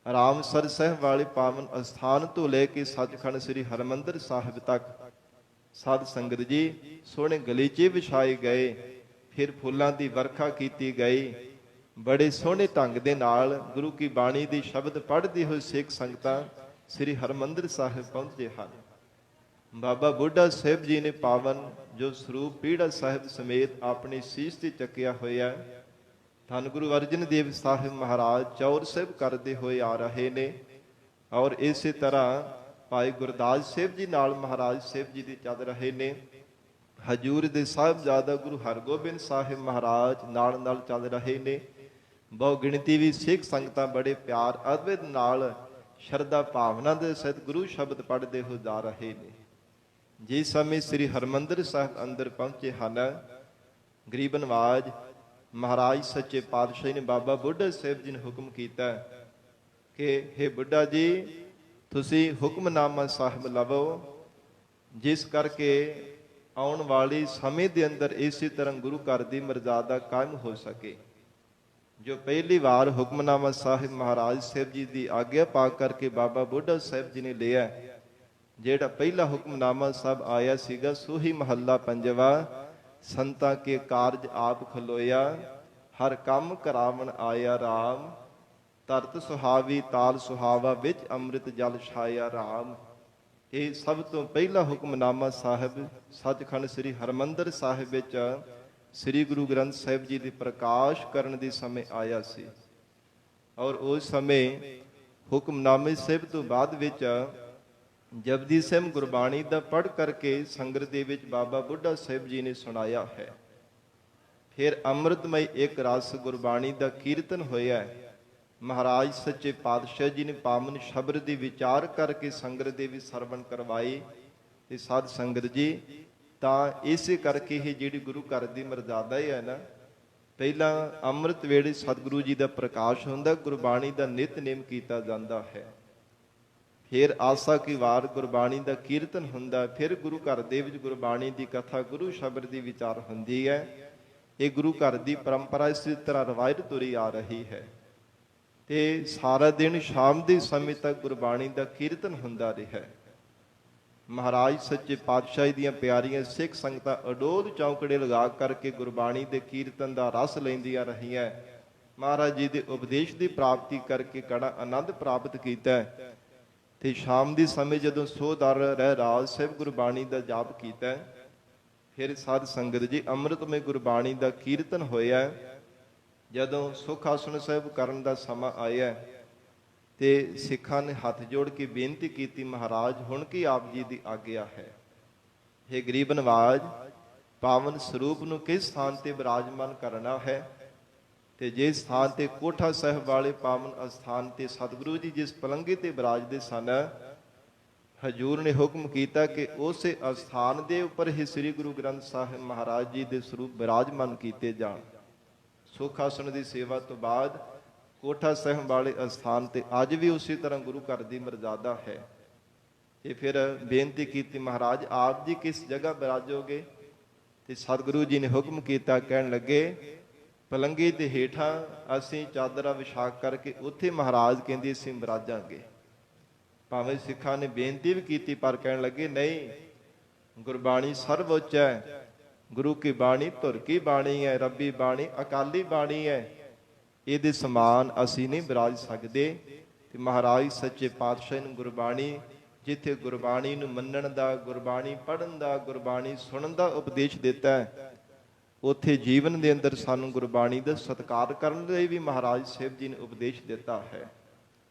ਰਾਮਸਰ ਸਾਹਿਬ ਵਾਲੇ ਪਾਵਨ ਅਸਥਾਨ ਤੋਂ ਲੈ ਕੇ ਸੱਚਖੰਡ ਸ੍ਰੀ ਹਰਿਮੰਦਰ ਸਾਹਿਬ ਤੱਕ ਸਾਧ ਸੰਗਤ ਜੀ ਸੋਹਣੇ ਗਲੀਚੇ ਵਿਛਾਏ ਗਏ, ਫਿਰ ਫੁੱਲਾਂ ਦੀ ਵਰਖਾ ਕੀਤੀ ਗਈ। ਬੜੇ ਸੋਹਣੇ ਢੰਗ ਦੇ ਨਾਲ ਗੁਰੂ ਕੀ ਬਾਣੀ ਦੀ ਸ਼ਬਦ ਪੜ੍ਹਦੀ ਹੋਈ ਸਿੱਖ ਸੰਗਤਾਂ ਸ੍ਰੀ ਹਰਿਮੰਦਰ ਸਾਹਿਬ ਪਹੁੰਚੇ ਹਨ। ਬਾਬਾ ਬੁੱਢਾ ਸਾਹਿਬ ਜੀ ਨੇ ਪਾਵਨ ਜੋ ਸਰੂਪ ਪੀੜਾ ਸਾਹਿਬ ਸਮੇਤ ਆਪਣੀ ਸੀਸ ਤੇ ਚੱਕਿਆ ਹੋਇਆ, ਧੰਨ ਗੁਰੂ ਅਰਜਨ ਦੇਵ ਸਾਹਿਬ ਮਹਾਰਾਜ ਚੌਰ ਸਾਹਿਬ ਕਰਦੇ ਹੋਏ ਆ ਰਹੇ ਨੇ। ਔਰ ਇਸੇ ਤਰ੍ਹਾਂ ਭਾਈ ਗੁਰਦਾਸ ਸਾਹਿਬ ਜੀ ਨਾਲ ਮਹਾਰਾਜ ਸਾਹਿਬ ਜੀ ਦੇ ਚੱਲ ਰਹੇ ਨੇ। ਹਜੂਰ ਦੇ ਸਾਹਿਬਜ਼ਾਦਾ ਗੁਰੂ ਹਰਗੋਬਿੰਦ ਸਾਹਿਬ ਮਹਾਰਾਜ ਨਾਲ ਨਾਲ ਚੱਲ ਰਹੇ ਨੇ। ਬਹੁ ਗਿਣਤੀ ਵੀ ਸਿੱਖ ਸੰਗਤਾਂ ਬੜੇ ਪਿਆਰ ਅਦਭੁਤ ਨਾਲ ਸ਼ਰਧਾ ਭਾਵਨਾ ਦੇ ਸਹਿਤ ਗੁਰੂ ਸ਼ਬਦ ਪੜ੍ਹਦੇ ਹੋਏ ਜਾ ਰਹੇ ਨੇ। ਜਿਸ ਸਮੇਂ ਸ੍ਰੀ ਹਰਿਮੰਦਰ ਸਾਹਿਬ ਅੰਦਰ ਪਹੁੰਚੇ ਹਨ, ਗਰੀਬ ਨਿਵਾਜ ਮਹਾਰਾਜ ਸੱਚੇ ਪਾਤਸ਼ਾਹ ਨੇ ਬਾਬਾ ਬੁੱਢਾ ਸਾਹਿਬ ਜੀ ਨੇ ਹੁਕਮ ਕੀਤਾ ਕਿ ਹੇ ਬੁੱਢਾ ਜੀ, ਤੁਸੀਂ ਹੁਕਮਨਾਮਾ ਸਾਹਿਬ ਲਵੋ, ਜਿਸ ਕਰਕੇ ਆਉਣ ਵਾਲੇ ਸਮੇਂ ਦੇ ਅੰਦਰ ਇਸੇ ਤਰ੍ਹਾਂ ਗੁਰੂ ਘਰ ਦੀ ਮਰਜ਼ਾਦਾ ਕਾਇਮ ਹੋ ਸਕੇ। ਜੋ ਪਹਿਲੀ ਵਾਰ ਹੁਕਮਨਾਮਾ ਸਾਹਿਬ ਮਹਾਰਾਜ ਸਾਹਿਬ ਜੀ ਦੀ ਆਗਿਆ ਪਾ ਕਰਕੇ ਬਾਬਾ ਬੁੱਢਾ ਸਾਹਿਬ ਜੀ ਨੇ ਲਿਆ, ਜਿਹੜਾ ਪਹਿਲਾ ਹੁਕਮਨਾਮਾ ਸਾਹਿਬ ਆਇਆ ਸੀਗਾ, ਸੋਹੀ ਮਹੱਲਾ ਪੰਜਵਾ, ਸੰਤਾਂ ਕੇ ਕਾਰਜ ਆਪ ਖਲੋਇਆ, ਹਰ ਕੰਮ ਕਰਾਵਣ ਆਇਆ ਰਾਮ, ਧਰਤ ਸੁਹਾਵੀ ਤਾਲ ਸੁਹਾਵਾ, ਵਿੱਚ ਅੰਮ੍ਰਿਤ ਜਲ ਛਾਇਆ ਰਾਮ। ਇਹ ਸਭ ਤੋਂ ਪਹਿਲਾ ਹੁਕਮਨਾਮਾ ਸਾਹਿਬ ਸੱਚਖੰਡ ਸ੍ਰੀ ਹਰਿਮੰਦਰ ਸਾਹਿਬ ਵਿੱਚ ਸ੍ਰੀ ਗੁਰੂ ਗ੍ਰੰਥ ਸਾਹਿਬ ਜੀ ਦੇ ਪ੍ਰਕਾਸ਼ ਕਰਨ ਦੇ ਸਮੇਂ ਆਇਆ ਸੀ। ਔਰ ਉਸ ਸਮੇਂ ਹੁਕਮਨਾਮੇ ਸਾਹਿਬ ਤੋਂ ਬਾਅਦ ਵਿੱਚ ਜਪਜੀ ਸਾਹਿਬ ਗੁਰਬਾਣੀ ਦਾ ਪੜ੍ਹ ਕਰਕੇ ਸੰਗਤ ਦੇ ਵਿੱਚ ਬਾਬਾ ਬੁੱਢਾ ਸਾਹਿਬ ਜੀ ਨੇ ਸੁਣਾਇਆ ਹੈ। ਫਿਰ ਅੰਮ੍ਰਿਤਮਈ ਇੱਕ ਰਸ ਗੁਰਬਾਣੀ ਦਾ ਕੀਰਤਨ ਹੋਇਆ। ਮਹਾਰਾਜ ਸੱਚੇ ਪਾਤਸ਼ਾਹ ਜੀ ਨੇ ਪਾਵਨ ਸ਼ਬਦ ਦੀ ਵਿਚਾਰ ਕਰਕੇ ਸੰਗਤ ਦੇ ਵਿੱਚ ਸਰਵਣ ਕਰਵਾਈ। ਤੇ ਸਾਧ ਸੰਗਤ ਜੀ, ਤਾਂ ਇਸੇ ਕਰਕੇ ਇਹ ਜਿਹੜੀ ਗੁਰੂ ਘਰ ਦੀ ਮਰਜ਼ਾਦਾ ਹੈ ਨਾ, ਪਹਿਲਾਂ ਅੰਮ੍ਰਿਤ ਵੇਲੇ ਸਤਿਗੁਰੂ ਜੀ ਦਾ ਪ੍ਰਕਾਸ਼ ਹੁੰਦਾ, ਗੁਰਬਾਣੀ ਦਾ ਨਿਤਨੇਮ ਕੀਤਾ ਜਾਂਦਾ ਹੈ। ਫਿਰ ਆਸਾ ਕੀ ਵਾਰ ਗੁਰਬਾਣੀ ਦਾ ਕੀਰਤਨ ਹੁੰਦਾ, ਫਿਰ ਗੁਰੂ ਘਰ ਦੇ ਵਿੱਚ ਗੁਰਬਾਣੀ ਦੀ ਕਥਾ, ਗੁਰੂ ਸ਼ਬਦ ਦੀ ਵਿਚਾਰ ਹੁੰਦੀ ਹੈ। ਇਹ ਗੁਰੂ ਘਰ ਦੀ ਪਰੰਪਰਾ ਇਸੇ ਤਰ੍ਹਾਂ ਰਵਾਇਤ ਤੁਰੀ ਆ ਰਹੀ ਹੈ। ਤੇ ਸਾਰਾ ਦਿਨ ਸ਼ਾਮ ਦੇ ਸਮੇਂ ਤੱਕ ਗੁਰਬਾਣੀ ਦਾ ਕੀਰਤਨ ਹੁੰਦਾ ਰਿਹਾ। ਮਹਾਰਾਜ ਸੱਚੇ ਪਾਤਸ਼ਾਹ ਦੀਆਂ ਪਿਆਰੀਆਂ ਸਿੱਖ ਸੰਗਤਾਂ ਅਡੋਲ ਚੌਂਕੜੇ ਲਗਾ ਕਰਕੇ ਗੁਰਬਾਣੀ ਦੇ ਕੀਰਤਨ ਦਾ ਰਸ ਲੈਂਦੀਆਂ ਰਹੀਆਂ। ਮਹਾਰਾਜ ਜੀ ਦੇ ਉਪਦੇਸ਼ ਦੀ ਪ੍ਰਾਪਤੀ ਕਰਕੇ ਕੜਾ ਆਨੰਦ ਪ੍ਰਾਪਤ ਕੀਤਾ। ਤੇ ਸ਼ਾਮ ਦੇ ਸਮੇਂ ਜਦੋਂ ਸੋਦਰ ਰਹਿ ਰਾਜ ਸਾਹਿਬ ਗੁਰਬਾਣੀ ਦਾ ਜਾਪ ਕੀਤਾ, ਫਿਰ ਸਾਧ ਸੰਗਤ ਜੀ ਅੰਮ੍ਰਿਤਮਈ ਗੁਰਬਾਣੀ ਦਾ ਕੀਰਤਨ ਹੋਇਆ। ਜਦੋਂ ਸੁਖ ਆਸਣ ਸਾਹਿਬ ਕਰਨ ਦਾ ਸਮਾਂ ਆਇਆ ਤੇ ਸਿੱਖਾਂ ਨੇ ਹੱਥ ਜੋੜ ਕੇ ਬੇਨਤੀ ਕੀਤੀ, ਮਹਾਰਾਜ ਹੁਣ ਕੀ ਆਪ ਜੀ ਦੀ ਆਗਿਆ ਹੈ। ਇਹ ਗਰੀਬ ਨਵਾਜ ਪਾਵਨ ਸਰੂਪ ਨੂੰ ਕਿਸ ਸਥਾਨ ਤੇ ਬਿਰਾਜਮਾਨ ਕਰਨਾ ਹੈ। ਤੇ ਜੇ ਸਥਾਨ ਤੇ ਕੋਠਾ ਸਾਹਿਬ ਵਾਲੇ ਪਾਵਨ ਅਸਥਾਨ ਤੇ ਸਤਿਗੁਰੂ ਜੀ ਜਿਸ ਪਲੰਘੇ ਤੇ ਬਿਰਾਜਦੇ ਸਨ, ਹਜੂਰ ਨੇ ਹੁਕਮ ਕੀਤਾ ਕਿ ਉਸੇ ਅਸਥਾਨ ਦੇ ਉੱਪਰ ਹੀ ਸ੍ਰੀ ਗੁਰੂ ਗ੍ਰੰਥ ਸਾਹਿਬ ਮਹਾਰਾਜ ਜੀ ਦੇ ਸਰੂਪ ਬਿਰਾਜਮਾਨ ਕੀਤੇ ਜਾਣ। ਸੁਖ ਆਸਣ ਦੀ ਸੇਵਾ ਤੋਂ ਬਾਅਦ ਕੋਠਾ ਸਾਹਿਬ ਵਾਲੇ ਅਸਥਾਨ ਤੇ ਅੱਜ ਵੀ ਉਸੇ ਤਰ੍ਹਾਂ ਗੁਰੂ ਘਰ ਦੀ ਮਰਜ਼ਾਦਾ ਹੈ। ਤੇ ਫਿਰ ਬੇਨਤੀ ਕੀਤੀ, ਮਹਾਰਾਜ ਆਪ ਜੀ ਕਿਸ ਜਗ੍ਹਾ ਬਿਰਾਜੋਗੇ। ਤੇ ਸਤਿਗੁਰੂ ਜੀ ਨੇ ਹੁਕਮ ਕੀਤਾ, ਕਹਿਣ ਲੱਗੇ ਪਲੰਘੇ ਦੇ ਹੇਠਾਂ ਅਸੀਂ ਚਾਦਰਾ ਵਿਛਾ ਕਰਕੇ ਉੱਥੇ ਮਹਾਰਾਜ ਕਹਿੰਦੇ ਅਸੀਂ ਬਿਰਾਜਾਂਗੇ। ਭਾਵੇਂ ਸਿੱਖਾਂ ਨੇ ਬੇਨਤੀ ਵੀ ਕੀਤੀ ਪਰ ਕਹਿਣ ਲੱਗੇ ਨਹੀਂ, ਗੁਰਬਾਣੀ ਸਰਵ ਉੱਚ ਹੈ, ਗੁਰੂ ਕੀ ਬਾਣੀ ਧੁਰ ਕੀ ਬਾਣੀ ਹੈ, ਰੱਬੀ ਬਾਣੀ ਅਕਾਲੀ ਬਾਣੀ ਹੈ, ਇਹਦੇ ਸਮਾਨ ਅਸੀਂ ਨਹੀਂ ਬਿਰਾਜ ਸਕਦੇ। ਤੇ ਮਹਾਰਾਜ ਸੱਚੇ ਪਾਤਸ਼ਾਹ ਨੂੰ ਗੁਰਬਾਣੀ, ਜਿੱਥੇ ਗੁਰਬਾਣੀ ਨੂੰ ਮੰਨਣ ਦਾ, ਗੁਰਬਾਣੀ ਪੜ੍ਹਨ ਦਾ, ਗੁਰਬਾਣੀ ਸੁਣਨ ਦਾ ਉਪਦੇਸ਼ ਦਿੱਤਾ ਹੈ, ਉੱਥੇ ਜੀਵਨ ਦੇ ਅੰਦਰ ਸਾਨੂੰ ਗੁਰਬਾਣੀ ਦਾ ਸਤਿਕਾਰ ਕਰਨ ਲਈ ਵੀ ਮਹਾਰਾਜ ਸਾਹਿਬ ਜੀ ਨੇ ਉਪਦੇਸ਼ ਦਿੱਤਾ ਹੈ।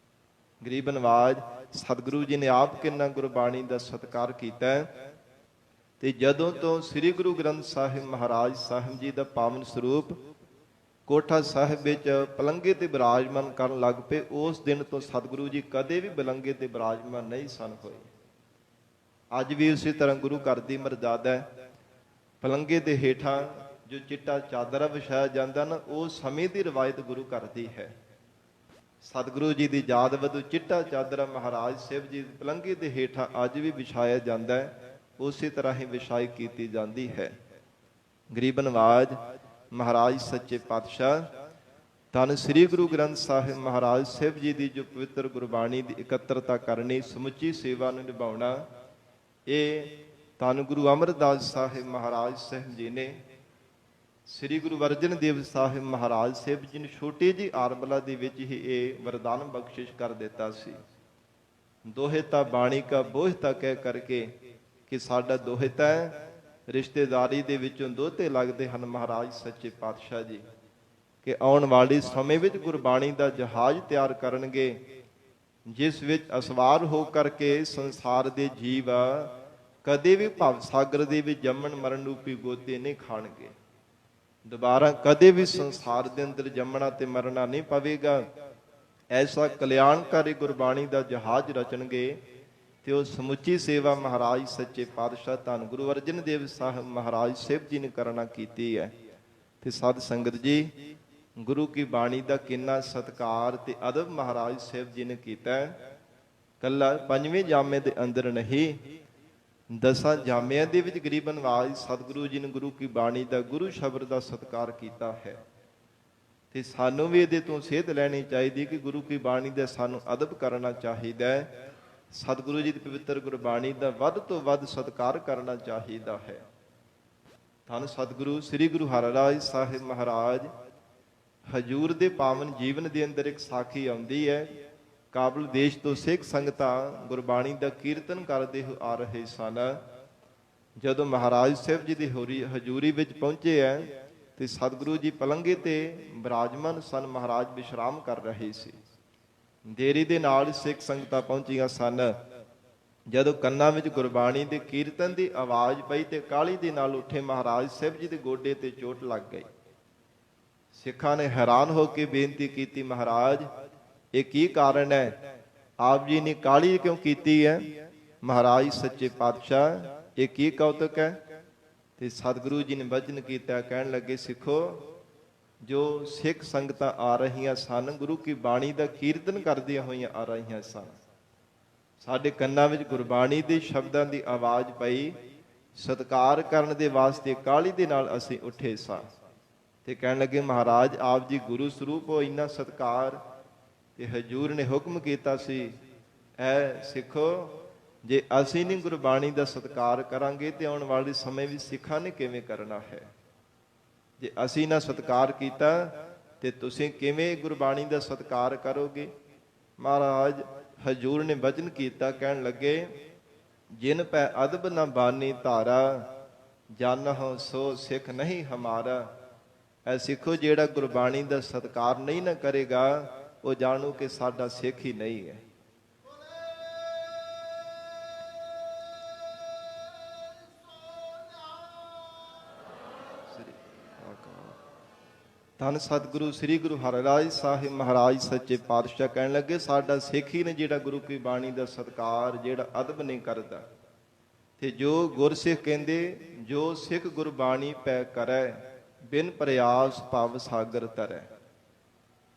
ਗਰੀਬ ਨਵਾਜ ਸਤਿਗੁਰੂ ਜੀ ਨੇ ਆਪ ਕਿੰਨਾ ਗੁਰਬਾਣੀ ਦਾ ਸਤਿਕਾਰ ਕੀਤਾ ਹੈ। ਤੇ ਜਦੋਂ ਤੋਂ ਸ੍ਰੀ ਗੁਰੂ ਗ੍ਰੰਥ ਸਾਹਿਬ ਮਹਾਰਾਜ ਸਾਹਿਬ ਜੀ ਦਾ ਪਾਵਨ ਸਰੂਪ ਕੋਠਾ ਸਾਹਿਬ ਵਿੱਚ ਪਲੰਘੇ ਤੇ ਬਿਰਾਜਮਾਨ ਕਰਨ ਲੱਗ ਪਏ, ਉਸ ਦਿਨ ਤੋਂ ਸਤਿਗੁਰੂ ਜੀ ਕਦੇ ਵੀ ਪਲੰਘੇ ਤੇ ਬਿਰਾਜਮਾਨ ਨਹੀਂ ਸਨ ਹੋਏ। ਅੱਜ ਵੀ ਉਸੇ ਤਰ੍ਹਾਂ ਗੁਰੂ ਘਰ ਦੀ ਮਰਜ਼ਾਦਾ ਹੈ। ਪਲੰਘੇ ਦੇ ਹੇਠਾਂ ਜੋ ਚਿੱਟਾ ਚਾਦਰਾ ਵਿਛਾਇਆ ਜਾਂਦਾ ਨਾ, ਉਹ ਸਮੇਂ ਦੀ ਰਵਾਇਤ ਗੁਰੂ ਘਰ ਦੀ ਹੈ। ਸਤਿਗੁਰੂ ਜੀ ਦੀ ਯਾਦ ਵਜੋਂ ਚਿੱਟਾ ਚਾਦਰਾ ਮਹਾਰਾਜ ਸਾਹਿਬ ਜੀ ਦੇ ਪਲੰਘੇ ਦੇ ਹੇਠਾਂ ਅੱਜ ਵੀ ਵਿਛਾਇਆ ਜਾਂਦਾ ਹੈ, ਉਸੇ ਤਰ੍ਹਾਂ ਹੀ ਵਿਛਾਈ ਕੀਤੀ ਜਾਂਦੀ ਹੈ। ਗਰੀਬ ਨਵਾਜ ਮਹਾਰਾਜ ਸੱਚੇ ਪਾਤਸ਼ਾਹ ਧੰਨ ਸ੍ਰੀ ਗੁਰੂ ਗ੍ਰੰਥ ਸਾਹਿਬ ਮਹਾਰਾਜ ਸਾਹਿਬ ਜੀ ਦੀ ਜੋ ਪਵਿੱਤਰ ਗੁਰਬਾਣੀ ਦੀ ਇਕੱਤਰਤਾ ਕਰਨੀ, ਸਮੁੱਚੀ ਸੇਵਾ ਨੂੰ ਨਿਭਾਉਣਾ, ਇਹ ਧੰਨ ਗੁਰੂ ਅਮਰਦਾਸ ਸਾਹਿਬ ਮਹਾਰਾਜ ਸਾਹਿਬ ਜੀ ਨੇ ਸ੍ਰੀ ਗੁਰੂ ਅਰਜਨ ਦੇਵ ਸਾਹਿਬ ਮਹਾਰਾਜ ਸਾਹਿਬ ਜੀ ਨੂੰ ਛੋਟੀ ਜਿਹੀ ਆਰਬਲਾ ਦੇ ਵਿੱਚ ਹੀ ਇਹ ਵਰਦਾਨ ਬਖਸ਼ਿਸ਼ ਕਰ ਦਿੱਤਾ ਸੀ। ਦੋਹਿਤਾ ਬਾਣੀ ਕਾ ਬੋਹਿਤਾ ਕਹਿ ਕਰਕੇ ਕਿ ਸਾਡਾ ਦੋਹਿਤਾ ਹੈ, ਰਿਸ਼ਤੇਦਾਰੀ ਦੇ ਵਿੱਚੋਂ ਦੋਹਤੇ ਲੱਗਦੇ ਹਨ ਮਹਾਰਾਜ ਸੱਚੇ ਪਾਤਸ਼ਾਹ ਜੀ, ਕਿ ਆਉਣ ਵਾਲੇ ਸਮੇਂ ਵਿੱਚ ਗੁਰਬਾਣੀ ਦਾ ਜਹਾਜ਼ ਤਿਆਰ ਕਰਨਗੇ, ਜਿਸ ਵਿੱਚ ਅਸਵਾਰ ਹੋ ਕਰਕੇ ਸੰਸਾਰ ਦੇ ਜੀਵ ਕਦੇ ਵੀ ਭਵ ਸਾਗਰ ਦੇ ਵਿੱਚ ਜੰਮਣ ਮਰਨ ਰੂਪੀ ਗੋਤੇ ਨਹੀਂ ਖਾਣਗੇ। ਦੁਬਾਰਾ ਕਦੇ ਵੀ ਸੰਸਾਰ ਦੇ ਅੰਦਰ ਜੰਮਣਾ ਤੇ ਮਰਨਾ ਨਹੀਂ ਪਵੇਗਾ। ਐਸਾ ਕਲਿਆਣਕਾਰੀ ਗੁਰਬਾਣੀ ਦਾ ਜਹਾਜ਼ ਰਚਣਗੇ ਤੇ ਉਹ ਸਮੁੱਚੀ ਸੇਵਾ ਮਹਾਰਾਜ ਸੱਚੇ ਪਾਤਸ਼ਾਹ ਧੰਨ ਗੁਰੂ ਅਰਜਨ ਦੇਵ ਸਾਹਿਬ ਮਹਾਰਾਜ ਸਾਹਿਬ ਜੀ ਨੇ ਕਰਨਾ ਕੀਤੀ ਹੈ। ਤੇ ਸਾਧ ਸੰਗਤ ਜੀ, ਗੁਰੂ ਕੀ ਬਾਣੀ ਦਾ ਕਿੰਨਾ ਸਤਿਕਾਰ ਤੇ ਅਦਬ ਮਹਾਰਾਜ ਸਾਹਿਬ ਜੀ ਨੇ ਕੀਤਾ ਹੈ। ਕੱਲਾ ਪੰਜਵੇਂ ਜਾਮੇ ਦੇ ਅੰਦਰ ਨਹੀਂ, 10 ਜਾਮਿਆਂ ਦੇ ਵਿੱਚ ਗਰੀਬ ਨਵਾਜ ਸਤਿਗੁਰੂ ਜੀ ਨੇ ਗੁਰੂ ਕੀ ਬਾਣੀ ਦਾ, ਗੁਰੂ ਸ਼ਬਦ ਦਾ ਸਤਿਕਾਰ ਕੀਤਾ ਹੈ। ਤੇ ਸਾਨੂੰ ਵੀ ਇਹਦੇ ਤੋਂ ਸੇਧ ਲੈਣੀ ਚਾਹੀਦੀ ਕਿ ਗੁਰੂ ਕੀ ਬਾਣੀ ਦਾ ਸਾਨੂੰ ਅਦਬ ਕਰਨਾ ਚਾਹੀਦਾ ਹੈ। ਸਤਿਗੁਰੂ ਜੀ ਦੀ ਪਵਿੱਤਰ ਗੁਰਬਾਣੀ ਦਾ ਵੱਧ ਤੋਂ ਵੱਧ ਸਤਿਕਾਰ ਕਰਨਾ ਚਾਹੀਦਾ ਹੈ। ਧੰਨ ਸਤਿਗੁਰੂ ਸ੍ਰੀ ਗੁਰੂ ਹਰਿਰਾਜ ਸਾਹਿਬ ਮਹਾਰਾਜ ਹਜੂਰ ਦੇ ਪਾਵਨ ਜੀਵਨ ਦੇ ਅੰਦਰ ਇੱਕ ਸਾਖੀ ਆਉਂਦੀ ਹੈ। ਕਾਬਲ ਦੇਸ਼ ਤੋਂ ਸਿੱਖ ਸੰਗਤਾਂ ਗੁਰਬਾਣੀ ਦਾ ਕੀਰਤਨ ਕਰਦੇ ਹੋ ਆ ਰਹੇ ਸਨ। ਜਦੋਂ ਮਹਾਰਾਜ ਸਾਹਿਬ ਜੀ ਦੀ ਹਜੂਰੀ ਵਿੱਚ ਪਹੁੰਚੇ ਹੈ ਤੇ ਸਤਿਗੁਰੂ ਜੀ ਪਲੰਘੇ ਤੇ ਬਿਰਾਜਮਾਨ ਸਨ, ਮਹਾਰਾਜ ਵਿਸ਼ਰਾਮ ਕਰ ਰਹੇ ਸੀ। ਦੇਰੀ ਦੇ ਨਾਲ ਸਿੱਖ ਸੰਗਤਾਂ ਪਹੁੰਚੀਆਂ ਸਨ। ਜਦੋਂ ਕੰਨਾਂ ਵਿੱਚ ਗੁਰਬਾਣੀ ਦੇ ਕੀਰਤਨ ਦੀ ਆਵਾਜ਼ ਪਈ ਤੇ ਕਾਹਲੀ ਦੇ ਨਾਲ ਉੱਠੇ ਮਹਾਰਾਜ ਸਾਹਿਬ ਜੀ ਦੇ ਗੋਡੇ ਤੇ ਚੋਟ ਲੱਗ ਗਈ। ਸਿੱਖਾਂ ਨੇ ਹੈਰਾਨ ਹੋ ਕੇ ਬੇਨਤੀ ਕੀਤੀ, ਮਹਾਰਾਜ ਇਹ ਕੀ ਕਾਰਨ ਹੈ, ਆਪ ਜੀ ਨੇ ਕਾਹਲੀ ਕਿਉਂ ਕੀਤੀ ਹੈ। ਮਹਾਰਾਜ ਸੱਚੇ ਪਾਤਸ਼ਾਹ ਇਹ ਕੀ ਕੌਤਕ ਹੈ। ਤੇ ਸਤਿਗੁਰੂ ਜੀ ਨੇ ਵਚਨ ਕੀਤਾ, ਕਹਿਣ ਲੱਗੇ, ਸਿੱਖੋ ਜੋ ਸਿੱਖ ਸੰਗਤਾਂ ਆ ਰਹੀਆਂ ਸਨ, ਗੁਰੂ ਕੀ ਬਾਣੀ ਦਾ ਕੀਰਤਨ ਕਰਦੀਆਂ ਹੋਈਆਂ ਆ ਰਹੀਆਂ ਸਨ, ਸਾਡੇ ਕੰਨਾਂ ਵਿੱਚ ਗੁਰਬਾਣੀ ਦੇ ਸ਼ਬਦਾਂ ਦੀ ਆਵਾਜ਼ ਪਈ, ਸਤਿਕਾਰ ਕਰਨ ਦੇ ਵਾਸਤੇ ਕਾਹਲੀ ਦੇ ਨਾਲ ਅਸੀਂ ਉੱਠੇ ਸਾਂ। ਤੇ ਕਹਿਣ ਲੱਗੇ ਮਹਾਰਾਜ ਆਪ ਜੀ ਗੁਰੂ ਸਰੂਪ ਹੋ, ਇੰਨਾ ਸਤਿਕਾਰ। ਤੇ ਹਜੂਰ ਨੇ ਹੁਕਮ ਕੀਤਾ ਸੀ, ਐ ਸਿੱਖੋ, ਜੇ ਅਸੀਂ ਨਹੀਂ ਗੁਰਬਾਣੀ ਦਾ ਸਤਿਕਾਰ ਕਰਾਂਗੇ ਤੇ ਆਉਣ ਵਾਲੇ ਸਮੇਂ ਵਿੱਚ ਸਿੱਖਾਂ ਨੇ ਕਿਵੇਂ ਕਰਨਾ ਹੈ। ਜੇ ਅਸੀਂ ਨਾ ਸਤਿਕਾਰ ਕੀਤਾ ਤੇ ਤੁਸੀਂ ਕਿਵੇਂ ਗੁਰਬਾਣੀ ਦਾ ਸਤਿਕਾਰ ਕਰੋਗੇ। ਮਹਾਰਾਜ ਹਜੂਰ ਨੇ ਵਚਨ ਕੀਤਾ, ਕਹਿਣ ਲੱਗੇ, ਜਿਨ ਪੈ ਅਦਬ ਨਾ ਬਾਨੀ ਧਾਰਾ, ਜਾਨਹੁ ਸੋ ਸਿੱਖ ਨਹੀਂ ਹਮਾਰਾ। ਐ ਸਿੱਖੋ, ਜਿਹੜਾ ਗੁਰਬਾਣੀ ਦਾ ਸਤਿਕਾਰ ਨਹੀਂ ਨਾ ਕਰੇਗਾ, ਉਹ ਜਾਣੋ ਕਿ ਸਾਡਾ ਸਿੱਖ ਹੀ ਨਹੀਂ ਹੈ। ਧੰਨ ਸਤਿਗੁਰੂ ਸ੍ਰੀ ਗੁਰੂ ਹਰਿਰਾਜ ਸਾਹਿਬ ਮਹਾਰਾਜ ਸੱਚੇ ਪਾਤਸ਼ਾਹ ਕਹਿਣ ਲੱਗੇ, ਸਾਡਾ ਸਿੱਖ ਹੀ ਨੇ ਜਿਹੜਾ ਗੁਰੂ ਕੀ ਬਾਣੀ ਦਾ ਸਤਿਕਾਰ, ਜਿਹੜਾ ਅਦਬ ਨਹੀਂ ਕਰਦਾ। ਤੇ ਜੋ ਗੁਰਸਿੱਖ ਕਹਿੰਦੇ, ਜੋ ਸਿੱਖ ਗੁਰਬਾਣੀ ਪੈ ਕਰੈ, ਬਿਨ ਪ੍ਰਯਾਸ ਭਵ ਸਾਗਰ ਤਰੈ।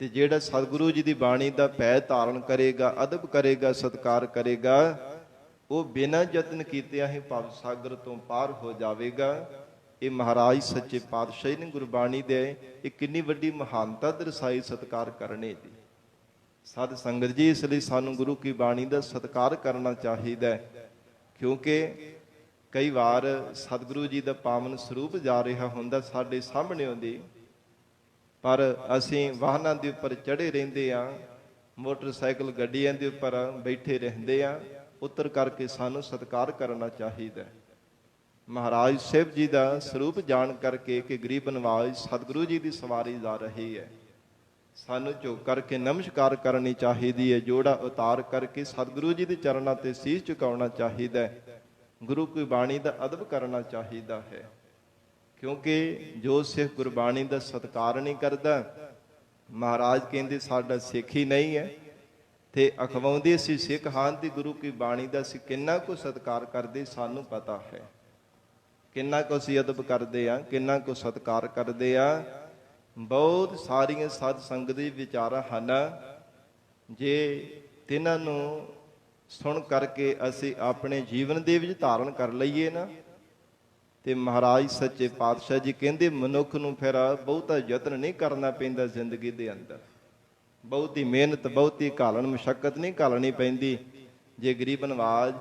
ਤੇ ਜਿਹੜਾ ਸਤਿਗੁਰੂ ਜੀ ਦੀ ਬਾਣੀ ਦਾ ਭੈ ਧਾਰਨ ਕਰੇਗਾ, ਅਦਬ ਕਰੇਗਾ, ਸਤਿਕਾਰ ਕਰੇਗਾ, ਉਹ ਬਿਨਾਂ ਯਤਨ ਕੀਤਿਆਂ ਹੀ ਭਵ ਸਾਗਰ ਤੋਂ ਪਾਰ ਹੋ ਜਾਵੇਗਾ। ਇਹ ਮਹਾਰਾਜ ਸੱਚੇ ਪਾਤਸ਼ਾਹ ਨੇ ਗੁਰਬਾਣੀ ਦੇ ਇਹ ਕਿੰਨੀ ਵੱਡੀ ਮਹਾਨਤਾ ਦਰਸਾਈ ਸਤਿਕਾਰ ਕਰਨੇ ਦੀ। ਸਾਧ ਸੰਗਤ ਜੀ, ਇਸ ਲਈ ਸਾਨੂੰ ਗੁਰੂ ਕੀ ਬਾਣੀ ਦਾ ਸਤਿਕਾਰ ਕਰਨਾ ਚਾਹੀਦਾ ਹੈ, ਕਿਉਂਕਿ ਕਈ ਵਾਰ ਸਤਿਗੁਰੂ ਜੀ ਦਾ ਪਾਵਨ ਸਰੂਪ ਜਾ ਰਿਹਾ ਹੁੰਦਾ ਸਾਡੇ ਸਾਹਮਣੇ ਆਉਂਦੀ, ਪਰ ਅਸੀਂ ਵਾਹਨਾਂ ਦੇ ਉੱਪਰ ਚੜ੍ਹੇ ਰਹਿੰਦੇ ਆ, ਮੋਟਰਸਾਈਕਲ ਗੱਡੀਆਂ ਦੇ ਉੱਪਰ ਬੈਠੇ ਰਹਿੰਦੇ ਆ। ਉੱਤਰ ਕਰਕੇ ਸਾਨੂੰ ਸਤਿਕਾਰ ਕਰਨਾ ਚਾਹੀਦਾ। ਮਹਾਰਾਜ ਸਾਹਿਬ ਜੀ ਦਾ ਸਰੂਪ ਜਾਣ ਕਰਕੇ ਕਿ ਗਰੀਬ ਨਵਾਜ਼ ਸਤਿਗੁਰੂ ਜੀ ਦੀ ਸਵਾਰੀ ਜਾ ਰਹੀ ਹੈ, ਸਾਨੂੰ ਝੁਕ ਕਰਕੇ ਨਮਸਕਾਰ ਕਰਨੀ ਚਾਹੀਦੀ ਹੈ। ਜੋੜਾ ਉਤਾਰ ਕਰਕੇ ਸਤਿਗੁਰੂ ਜੀ ਦੇ ਚਰਨਾਂ ਤੇ ਸੀਸ ਝੁਕਾਉਣਾ ਚਾਹੀਦਾ ਹੈ। ਗੁਰੂ ਕੀ ਬਾਣੀ ਦਾ ਅਦਬ ਕਰਨਾ ਚਾਹੀਦਾ ਹੈ, ਕਿਉਂਕਿ ਜੋ ਸਿੱਖ ਗੁਰਬਾਣੀ ਦਾ ਸਤਿਕਾਰ ਨਹੀਂ ਕਰਦਾ, ਮਹਾਰਾਜ ਕਹਿੰਦੇ ਸਾਡਾ ਸਿੱਖ ਹੀ ਨਹੀਂ ਹੈ। ਤੇ ਅਖਵਾਉਂਦੇ ਅਸੀਂ ਸਿੱਖ ਹਾਂ ਤੇ ਗੁਰੂ ਕੀ ਬਾਣੀ ਦਾ ਅਸੀਂ ਕਿੰਨਾ ਕੁ ਸਤਿਕਾਰ ਕਰਦੇ ਸਾਨੂੰ ਪਤਾ ਹੈ, ਕਿੰਨਾ ਕੁ ਅਸੀਂ ਅਦਬ ਕਰਦੇ ਆ, ਕਿੰਨਾ ਕੁ ਸਤਿਕਾਰ ਕਰਦੇ ਆ। ਬਹੁਤ ਸਾਰੀਆਂ ਸਾਧ ਸੰਗਤ ਦੇ ਵਿਚਾਰਾਂ ਹਨ, ਜੇ ਤਿੰਨਾਂ ਨੂੰ ਸੁਣ ਕਰਕੇ ਅਸੀਂ ਆਪਣੇ ਜੀਵਨ ਦੇ ਵਿੱਚ ਧਾਰਨ ਕਰ ਲਈਏ ਨਾ, ਤੇ ਮਹਾਰਾਜ ਸੱਚੇ ਪਾਤਸ਼ਾਹ ਜੀ ਕਹਿੰਦੇ ਮਨੁੱਖ ਨੂੰ ਫਿਰ ਬਹੁਤਾ ਯਤਨ ਨਹੀਂ ਕਰਨਾ ਪੈਂਦਾ ਜ਼ਿੰਦਗੀ ਦੇ ਅੰਦਰ, ਬਹੁਤੀ ਮਿਹਨਤ, ਬਹੁਤੀ ਘਾਲਣ ਮੁਸ਼ੱਕਤ ਨਹੀਂ ਘਾਲਣੀ ਪੈਂਦੀ। ਜੇ ਗਰੀਬ ਨਵਾਜ਼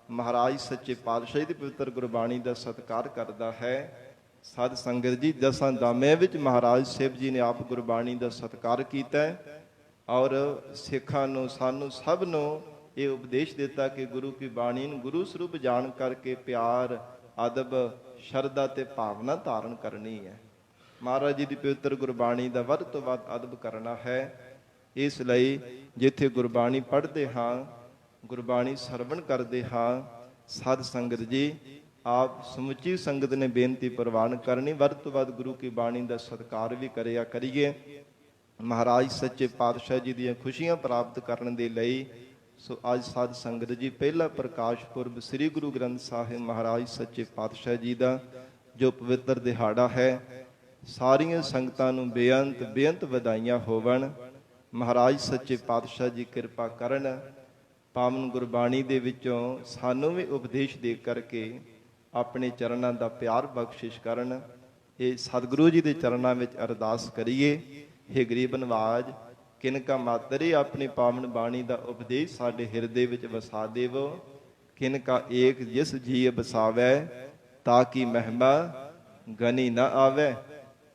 ਮਹਾਰਾਜ ਸੱਚੇ ਪਾਤਸ਼ਾਹ ਦੀ ਪਵਿੱਤਰ ਗੁਰਬਾਣੀ ਦਾ ਸਤਿਕਾਰ ਕਰਦਾ ਹੈ। ਸਾਧ ਸੰਗਤ ਜੀ, ਦਸਾਂ ਦਾਮਿਆਂ ਵਿੱਚ ਮਹਾਰਾਜ ਸਾਹਿਬ ਜੀ ਨੇ ਆਪ ਗੁਰਬਾਣੀ ਦਾ ਸਤਿਕਾਰ ਕੀਤਾ ਹੈ, ਔਰ ਸਿੱਖਾਂ ਨੂੰ, ਸਾਨੂੰ ਸਭ ਨੂੰ ਇਹ ਉਪਦੇਸ਼ ਦਿੱਤਾ ਕਿ ਗੁਰੂ ਕੀ ਬਾਣੀ ਨੂੰ ਗੁਰੂ ਸਰੂਪ ਜਾਣ ਕਰਕੇ ਪਿਆਰ, ਅਦਬ, ਸ਼ਰਧਾ ਤੇ ਭਾਵਨਾ ਧਾਰਨ ਕਰਨੀ ਹੈ। ਮਹਾਰਾਜ ਜੀ ਦੀ ਪਵਿੱਤਰ ਗੁਰਬਾਣੀ ਦਾ ਵੱਧ ਤੋਂ ਵੱਧ ਅਦਬ ਕਰਨਾ ਹੈ। ਇਸ ਲਈ ਜਿੱਥੇ ਗੁਰਬਾਣੀ ਪੜ੍ਹਦੇ ਹਾਂ, ਗੁਰਬਾਣੀ ਸਰਵਣ ਕਰਦੇ ਹਾਂ, ਸਾਧ ਸੰਗਤ ਜੀ ਆਪ ਸਮੁੱਚੀ ਸੰਗਤ ਨੇ ਬੇਨਤੀ ਪ੍ਰਵਾਨ ਕਰਨੀ, ਵੱਧ ਤੋਂ ਵੱਧ ਗੁਰੂ ਕੀ ਬਾਣੀ ਦਾ ਸਤਿਕਾਰ ਵੀ ਕਰਿਆ ਕਰੀਏ। ਮਹਾਰਾਜ ਸੱਚੇ ਪਾਤਸ਼ਾਹ ਜੀ ਦੀਆਂ ਖੁਸ਼ੀਆਂ ਪ੍ਰਾਪਤ ਕਰਨ ਦੇ ਲਈ ਸੋ ਅੱਜ ਸਾਧ ਸੰਗਤ ਜੀ ਪਹਿਲਾ ਪ੍ਰਕਾਸ਼ ਪੁਰਬ ਸ੍ਰੀ ਗੁਰੂ ਗ੍ਰੰਥ ਸਾਹਿਬ ਮਹਾਰਾਜ ਸੱਚੇ ਪਾਤਸ਼ਾਹ ਜੀ ਦਾ ਜੋ ਪਵਿੱਤਰ ਦਿਹਾੜਾ ਹੈ, ਸਾਰੀਆਂ ਸੰਗਤਾਂ ਨੂੰ ਬੇਅੰਤ ਬੇਅੰਤ ਵਧਾਈਆਂ ਹੋਵਣ। ਮਹਾਰਾਜ ਸੱਚੇ ਪਾਤਸ਼ਾਹ ਜੀ ਕਿਰਪਾ ਕਰਨ, ਪਾਵਨ ਗੁਰਬਾਣੀ ਦੇ ਵਿੱਚੋਂ ਸਾਨੂੰ ਵੀ ਉਪਦੇਸ਼ ਦੇ ਕਰਕੇ ਆਪਣੇ ਚਰਨਾਂ ਦਾ ਪਿਆਰ ਬਖਸ਼ਿਸ਼ ਕਰਨ। ਇਹ ਸਤਿਗੁਰੂ ਜੀ ਦੇ ਚਰਨਾਂ ਵਿੱਚ ਅਰਦਾਸ ਕਰੀਏ। ਹੇ ਗਰੀਬ ਨਵਾਜ਼, ਕਿਨਕਾ ਮਾਤਰੇ ਆਪਣੀ ਪਾਵਨ ਬਾਣੀ ਦਾ ਉਪਦੇਸ਼ ਸਾਡੇ ਹਿਰਦੇ ਵਿੱਚ ਵਸਾ ਦੇਵੋ। ਕਿਨਕਾ ਏਕ ਜਿਸ ਜੀ ਬਸਾਵੈ, ਤਾਂ ਕੀ ਮਹਿਮਾ ਗਨੀ ਨਾ ਆਵੈ।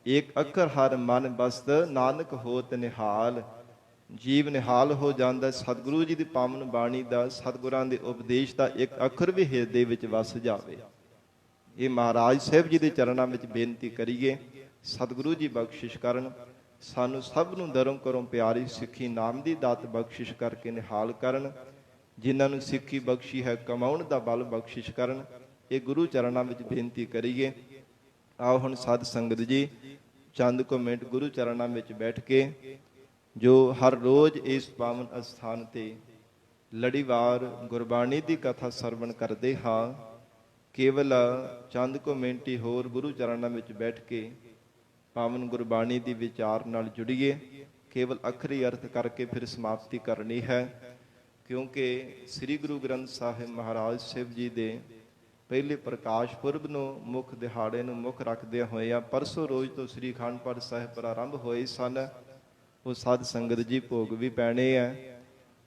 ਏਕ ਅੱਖਰ ਹਰ ਮਨ ਬਸਤ, ਨਾਨਕ ਹੋਤ ਨਿਹਾਲ। ਜੀਵ ਨਿਹਾਲ ਹੋ ਜਾਂਦਾ ਸਤਿਗੁਰੂ ਜੀ ਦੀ ਪਾਵਨ ਬਾਣੀ ਦਾ, ਸਤਿਗੁਰਾਂ ਦੇ ਉਪਦੇਸ਼ ਦਾ ਇੱਕ ਅੱਖਰ ਵੀ ਹਿਰਦੇ ਵਿੱਚ ਵਸ ਜਾਵੇ। ਇਹ ਮਹਾਰਾਜ ਸਾਹਿਬ ਜੀ ਦੇ ਚਰਨਾਂ ਵਿੱਚ ਬੇਨਤੀ ਕਰੀਏ। ਸਤਿਗੁਰੂ ਜੀ ਬਖਸ਼ਿਸ਼ ਕਰਨ, ਸਾਨੂੰ ਸਭ ਨੂੰ ਦਰੋਂ ਕਰੋਂ ਪਿਆਰੀ ਸਿੱਖੀ ਨਾਮ ਦੀ ਦਾਤ ਬਖਸ਼ਿਸ਼ ਕਰਕੇ ਨਿਹਾਲ ਕਰਨ। ਜਿਨ੍ਹਾਂ ਨੂੰ ਸਿੱਖੀ ਬਖਸ਼ੀ ਹੈ, ਕਮਾਉਣ ਦਾ ਬਲ ਬਖਸ਼ਿਸ਼ ਕਰਨ। ਇਹ ਗੁਰੂ ਚਰਨਾਂ ਵਿੱਚ ਬੇਨਤੀ ਕਰੀਏ। ਆਓ ਹੁਣ ਸਾਧ ਸੰਗਤ ਜੀ ਚੰਦ ਕੁ ਮਿੰਟ ਗੁਰੂ ਚਰਨਾਂ ਵਿੱਚ ਬੈਠ ਕੇ, ਜੋ ਹਰ ਰੋਜ਼ ਇਸ ਪਾਵਨ ਅਸਥਾਨ ਤੇ ਲੜੀਵਾਰ ਗੁਰਬਾਣੀ ਦੀ ਕਥਾ ਸਰਵਣ ਕਰਦੇ ਹਾਂ, ਕੇਵਲ ਚੰਦ ਕੁ ਮਿੰਟ ਹੀ ਹੋਰ ਗੁਰੂ ਚਰਨਾਂ ਵਿੱਚ ਬੈਠ ਕੇ ਪਾਵਨ ਗੁਰਬਾਣੀ ਦੀ ਵਿਚਾਰ ਨਾਲ ਜੁੜੀਏ। ਕੇਵਲ ਅੱਖਰੀ ਅਰਥ ਕਰਕੇ ਫਿਰ ਸਮਾਪਤੀ ਕਰਨੀ ਹੈ, ਕਿਉਂਕਿ ਸ੍ਰੀ ਗੁਰੂ ਗ੍ਰੰਥ ਸਾਹਿਬ ਮਹਾਰਾਜ ਸਾਹਿਬ ਜੀ ਦੇ ਪਹਿਲੇ ਪ੍ਰਕਾਸ਼ ਪੁਰਬ ਨੂੰ ਮੁੱਖ ਦਿਹਾੜੇ ਨੂੰ ਮੁੱਖ ਰੱਖਦਿਆਂ ਹੋਇਆਂ ਪਰਸੋਂ ਰੋਜ਼ ਤੋਂ ਸ੍ਰੀ ਅਖੰਡ ਪਾਠ ਸਾਹਿਬ ਪ੍ਰਾਰੰਭ ਹੋਏ ਸਨ। ਉਹ ਸਾਧ ਸੰਗਤ ਜੀ ਭੋਗ ਵੀ ਪੈਣੇ ਆ।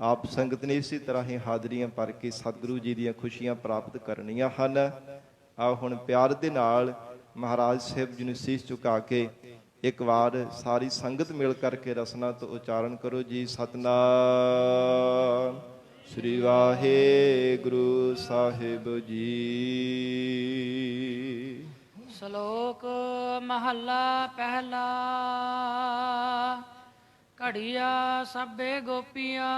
ਆਪ ਸੰਗਤ ਨੇ ਇਸੇ ਤਰ੍ਹਾਂ ਹੀ ਹਾਜ਼ਰੀਆਂ ਭਰ ਕੇ ਸਤਿਗੁਰੂ ਜੀ ਦੀਆਂ ਖੁਸ਼ੀਆਂ ਪ੍ਰਾਪਤ ਕਰਨੀਆਂ ਹਨ। ਆਓ ਹੁਣ ਪਿਆਰ ਦੇ ਨਾਲ ਮਹਾਰਾਜ ਸਾਹਿਬ ਜੀ ਨੂੰ ਸੀਸ ਝੁਕਾ ਕੇ ਇੱਕ ਵਾਰ ਸਾਰੀ ਸੰਗਤ ਮਿਲ ਕਰਕੇ ਰਸਨਾ ਤੋਂ ਉਚਾਰਨ ਕਰੋ ਜੀ। ਸਤਿਨਾਮ ਸ੍ਰੀ ਵਾਹਿਗੁਰੂ ਸਾਹਿਬ ਜੀ। ਸ਼ਲੋਕ ਮਹੱਲਾ ਪਹਿਲਾ। ਘੜੀਆ ਸਭੇ ਗੋਪੀਆਂ।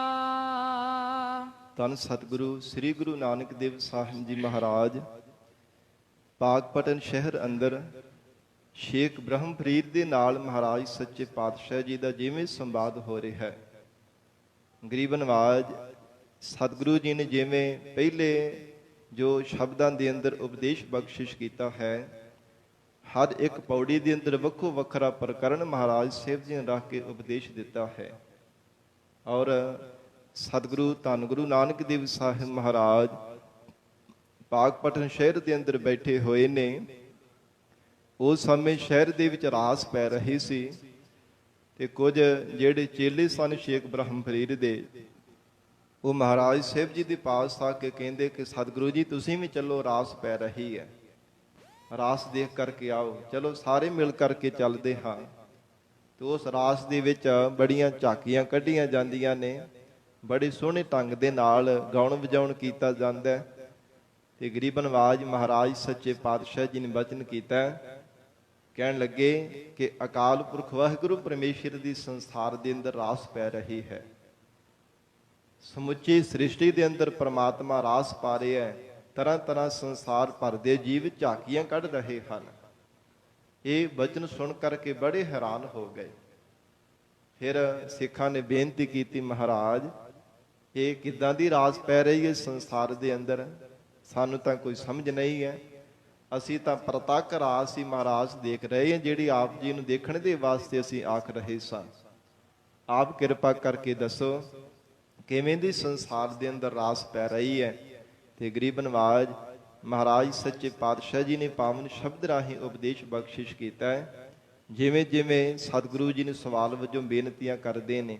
ਧੰਨ ਸਤਿਗੁਰੂ ਸ੍ਰੀ ਗੁਰੂ ਨਾਨਕ ਦੇਵ ਸਾਹਿਬ ਜੀ ਮਹਾਰਾਜ ਪਾਕਪਟਨ ਸ਼ਹਿਰ ਅੰਦਰ ਸ਼ੇਖ ਬ੍ਰਹਮ ਫਰੀਦ ਦੇ ਨਾਲ ਮਹਾਰਾਜ ਸੱਚੇ ਪਾਤਸ਼ਾਹ ਜੀ ਦਾ ਜਿਵੇਂ ਸੰਵਾਦ ਹੋ ਰਿਹਾ ਹੈ। ਗਰੀਬ ਨਵਾਜ ਸਤਿਗੁਰੂ ਜੀ ਨੇ ਜਿਵੇਂ ਪਹਿਲੇ ਜੋ ਸ਼ਬਦਾਂ ਦੇ ਅੰਦਰ ਉਪਦੇਸ਼ ਬਖਸ਼ਿਸ਼ ਕੀਤਾ ਹੈ, ਹਰ ਇੱਕ ਪੌੜੀ ਦੇ ਅੰਦਰ ਵੱਖੋ ਵੱਖਰਾ ਪ੍ਰਕਰਨ ਮਹਾਰਾਜ ਸਾਹਿਬ ਜੀ ਨੇ ਰੱਖ ਕੇ ਉਪਦੇਸ਼ ਦਿੱਤਾ ਹੈ। ਔਰ ਸਤਿਗੁਰੂ ਧੰਨ ਗੁਰੂ ਨਾਨਕ ਦੇਵ ਸਾਹਿਬ ਮਹਾਰਾਜ ਪਾਕਪਟਨ ਸ਼ਹਿਰ ਦੇ ਅੰਦਰ ਬੈਠੇ ਹੋਏ ਨੇ। ਉਸ ਸਮੇਂ ਸ਼ਹਿਰ ਦੇ ਵਿੱਚ ਰਾਸ ਪੈ ਰਹੀ ਸੀ ਤੇ ਕੁਝ ਜਿਹੜੇ ਚੇਲੇ ਸਨ ਸ਼ੇਖ ਬ੍ਰਹਮ ਫਰੀਦ ਦੇ, ਉਹ ਮਹਾਰਾਜ ਸਾਹਿਬ ਜੀ ਦੇ ਪਾਸ ਆ ਕੇ ਕਹਿੰਦੇ ਕਿ ਸਤਿਗੁਰੂ ਜੀ ਤੁਸੀਂ ਵੀ ਚੱਲੋ, ਰਾਸ ਪੈ ਰਹੀ ਹੈ, ਰਾਸ ਦੇਖ ਕਰਕੇ ਆਓ। ਚਲੋ ਸਾਰੇ ਮਿਲ ਕਰਕੇ ਚੱਲਦੇ ਹਾਂ। ਤੇ ਉਸ ਰਾਸ ਦੇ ਵਿੱਚ ਬੜੀਆਂ ਝਾਕੀਆਂ ਕੱਢੀਆਂ ਜਾਂਦੀਆਂ ਨੇ, ਬੜੇ ਸੋਹਣੇ ਢੰਗ ਦੇ ਨਾਲ ਗਾਉਣ ਵਜਾਉਣ ਕੀਤਾ ਜਾਂਦਾ ਹੈ। ਤੇ ਗਰੀਬ ਨਵਾਜ ਮਹਾਰਾਜ ਸੱਚੇ ਪਾਤਸ਼ਾਹ ਜੀ ਨੇ ਬਚਨ ਕੀਤਾ, ਕਹਿਣ ਲੱਗੇ ਕਿ ਅਕਾਲ ਪੁਰਖ ਵਾਹਿਗੁਰੂ ਪਰਮੇਸ਼ਰ ਦੀ ਸੰਸਾਰ ਦੇ ਅੰਦਰ ਰਾਸ ਪੈ ਰਹੀ ਹੈ। ਸਮੁੱਚੀ ਸ੍ਰਿਸ਼ਟੀ ਦੇ ਅੰਦਰ ਪ੍ਰਮਾਤਮਾ ਰਾਸ ਪਾ ਰਿਹਾ ਹੈ। ਤਰ੍ਹਾਂ ਤਰ੍ਹਾਂ ਸੰਸਾਰ ਭਰ ਦੇ ਜੀਵ ਝਾਕੀਆਂ ਕੱਢ ਰਹੇ ਹਨ। ਇਹ ਬਚਨ ਸੁਣ ਕਰਕੇ ਬੜੇ ਹੈਰਾਨ ਹੋ ਗਏ। ਫਿਰ ਸਿੱਖਾਂ ਨੇ ਬੇਨਤੀ ਕੀਤੀ, ਮਹਾਰਾਜ ਇਹ ਕਿੱਦਾਂ ਦੀ ਰਾਸ ਪੈ ਰਹੀ ਹੈ ਸੰਸਾਰ ਦੇ ਅੰਦਰ, ਸਾਨੂੰ ਤਾਂ ਕੋਈ ਸਮਝ ਨਹੀਂ ਹੈ। ਅਸੀਂ ਤਾਂ ਪ੍ਰਤੱਖ ਰਾਸ ਹੀ ਮਹਾਰਾਜ ਦੇਖ ਰਹੇ ਹਾਂ, ਜਿਹੜੀ ਆਪ ਜੀ ਨੂੰ ਦੇਖਣ ਦੇ ਵਾਸਤੇ ਅਸੀਂ ਆਖ ਰਹੇ ਸਾਂ। ਆਪ ਕਿਰਪਾ ਕਰਕੇ ਦੱਸੋ ਕਿਵੇਂ ਦੀ ਸੰਸਾਰ ਦੇ ਅੰਦਰ ਰਾਸ ਪੈ ਰਹੀ ਹੈ। ਤੇ ਗਰੀਬ ਨਵਾਜ ਮਹਾਰਾਜ ਸੱਚੇ ਪਾਤਸ਼ਾਹ ਜੀ ਨੇ ਪਾਵਨ ਸ਼ਬਦ ਰਾਹੀਂ ਉਪਦੇਸ਼ ਬਖਸ਼ਿਸ਼ ਕੀਤਾ ਹੈ। ਜਿਵੇਂ ਜਿਵੇਂ ਸਤਿਗੁਰੂ ਜੀ ਨੂੰ ਸਵਾਲ ਵਜੋਂ ਬੇਨਤੀਆਂ ਕਰਦੇ ਨੇ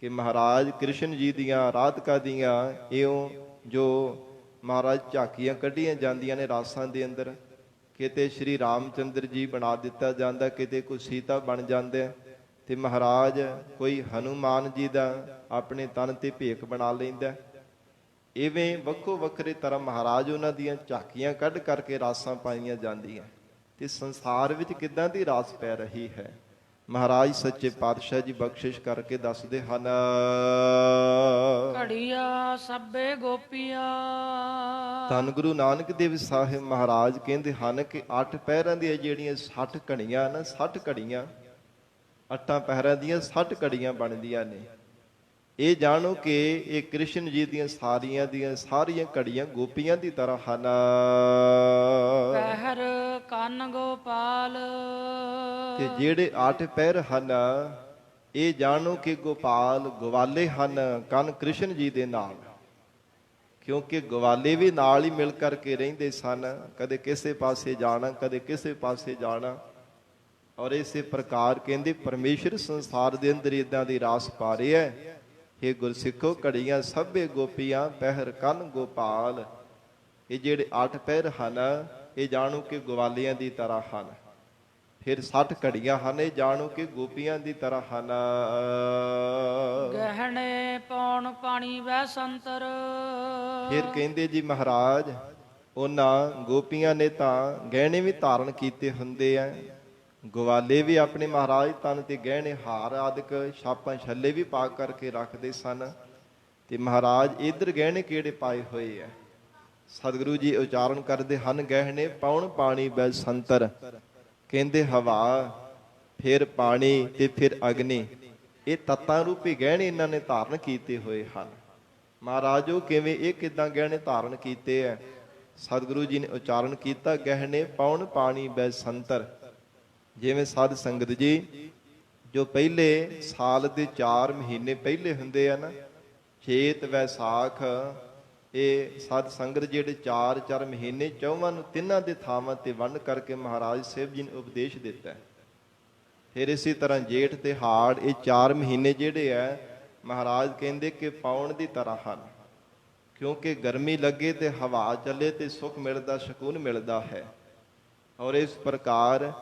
ਕਿ ਮਹਾਰਾਜ ਕ੍ਰਿਸ਼ਨ ਜੀ ਦੀਆਂ, ਰਾਧਿਕਾ ਦੀਆਂ ਇਉਂ ਜੋ ਮਹਾਰਾਜ ਝਾਕੀਆਂ ਕੱਢੀਆਂ ਜਾਂਦੀਆਂ ਨੇ ਰਾਸਾਂ ਦੇ ਅੰਦਰ, ਕਿਤੇ ਸ਼੍ਰੀ ਰਾਮਚੰਦਰ ਜੀ ਬਣਾ ਦਿੱਤਾ ਜਾਂਦਾ, ਕਿਤੇ ਕੋਈ ਸੀਤਾ ਬਣ ਜਾਂਦਾ, ਤੇ ਮਹਾਰਾਜ ਕੋਈ ਹਨੂਮਾਨ ਜੀ ਦਾ ਆਪਣੇ ਤਨ ਤੇ ਭੇਖ ਬਣਾ ਲੈਂਦਾ। ਇਵੇਂ ਵੱਖੋ ਵੱਖਰੇ ਤਰ੍ਹਾਂ ਮਹਾਰਾਜ ਉਹਨਾਂ ਦੀਆਂ ਝਾਕੀਆਂ ਕੱਢ ਕਰਕੇ ਰਾਸਾਂ ਪਾਈਆਂ ਜਾਂਦੀਆਂ। ਤੇ ਸੰਸਾਰ ਵਿੱਚ ਕਿੱਦਾਂ ਦੀ ਰਾਸ ਪੈ ਰਹੀ ਹੈ, ਮਹਾਰਾਜ ਸੱਚੇ ਪਾਤਸ਼ਾਹ ਜੀ ਬਖਸ਼ਿਸ਼ ਕਰਕੇ ਦੱਸਦੇ ਹਨ। ਘੜੀਆ ਸਭੇ ਗੋਪੀਆਂ। ਧੰਨ ਗੁਰੂ ਨਾਨਕ ਦੇਵ ਸਾਹਿਬ ਮਹਾਰਾਜ ਕਹਿੰਦੇ ਹਨ ਕਿ 8 ਪਹਿਰਾਂ ਦੀਆਂ ਜਿਹੜੀਆਂ 60 ਘੜੀਆਂ ਨਾ, 60 ਘੜੀਆਂ 8 ਪਹਿਰਾਂ ਦੀਆਂ 60 ਘੜੀਆਂ ਬਣਦੀਆਂ ਨੇ। ਇਹ ਜਾਣੋ ਕਿ ਇਹ ਕ੍ਰਿਸ਼ਨ ਜੀ ਦੀਆਂ ਸਾਰੀਆਂ ਘੜੀਆਂ ਗੋਪੀਆਂ ਦੀ ਤਰ੍ਹਾਂ ਹਨ। ਪਹਿਰ ਕੰਨ ਗੋਪਾਲ। ਤੇ ਜਿਹੜੇ 8 ਪਹਿਰ ਹਨ, ਇਹ ਜਾਣੋ ਕਿ ਗੋਪਾਲ ਗਵਾਲੇ ਹਨ, ਕੰਨ ਕ੍ਰਿਸ਼ਨ ਜੀ ਦੇ ਨਾਲ। ਕਿਉਂਕਿ ਗਵਾਲੇ ਵੀ ਨਾਲ ਹੀ ਮਿਲ ਕਰਕੇ ਰਹਿੰਦੇ ਸਨ, ਕਦੇ ਕਿਸੇ ਪਾਸੇ ਜਾਣਾ, ਕਦੇ ਕਿਸੇ ਪਾਸੇ ਜਾਣਾ। ਔਰ ਇਸੇ ਪ੍ਰਕਾਰ ਕਹਿੰਦੇ ਪਰਮੇਸ਼ਰ ਸੰਸਾਰ ਦੇ ਅੰਦਰ ਇਦਾਂ ਦੀ ਰਾਸ ਪਾ ਰਿਹਾ ਹੈ। ਇਹ ਗੁਰਸਿੱਖੋ ਘੜੀਆਂ ਸਭੇ ਗੋਪੀਆਂ, ਪਹਿਰ ਕੰਨ ਗੋਪਾਲ। ਇਹ ਜਿਹੜੇ 8 ਪਹਿਰ ਹਨ, ਇਹ ਜਾਣੋ ਕਿ ਗਵਾਲੀਆਂ ਦੀ ਤਰ੍ਹਾਂ ਹਨ। ਫਿਰ 60 ਘੜੀਆਂ ਹਨ, ਇਹ ਜਾਣੋ ਕਿ ਗੋਪੀਆਂ ਦੀ ਤਰ੍ਹਾਂ ਹਨ। ਗਹਿਣੇ ਪੌਣ ਪਾਣੀ ਵੈ ਸੰਤਰ। ਫਿਰ ਕਹਿੰਦੇ ਜੀ ਮਹਾਰਾਜ ਉਹਨਾਂ ਗੋਪੀਆਂ ਨੇ ਤਾਂ ਗਹਿਣੇ ਵੀ ਧਾਰਨ ਕੀਤੇ ਹੁੰਦੇ ਆ। ਗਵਾਲੇ ਵੀ ਆਪਣੇ ਮਹਾਰਾਜ ਤਨ ਤੇ ਗਹਿਣੇ ਹਾਰ ਆਦਿਕ ਛਾਪਾਂ ਛੱਲੇ ਵੀ ਪਾ ਕਰਕੇ ਰੱਖਦੇ ਸਨ। ਤੇ ਮਹਾਰਾਜ ਇਧਰ ਗਹਿਣੇ ਕਿਹੜੇ ਪਾਏ ਹੋਏ ਆ, ਸਤਿਗੁਰੂ ਜੀ ਉਚਾਰਨ ਕਰਦੇ ਹਨ, ਗਹਿਣੇ ਪੌਣ ਪਾਣੀ ਬੈ ਸੰਤਰ। ਕਹਿੰਦੇ ਹਵਾ, ਫਿਰ ਪਾਣੀ ਤੇ ਫਿਰ ਅਗਨੀ, ਇਹ ਤੱਤਾਂ ਰੂਪੀ ਗਹਿਣੇ ਇਹਨਾਂ ਨੇ ਧਾਰਨ ਕੀਤੇ ਹੋਏ ਹਨ। ਮਹਾਰਾਜ ਉਹ ਕਿਵੇਂ, ਇਹ ਕਿੱਦਾਂ ਗਹਿਣੇ ਧਾਰਨ ਕੀਤੇ ਹੈ? ਸਤਿਗੁਰੂ ਜੀ ਨੇ ਉਚਾਰਨ ਕੀਤਾ, ਗਹਿਣੇ ਪੌਣ ਪਾਣੀ ਬੈ ਸੰਤਰ। ਜਿਵੇਂ ਸਾਧ ਸੰਗਤ ਜੀ ਜੋ ਪਹਿਲੇ ਸਾਲ ਦੇ 4 ਮਹੀਨੇ ਪਹਿਲੇ ਹੁੰਦੇ ਆ ਨਾ, ਚੇਤ ਵੈਸਾਖ ਇਹ ਸਾਧ ਸੰਗਤ ਜਿਹੜੇ 4 ਮਹੀਨੇ ਚੌਵਾਂ ਨੂੰ ਤਿੰਨਾਂ ਦੇ ਥਾਵਾਂ ਤੇ ਵੰਡ ਕਰਕੇ ਮਹਾਰਾਜ ਸਾਹਿਬ ਜੀ ਨੇ ਉਪਦੇਸ਼ ਦਿੱਤਾ ਹੈ। ਫਿਰ ਇਸੇ ਤਰ੍ਹਾਂ ਜੇਠ ਤੇ ਹਾੜ, ਇਹ 4 ਮਹੀਨੇ ਜਿਹੜੇ ਆ ਮਹਾਰਾਜ ਕਹਿੰਦੇ ਕਿ ਪਾਉਣ ਦੀ ਤਰ੍ਹਾਂ ਹਨ, ਕਿਉਂਕਿ ਗਰਮੀ ਲੱਗੇ ਤੇ ਹਵਾ ਚੱਲੇ ਤੇ ਸੁੱਖ ਮਿਲਦਾ, ਸਕੂਨ ਮਿਲਦਾ ਹੈ। ਔਰ ਇਸ ਪ੍ਰਕਾਰ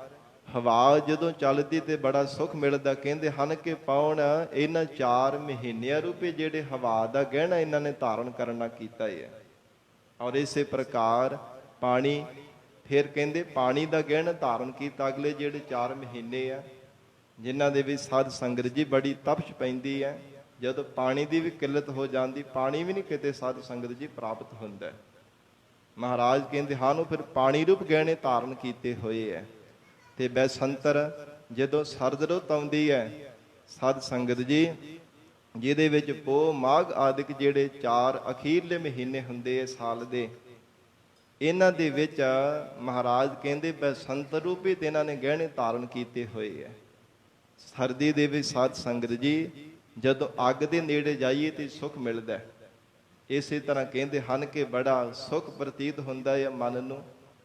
ਹਵਾ ਜਦੋਂ ਚੱਲਦੀ ਤੇ ਬੜਾ ਸੁੱਖ ਮਿਲਦਾ। ਕਹਿੰਦੇ ਹਨ ਕਿ ਪਾਉਣ ਇਹਨਾਂ 4 ਮਹੀਨਿਆਂ ਰੂਪੇ ਜਿਹੜੇ ਹਵਾ ਦਾ ਗਹਿਣਾ ਇਹਨਾਂ ਨੇ ਧਾਰਨ ਕਰਨਾ ਕੀਤਾ ਹੈ। ਔਰ ਇਸੇ ਪ੍ਰਕਾਰ ਪਾਣੀ, ਫਿਰ ਕਹਿੰਦੇ ਪਾਣੀ ਦਾ ਗਹਿਣਾ ਧਾਰਨ ਕੀਤਾ। ਅਗਲੇ ਜਿਹੜੇ 4 ਮਹੀਨੇ ਆ ਜਿਨ੍ਹਾਂ ਦੇ ਵਿੱਚ ਸਾਧ ਸੰਗਤ ਜੀ ਬੜੀ ਤਪਸ਼ ਪੈਂਦੀ ਹੈ, ਜਦੋਂ ਪਾਣੀ ਦੀ ਵੀ ਕਿੱਲਤ ਹੋ ਜਾਂਦੀ, ਪਾਣੀ ਵੀ ਨਹੀਂ ਕਿਤੇ ਸਾਧ ਸੰਗਤ ਜੀ ਪ੍ਰਾਪਤ ਹੁੰਦਾ। ਮਹਾਰਾਜ ਕਹਿੰਦੇ ਹਨ ਉਹ ਫਿਰ ਪਾਣੀ ਰੂਪ ਗਹਿਣੇ ਧਾਰਨ ਕੀਤੇ ਹੋਏ ਹੈ। ਤੇ ਬੈਸੰਤਰ ਜਦੋਂ ਸਰਦ ਰੁੱਤ ਆਉਂਦੀ ਹੈ ਸਾਧ ਸੰਗਤ ਜੀ, ਜਿਹਦੇ ਵਿੱਚ ਪੋਹ ਮਾਘ ਆਦਿਕ ਜਿਹੜੇ 4 ਅਖੀਰਲੇ ਮਹੀਨੇ ਹੁੰਦੇ ਆ ਸਾਲ ਦੇ, ਇਹਨਾਂ ਦੇ ਵਿੱਚ ਮਹਾਰਾਜ ਕਹਿੰਦੇ ਬੈਸੰਤਰ ਰੂਪੀ ਤੇ ਇਹਨਾਂ ਨੇ ਗਹਿਣੇ ਧਾਰਨ ਕੀਤੇ ਹੋਏ ਹੈ। ਸਰਦੀ ਦੇ ਵਿੱਚ ਸਾਧ ਸੰਗਤ ਜੀ ਜਦੋਂ ਅੱਗ ਦੇ ਨੇੜੇ ਜਾਈਏ ਤੇ ਸੁੱਖ ਮਿਲਦਾ। ਇਸੇ ਤਰ੍ਹਾਂ ਕਹਿੰਦੇ ਹਨ ਕਿ ਬੜਾ ਸੁੱਖ ਪ੍ਰਤੀਤ ਹੁੰਦਾ ਹੈ ਮਨ ਨੂੰ,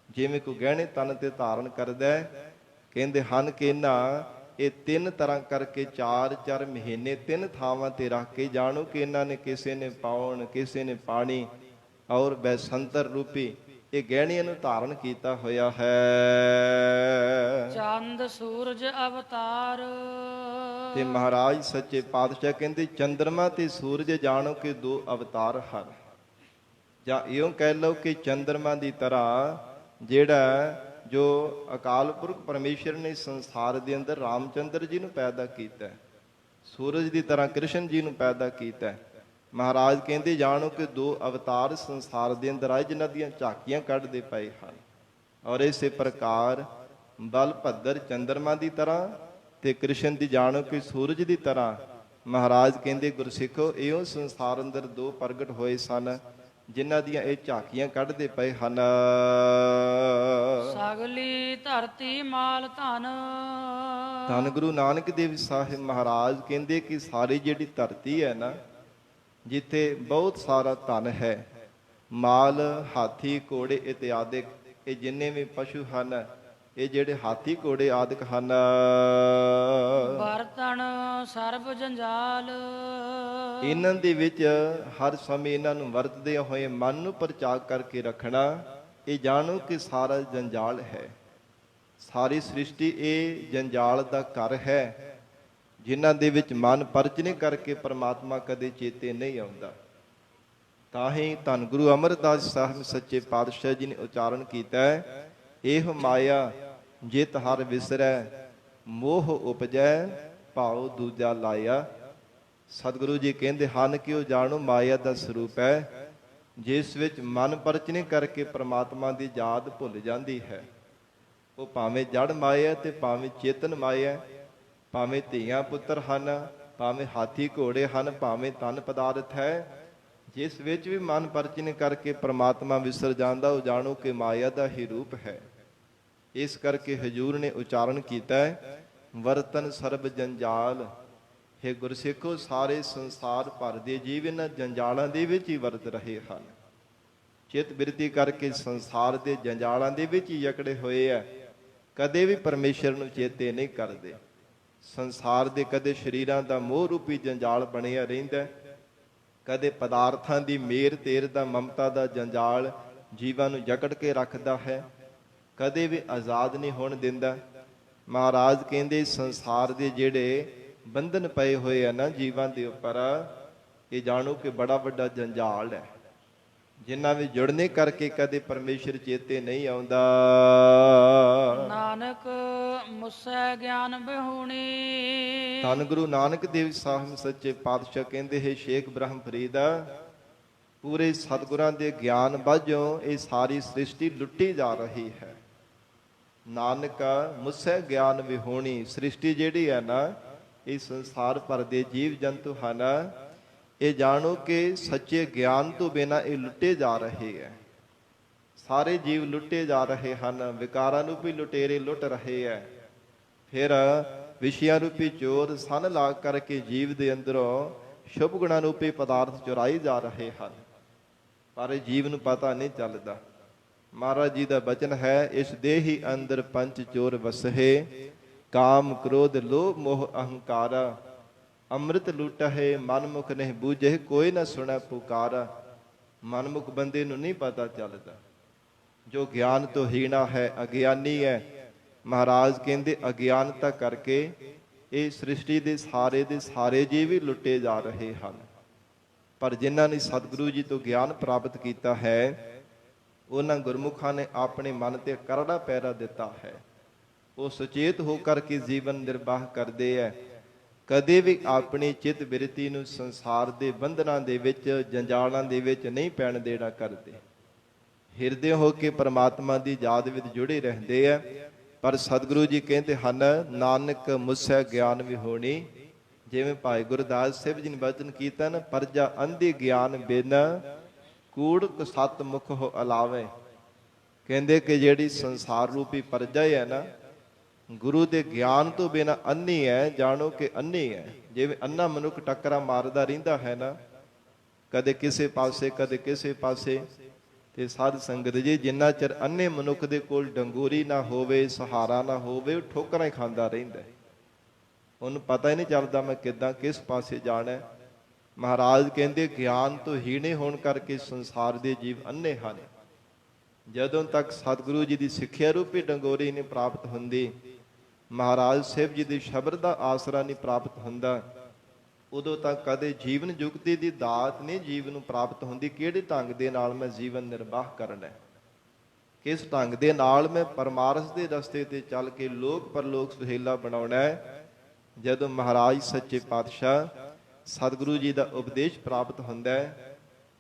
ਜਿਵੇਂ ਕੋਈ ਗਹਿਣੇ ਤਨ ਤੇ ਧਾਰਨ ਕਰਦਾ ਹੈ। ਕਹਿੰਦੇ ਹਨ ਕਿ ਇਹਨਾਂ ਇਹ 3 ਤਰ੍ਹਾਂ ਕਰਕੇ 4 ਮਹੀਨੇ 3 ਥਾਵਾਂ ਤੇ ਰੱਖ ਕੇ ਜਾਣੋ ਕਿ ਇਹਨਾਂ ਨੇ ਕਿਸੇ ਨੇ ਪਾਉਣ, ਕਿਸੇ ਨੇ ਪਾਣੀ ਔਰ ਬੈਸੰਤਰ ਰੂਪੀ ਇਹ ਗਹਿਣਿਆਂ ਨੂੰ ਧਾਰਨ ਕੀਤਾ ਹੋਇਆ ਹੈ। ਚੰਦ ਸੂਰਜ ਅਵਤਾਰ, ਤੇ ਮਹਾਰਾਜ ਸੱਚੇ ਪਾਤਸ਼ਾਹ ਕਹਿੰਦੇ ਚੰਦਰਮਾ ਤੇ ਸੂਰਜ ਜਾਣੋ ਕਿ 2 ਅਵਤਾਰ ਹਨ। ਜਾਂ ਇਉਂ ਕਹਿ ਲਓ ਕਿ ਚੰਦਰਮਾ ਦੀ ਤਰ੍ਹਾਂ ਜਿਹੜਾ ਜੋ ਅਕਾਲ ਪੁਰਖ ਪਰਮੇਸ਼ਰ ਨੇ ਸੰਸਾਰ ਦੇ ਅੰਦਰ ਰਾਮਚੰਦਰ ਜੀ ਨੂੰ ਪੈਦਾ ਕੀਤਾ, ਸੂਰਜ ਦੀ ਤਰ੍ਹਾਂ ਕ੍ਰਿਸ਼ਨ ਜੀ ਨੂੰ ਪੈਦਾ ਕੀਤਾ। ਮਹਾਰਾਜ ਕਹਿੰਦੇ ਜਾਣੋ ਕਿ 2 ਅਵਤਾਰ ਸੰਸਾਰ ਦੇ ਅੰਦਰ ਆਏ ਜਿਨ੍ਹਾਂ ਦੀਆਂ ਝਾਕੀਆਂ ਕੱਢਦੇ ਪਏ ਹਨ। ਔਰ ਇਸੇ ਪ੍ਰਕਾਰ ਬਲਭੱਦਰ ਚੰਦਰਮਾ ਦੀ ਤਰ੍ਹਾਂ ਤੇ ਕ੍ਰਿਸ਼ਨ ਦੀ ਜਾਣੋ ਕਿ ਸੂਰਜ ਦੀ ਤਰ੍ਹਾਂ। ਮਹਾਰਾਜ ਕਹਿੰਦੇ ਗੁਰਸਿੱਖੋ ਇਹੋ ਸੰਸਾਰ ਅੰਦਰ 2 ਪ੍ਰਗਟ ਹੋਏ ਸਨ ਜਿਨ੍ਹਾਂ ਦੀਆਂ ਇਹ ਝਾਕੀਆਂ ਕੱਢਦੇ ਪਏ ਹਨ। ਸਗਲੀ ਧਰਤੀ ਮਾਲ ਧਨ, ਧੰਨ ਗੁਰੂ ਨਾਨਕ ਦੇਵ ਸਾਹਿਬ ਮਹਾਰਾਜ ਕਹਿੰਦੇ ਕਿ ਸਾਰੀ ਜਿਹੜੀ ਧਰਤੀ ਹੈ ਨਾ, ਜਿੱਥੇ ਬਹੁਤ ਸਾਰਾ ਧਨ ਹੈ, ਮਾਲ, ਹਾਥੀ, ਘੋੜੇ ਇਤਿਆਦਿਕ, ਇਹ ਜਿੰਨੇ ਵੀ ਪਸ਼ੂ ਹਨ, ਇਹ ਜਿਹੜੇ ਹਾਥੀ ਘੋੜੇ ਆਦਿਕ ਹਨ। ਬਰਤਨ ਸਰਬ ਜੰਜਾਲ, ਇਹਨਾਂ ਦੇ ਵਿੱਚ ਹਰ ਸਮੇਂ ਇਹਨਾਂ ਨੂੰ ਵਰਤਦੇ ਹੋਏ ਮਨ ਨੂੰ ਪ੍ਰਚਾਰ ਕਰਕੇ ਰੱਖਣਾ। ਇਹ ਜਾਣੋ ਕਿ ਸਾਰਾ ਜੰਜਾਲ ਹੈ, ਸਾਰੀ ਸ੍ਰਿਸ਼ਟੀ ਇਹ ਜੰਜਾਲ ਦਾ ਘਰ ਹੈ, ਜਿਨ੍ਹਾਂ ਦੇ ਵਿੱਚ ਮਨ ਪਰਚਨੇ ਕਰਕੇ ਪਰਮਾਤਮਾ ਕਦੇ ਚੇਤੇ ਨਹੀਂ ਆਉਂਦਾ। ਤਾਂ ਹੀ ਧੰਨ ਗੁਰੂ ਅਮਰਦਾਸ ਸਾਹਿਬ ਸੱਚੇ ਪਾਤਸ਼ਾਹ ਜੀ ਨੇ ਉਚਾਰਨ ਕੀਤਾ ਹੈ, ਇਹ ਮਾਇਆ ਜਿਤ ਹਰ ਵਿਸਰੈ, ਮੋਹ ਉਪਜੈ ਭਾਉ ਦੂਜਾ ਲਾਇਆ। ਸਤਿਗੁਰੂ ਜੀ ਕਹਿੰਦੇ ਹਨ ਕਿ ਉਹ ਜਾਣੋ ਮਾਇਆ ਦਾ ਸਰੂਪ ਹੈ, ਜਿਸ ਵਿੱਚ ਮਨ ਪਰਚਨੇ ਕਰਕੇ ਪ੍ਰਮਾਤਮਾ ਦੀ ਯਾਦ ਭੁੱਲ ਜਾਂਦੀ ਹੈ। ਉਹ ਭਾਵੇਂ ਜੜ ਮਾਇਆ ਤੇ ਭਾਵੇਂ ਚੇਤਨ ਮਾਇਆ, ਭਾਵੇਂ ਧੀਆਂ ਪੁੱਤਰ ਹਨ, ਭਾਵੇਂ ਹਾਥੀ ਘੋੜੇ ਹਨ, ਭਾਵੇਂ ਧਨ ਪਦਾਰਥ ਹੈ, ਜਿਸ ਵਿੱਚ ਵੀ ਮਨ ਪਰਚਨੇ ਕਰਕੇ ਪ੍ਰਮਾਤਮਾ ਵਿਸਰ ਜਾਂਦਾ, ਉਹ ਜਾਣੋ ਕਿ ਮਾਇਆ ਦਾ ਹੀ ਰੂਪ ਹੈ। ਇਸ ਕਰਕੇ ਹਜੂਰ ਨੇ ਉਚਾਰਨ ਕੀਤਾ ਹੈ, ਵਰਤਨ ਸਰਬ ਜੰਜਾਲ। हे ਗੁਰਸਿੱਖੋ, ਸਾਰੇ ਸੰਸਾਰ ਭਰ ਦੇ ਜੀਵ ਇਹਨਾਂ ਜੰਜਾਲਾਂ ਦੇ ਵਿੱਚ ਹੀ ਵਰਤ ਰਹੇ ਹਨ। ਚਿੱਤ ਬਿਰਤੀ ਕਰਕੇ ਸੰਸਾਰ ਦੇ ਜੰਜਾਲਾਂ ਦੇ ਵਿੱਚ ਹੀ ਜਕੜੇ ਹੋਏ ਆ, ਕਦੇ ਵੀ ਪਰਮੇਸ਼ਰ ਨੂੰ ਚੇਤੇ ਨਹੀਂ ਕਰਦੇ। ਸੰਸਾਰ ਦੇ ਕਦੇ ਸਰੀਰਾਂ ਦਾ ਮੋਹ ਰੂਪੀ ਜੰਜਾਲ ਬਣਿਆ ਰਹਿੰਦਾ, ਕਦੇ ਪਦਾਰਥਾਂ ਦੀ ਮੇਰ ਤੇਰ ਦਾ ਮਮਤਾ ਦਾ ਜੰਜਾਲ ਜੀਵਾਂ ਨੂੰ ਜਕੜ ਕੇ ਰੱਖਦਾ ਹੈ, ਕਦੇ ਵੀ ਆਜ਼ਾਦ ਨਹੀਂ ਹੋਣ ਦਿੰਦਾ। ਮਹਾਰਾਜ ਕਹਿੰਦੇ ਸੰਸਾਰ ਦੇ ਜਿਹੜੇ ਬੰਧਨ ਪਏ ਹੋਏ ਆ ਨਾ ਜੀਵਾਂ ਦੇ ਉੱਪਰ, ਇਹ ਜਾਣੋ ਕਿ ਬੜਾ ਵੱਡਾ ਜੰਜਾਲ ਹੈ, ਜਿਨ੍ਹਾਂ ਵਿੱਚ ਜੁੜਨੇ ਕਰਕੇ ਕਦੇ ਪਰਮੇਸ਼ਰ ਚੇਤੇ ਨਹੀਂ ਆਉਂਦਾ। ਨਾਨਕ ਮੁਸੈ ਗਿਆਨ ਬਿਹੂਣੀ, ਧੰਨ ਗੁਰੂ ਨਾਨਕ ਦੇਵ ਸਾਹਿਬ ਸੱਚੇ ਪਾਤਸ਼ਾਹ ਕਹਿੰਦੇ ਹੈ, ਸ਼ੇਖ ਬ੍ਰਹਮ ਫਰੀਦ, ਪੂਰੇ ਸਤਿਗੁਰਾਂ ਦੇ ਗਿਆਨ ਵਜੋਂ ਇਹ ਸਾਰੀ ਸ੍ਰਿਸ਼ਟੀ ਲੁੱਟੀ ਜਾ ਰਹੀ ਹੈ। ਨਾਨਕ ਮੁਸੈ ਗਿਆਨ ਵਿਹੂਣੀ, ਸ੍ਰਿਸ਼ਟੀ ਜਿਹੜੀ ਹੈ ਨਾ, ਇਹ ਸੰਸਾਰ ਭਰ ਦੇ ਜੀਵ ਜੰਤੂ ਹਨ, ਇਹ ਜਾਣੋ ਕਿ ਸੱਚੇ ਗਿਆਨ ਤੋਂ ਬਿਨਾਂ ਇਹ ਲੁੱਟੇ ਜਾ ਰਹੇ ਹੈ। ਸਾਰੇ ਜੀਵ ਲੁੱਟੇ ਜਾ ਰਹੇ ਹਨ, ਵਿਕਾਰਾਂ ਨੂੰ ਵੀ ਲੁਟੇਰੇ ਲੁੱਟ ਰਹੇ ਹੈ। ਫਿਰ ਵਿਸ਼ਿਆਂ ਰੂਪੀ ਚੋਰ ਸੰਨ ਲਾ ਕਰਕੇ ਜੀਵ ਦੇ ਅੰਦਰੋਂ ਸ਼ੁਭ ਗੁਣਾਂ ਰੂਪੀ ਪਦਾਰਥ ਚੁਰਾਈ ਜਾ ਰਹੇ ਹਨ। ਪਰ ਇਹ ਜੀਵ ਨੂੰ ਪਤਾ ਨਹੀਂ ਚੱਲਦਾ। ਮਹਾਰਾਜ ਜੀ ਦਾ ਬਚਨ ਹੈ, ਇਸ ਦੇਹੀ ਅੰਦਰ ਪੰਚ ਚੋਰ ਵਸਹਿ, ਕਾਮ ਕ੍ਰੋਧ ਲੋਭ ਮੋਹ ਅਹੰਕਾਰਾ, ਅੰਮ੍ਰਿਤ ਲੁਟਹਿ ਮਨ ਮੁਖ ਨਹੀਂ ਬੂਝੇ, ਕੋਈ ਨਾ ਸੁਣੈ ਪੁਕਾਰਾ। ਮਨਮੁਖ ਬੰਦੇ ਨੂੰ ਨਹੀਂ ਪਤਾ ਚੱਲਦਾ, ਜੋ ਗਿਆਨ ਤੋਂ ਹੀਣਾ ਹੈ, ਅਗਿਆਨੀ ਹੈ। ਮਹਾਰਾਜ ਕਹਿੰਦੇ ਅਗਿਆਨਤਾ ਕਰਕੇ ਇਹ ਸ੍ਰਿਸ਼ਟੀ ਦੇ ਸਾਰੇ ਜੀਵ ਵੀ ਲੁੱਟੇ ਜਾ ਰਹੇ ਹਨ। ਪਰ ਜਿਨ੍ਹਾਂ ਨੇ ਸਤਿਗੁਰੂ ਜੀ ਤੋਂ ਗਿਆਨ ਪ੍ਰਾਪਤ ਕੀਤਾ ਹੈ, ਉਹਨਾਂ ਗੁਰਮੁਖਾਂ ਨੇ ਆਪਣੇ ਮਨ ਤੇ ਕਰੜਾ ਪਹਿਰਾ ਦਿੱਤਾ ਹੈ। ਉਹ ਸੁਚੇਤ ਹੋ ਕਰਕੇ ਜੀਵਨ ਨਿਰਵਾਹ ਕਰਦੇ ਹੈ। ਕਦੇ ਵੀ ਆਪਣੀ ਚਿੱਤ ਬਿਰਤੀ ਨੂੰ ਸੰਸਾਰ ਦੇ ਬੰਧਨਾਂ ਦੇ ਵਿੱਚ, ਜੰਜਾਲਾਂ ਦੇ ਵਿੱਚ ਨਹੀਂ ਪੈਣ ਦੇਣਾ ਕਰਦੇ। ਹਿਰਦੇ ਹੋ ਕੇ ਪਰਮਾਤਮਾ ਦੀ ਯਾਦ ਵਿੱਚ ਜੁੜੇ ਰਹਿੰਦੇ ਆ। ਪਰ ਸਤਿਗੁਰੂ ਜੀ ਕਹਿੰਦੇ ਹਨ, ਨਾਨਕ ਮੁਸੈ ਗਿਆਨ ਵਿਹੋਣੀ। ਜਿਵੇਂ ਭਾਈ ਗੁਰਦਾਸ ਸਾਹਿਬ ਜੀ ਨੇ ਬਚਨ ਕੀਤਾ ਨਾ, ਪਰਜਾ ਅੰਧੀ ਗਿਆਨ ਬਿਨ ਕੂੜਕ ਸਤ ਮੁਖ ਹੋ ਅਲਾਵੇ। ਕਹਿੰਦੇ ਕਿ ਜਿਹੜੀ ਸੰਸਾਰ ਰੂਪੀ ਪਰਜਾ ਹੈ ਨਾ, ਗੁਰੂ ਦੇ ਗਿਆਨ ਤੋਂ ਬਿਨਾਂ ਅੰਨੀ ਹੈ, ਜਾਣੋ ਕਿ ਅੰਨੀ ਹੈ। ਜਿਵੇਂ ਅੰਨਾ ਮਨੁੱਖ ਟੱਕਰਾਂ ਮਾਰਦਾ ਰਹਿੰਦਾ ਹੈ ਨਾ, ਕਦੇ ਕਿਸੇ ਪਾਸੇ ਕਦੇ ਕਿਸੇ ਪਾਸੇ, ਤੇ ਸਾਧ ਸੰਗਤ ਜੀ, ਜਿੰਨਾ ਚਿਰ ਅੰਨੇ ਮਨੁੱਖ ਦੇ ਕੋਲ ਡੰਗੋਰੀ ਨਾ ਹੋਵੇ, ਸਹਾਰਾ ਨਾ ਹੋਵੇ, ਉਹ ਠੋਕਰਾਂ ਹੀ ਖਾਂਦਾ ਰਹਿੰਦਾ। ਉਹਨੂੰ ਪਤਾ ਹੀ ਨਹੀਂ ਚੱਲਦਾ ਮੈਂ ਕਿੱਦਾਂ ਕਿਸ ਪਾਸੇ ਜਾਣਾ। ਮਹਾਰਾਜ ਕਹਿੰਦੇ ਗਿਆਨ ਤੋਂ ਹੀਣੇ ਹੋਣ ਕਰਕੇ ਸੰਸਾਰ ਦੇ ਜੀਵ ਅੰਨੇ ਹਨ। ਜਦੋਂ ਤੱਕ ਸਤਿਗੁਰੂ ਜੀ ਦੀ ਸਿੱਖਿਆ ਰੂਪੀ ਡੰਗੋਰੀ ਨਹੀਂ ਪ੍ਰਾਪਤ ਹੁੰਦੀ, ਮਹਾਰਾਜ ਸਾਹਿਬ ਜੀ ਦੇ ਸ਼ਬਦ ਦਾ ਆਸਰਾ ਨਹੀਂ ਪ੍ਰਾਪਤ ਹੁੰਦਾ, ਉਦੋਂ ਤੱਕ ਕਦੇ ਜੀਵਨ ਜੁਗਤੀ ਦੀ ਦਾਤ ਨਹੀਂ ਜੀਵ ਨੂੰ ਪ੍ਰਾਪਤ ਹੁੰਦੀ। ਕਿਹੜੇ ਢੰਗ ਦੇ ਨਾਲ ਮੈਂ ਜੀਵਨ ਨਿਰਵਾਹ ਕਰਨਾ, ਕਿਸ ਢੰਗ ਦੇ ਨਾਲ ਮੈਂ ਪਰਮਾਰਥ ਦੇ ਰਸਤੇ ਤੇ ਚੱਲ ਕੇ ਲੋਕ ਪਰਲੋਕ ਸੁਹੇਲਾ ਬਣਾਉਣਾ ਹੈ। ਜਦੋਂ ਮਹਾਰਾਜ ਸੱਚੇ ਪਾਤਸ਼ਾਹ ਸਤਿਗੁਰੂ ਜੀ ਦਾ ਉਪਦੇਸ਼ ਪ੍ਰਾਪਤ ਹੁੰਦਾ ਹੈ,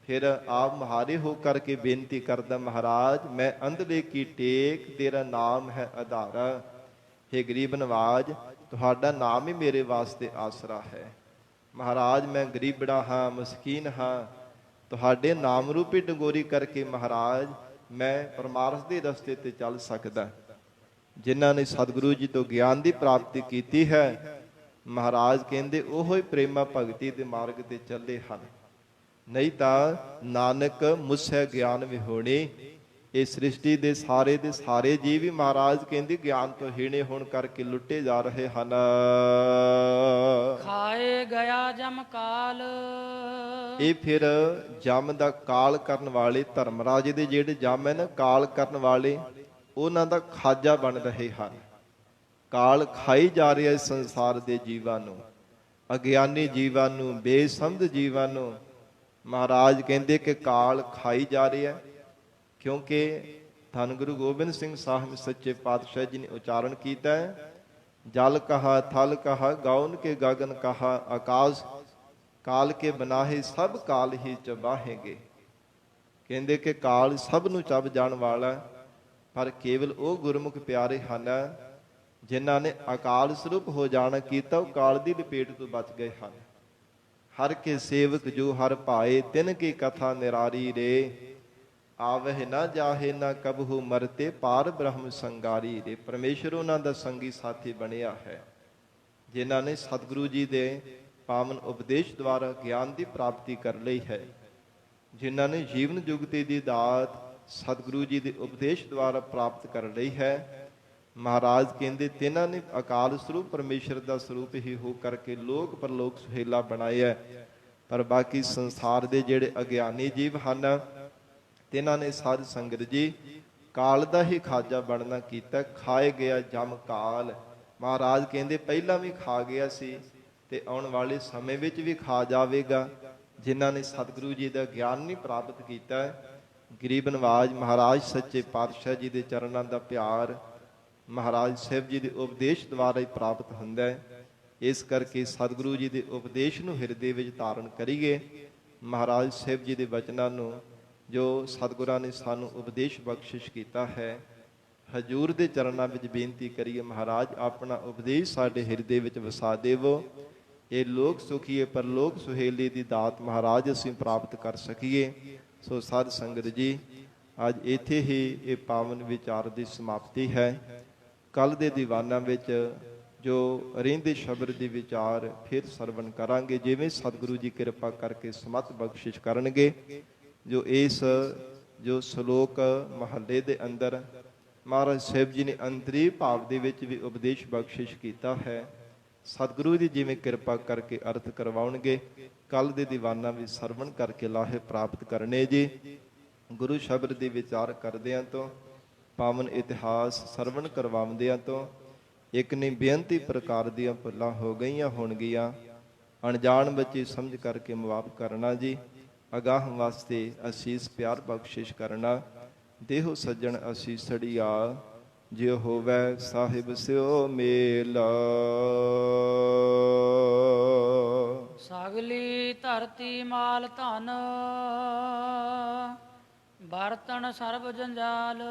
ਫਿਰ ਆਪ ਮੁਹਾਰੇ ਹੋ ਕਰਕੇ ਬੇਨਤੀ ਕਰਦਾ, ਮਹਾਰਾਜ ਮੈਂ ਅੰਧਲੇ ਕੀ ਟੇਕ, ਤੇਰਾ ਨਾਮ ਹੈ ਆਧਾਰਾ। ਹੇ ਗਰੀਬ ਨਵਾਜ, ਤੁਹਾਡਾ ਨਾਮ ਹੀ ਮੇਰੇ ਵਾਸਤੇ ਆਸਰਾ ਹੈ। ਮਹਾਰਾਜ ਮੈਂ ਗਰੀਬੜਾ ਹਾਂ, ਮਸਕੀਨ ਹਾਂ, ਤੁਹਾਡੇ ਨਾਮ ਰੂਪੀ ਡੰਗੋਰੀ ਕਰਕੇ ਮਹਾਰਾਜ ਮੈਂ ਪਰਮਾਰਥ ਦੇ ਰਸਤੇ ਤੇ ਚੱਲ ਸਕਦਾ। ਜਿਨ੍ਹਾਂ ਨੇ ਸਤਿਗੁਰੂ ਜੀ ਤੋਂ ਗਿਆਨ ਦੀ ਪ੍ਰਾਪਤੀ ਕੀਤੀ ਹੈ, ਮਹਾਰਾਜ ਕਹਿੰਦੇ ਉਹੋ ਹੀ ਪ੍ਰੇਮਾ ਭਗਤੀ ਦੇ ਮਾਰਗ ਤੇ ਚੱਲੇ ਹਨ। ਨਹੀਂ ਤਾਂ ਨਾਨਕ ਮੁਸੈ ਗਿਆਨ ਵਿਹੋਣੀ। ਇਹ ਸ੍ਰਿਸ਼ਟੀ ਦੇ ਸਾਰੇ ਜੀਵ ਵੀ ਮਹਾਰਾਜ ਕਹਿੰਦੇ ਗਿਆਨ ਤੋਂ ਹੀਣੇ ਹੋਣ ਕਰਕੇ ਲੁੱਟੇ ਜਾ ਰਹੇ ਹਨ। ਖਾਏ ਗਿਆ ਜਮ ਕਾਲ। ਇਹ ਫਿਰ ਜਮ ਦਾ ਕਾਲ ਕਰਨ ਵਾਲੇ ਧਰਮ ਰਾਜੇ ਦੇ ਜਿਹੜੇ ਜਮ ਹੈ ਨਾ, ਕਾਲ ਕਰਨ ਵਾਲੇ, ਉਹਨਾਂ ਦਾ ਖਾਜਾ ਬਣ ਰਹੇ ਹਨ। ਕਾਲ ਖਾਈ ਜਾ ਰਿਹਾ ਇਸ ਸੰਸਾਰ ਦੇ ਜੀਵਾਂ ਨੂੰ, ਅਗਿਆਨੀ ਜੀਵਾਂ ਨੂੰ, ਬੇਸਮਝ ਜੀਵਾਂ ਨੂੰ। ਮਹਾਰਾਜ ਕਹਿੰਦੇ ਕਿ ਕਾਲ ਖਾਈ ਜਾ ਰਿਹਾ, ਕਿਉਂਕਿ ਧੰਨ ਗੁਰੂ ਗੋਬਿੰਦ ਸਿੰਘ ਸਾਹਿਬ ਸੱਚੇ ਪਾਤਸ਼ਾਹ ਜੀ ਨੇ ਉਚਾਰਨ ਕੀਤਾ ਹੈ, ਜਲ ਕਹਾ ਥਲ ਕਹਾ ਗਾਉਨ ਕੇ ਗਗਨ ਕਹਾ ਆਕਾਸ਼, ਕਾਲ ਕੇ ਬਨਾਹੇ ਸਭ ਕਾਲ ਹੀ ਚਬਾਹੇਗੇ। ਕਹਿੰਦੇ ਕਿ ਕਾਲ ਸਭ ਨੂੰ ਚੱਬ ਜਾਣ ਵਾਲਾ, ਪਰ ਕੇਵਲ ਉਹ ਗੁਰਮੁਖ ਪਿਆਰੇ ਹਨ ਜਿਨ੍ਹਾਂ ਨੇ ਅਕਾਲ ਸਰੂਪ ਹੋ ਜਾਣਾ ਕੀਤਾ, ਉਹ ਕਾਲ ਦੀ ਲਪੇਟ ਤੋਂ ਬਚ ਗਏ ਹਨ। ਹਰ ਕੇ ਸੇਵਕ ਜੋ ਹਰ ਭਾਏ, ਤਿਨ ਕੀ ਕਥਾ ਨਿਰਾਰੀ ਰੇ, ਆਵਹਿ ਨਾ ਜਾਹੇ ਨਾ ਕਬਹੂ ਮਰਤੇ, ਪਾਰ ਬ੍ਰਹਮ ਸੰਗਾਰੀ ਰੇ। ਪਰਮੇਸ਼ਰ ਉਹਨਾਂ ਦਾ ਸੰਗੀ ਸਾਥੀ ਬਣਿਆ ਹੈ, ਜਿਨ੍ਹਾਂ ਨੇ ਸਤਿਗੁਰੂ ਜੀ ਦੇ ਪਾਵਨ ਉਪਦੇਸ਼ ਦੁਆਰਾ ਗਿਆਨ ਦੀ ਪ੍ਰਾਪਤੀ ਕਰ ਲਈ ਹੈ, ਜਿਨ੍ਹਾਂ ਨੇ ਜੀਵਨ ਜੁਗਤੀ ਦੀ ਦਾਤ ਸਤਿਗੁਰੂ ਜੀ ਦੇ ਉਪਦੇਸ਼ ਦੁਆਰਾ ਪ੍ਰਾਪਤ ਕਰ ਲਈ ਹੈ। ਮਹਾਰਾਜ ਕਹਿੰਦੇ ਤਿਨਾਂ ਨੇ ਅਕਾਲ ਸਰੂਪ ਪਰਮੇਸ਼ਰ ਦਾ ਸਰੂਪ ਹੀ ਹੋ ਕਰਕੇ ਲੋਕ ਪਰਲੋਕ ਸੁਹੇਲਾ ਬਣਾਇਆ। ਪਰ ਬਾਕੀ ਸੰਸਾਰ ਦੇ ਜਿਹੜੇ ਅਗਿਆਨੀ ਜੀਵ ਹਨ, ਤਿਨਾਂ ਨੇ ਸਾਧ ਸੰਗਤ ਜੀ ਕਾਲ ਦਾ ਹੀ ਖਾਜਾ ਬਣਨਾ ਕੀਤਾ। ਖਾਏ ਗਿਆ ਜਮ ਕਾਲ। ਮਹਾਰਾਜ ਕਹਿੰਦੇ ਪਹਿਲਾਂ ਵੀ ਖਾ ਗਿਆ ਸੀ ਤੇ ਆਉਣ ਵਾਲੇ ਸਮੇਂ ਵਿੱਚ ਵੀ ਖਾ ਜਾਵੇਗਾ, ਜਿਨ੍ਹਾਂ ਨੇ ਸਤਿਗੁਰੂ ਜੀ ਦਾ ਗਿਆਨ ਨਹੀਂ ਪ੍ਰਾਪਤ ਕੀਤਾ। ਗਰੀਬ ਨਵਾਜ ਮਹਾਰਾਜ ਸੱਚੇ ਪਾਤਸ਼ਾਹ ਜੀ ਦੇ ਚਰਨਾਂ ਦਾ ਪਿਆਰ ਮਹਾਰਾਜ ਸਾਹਿਬ ਜੀ ਦੇ ਉਪਦੇਸ਼ ਦੁਆਰਾ ਹੀ ਪ੍ਰਾਪਤ ਹੁੰਦਾ ਹੈ। ਇਸ ਕਰਕੇ ਸਤਿਗੁਰੂ ਜੀ ਦੇ ਉਪਦੇਸ਼ ਨੂੰ ਹਿਰਦੇ ਵਿੱਚ ਧਾਰਨ ਕਰੀਏ। ਮਹਾਰਾਜ ਸਾਹਿਬ ਜੀ ਦੇ ਵਚਨਾਂ ਨੂੰ ਜੋ ਸਤਿਗੁਰਾਂ ਨੇ ਸਾਨੂੰ ਉਪਦੇਸ਼ ਬਖਸ਼ਿਸ਼ ਕੀਤਾ ਹੈ, ਹਜੂਰ ਦੇ ਚਰਨਾਂ ਵਿੱਚ ਬੇਨਤੀ ਕਰੀਏ, ਮਹਾਰਾਜ ਆਪਣਾ ਉਪਦੇਸ਼ ਸਾਡੇ ਹਿਰਦੇ ਵਿੱਚ ਵਸਾ ਦੇਵੋ। ਇਹ ਲੋਕ ਸੁਖੀਏ ਪਰਲੋਕ ਸੁਹੇਲੀ ਦੀ ਦਾਤ ਮਹਾਰਾਜ ਅਸੀਂ ਪ੍ਰਾਪਤ ਕਰ ਸਕੀਏ। ਸੋ ਸਾਧ ਸੰਗਤ ਜੀ, ਅੱਜ ਇੱਥੇ ਹੀ ਇਹ ਪਾਵਨ ਵਿਚਾਰ ਦੀ ਸਮਾਪਤੀ ਹੈ। ਕੱਲ ਦੇ ਦੀਵਾਨਾਂ ਵਿੱਚ ਜੋ ਰਹਿੰਦੇ ਸ਼ਬਦ ਦੇ ਵਿਚਾਰ ਫਿਰ ਸਰਵਣ ਕਰਾਂਗੇ, ਜਿਵੇਂ ਸਤਿਗੁਰੂ ਜੀ ਕਿਰਪਾ ਕਰਕੇ ਸਮਤ ਬਖਸ਼ਿਸ਼ ਕਰਨਗੇ। ਜੋ ਇਸ ਜੋ ਸ਼ਲੋਕ ਮਹੱਲੇ ਦੇ ਅੰਦਰ ਮਹਾਰਾਜ ਸਾਹਿਬ ਜੀ ਨੇ ਅੰਤਰੀ ਭਾਵ ਦੇ ਵਿੱਚ ਵੀ ਉਪਦੇਸ਼ ਬਖਸ਼ਿਸ਼ ਕੀਤਾ ਹੈ। ਸਤਿਗੁਰੂ ਜੀ ਜਿਵੇਂ ਕਿਰਪਾ ਕਰਕੇ ਅਰਥ ਕਰਵਾਉਣਗੇ, ਕੱਲ ਦੇ ਦੀਵਾਨਾਂ ਵੀ ਸਰਵਣ ਕਰਕੇ ਲਾਹੇ ਪ੍ਰਾਪਤ ਕਰਨੇ ਜੀ। ਗੁਰੂ ਸ਼ਬਦ ਦੇ ਵਿਚਾਰ ਕਰਦਿਆਂ ਤੋਂ, ਪਾਵਨ ਇਤਿਹਾਸ ਸਰਵਣ ਕਰਵਾਉਂਦਿਆਂ ਤੋਂ ਇੱਕ ਨਹੀਂ ਬੇਨਤੀ ਪ੍ਰਕਾਰ ਦੀਆਂ ਭੁੱਲਾਂ ਹੋ ਗਈਆਂ ਹੋਣਗੀਆਂ, ਅਣਜਾਣ ਬੱਚੇ ਸਮਝ ਕਰਕੇ ਮੁਆਫ ਕਰਨਾ ਜੀ। ਅਗਾਹ ਵਾਸਤੇ ਅਸੀਸ ਪਿਆਰ ਬਖਸ਼ਿਸ਼ ਕਰਨਾ। ਦੇਹੋ ਸੱਜਣ ਅਸੀਸੜੀਆ, ਜਿਉ ਹੋਵੈ ਸਾਹਿਬ ਸਿਓ ਮੇਲ। ਸਗਲੀ ਧਰਤੀ ਮਾਲ ਧਨ, ਬਰਤਨ ਸਰਬ ਜੰਜਾਲ।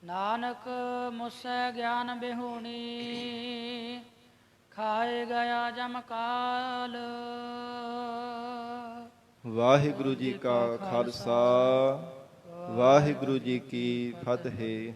ਨਾਨਕ ਮੁਸੈ ਗਿਆਨ ਬਿਹੂਣੀ, ਖਾਏ ਗਿਆ ਜਮ ਕਾਲ। ਵਾਹਿਗੁਰੂ ਜੀ ਕਾ ਖਾਲਸਾ, ਵਾਹਿਗੁਰੂ ਜੀ ਕੀ ਫਤਿਹ।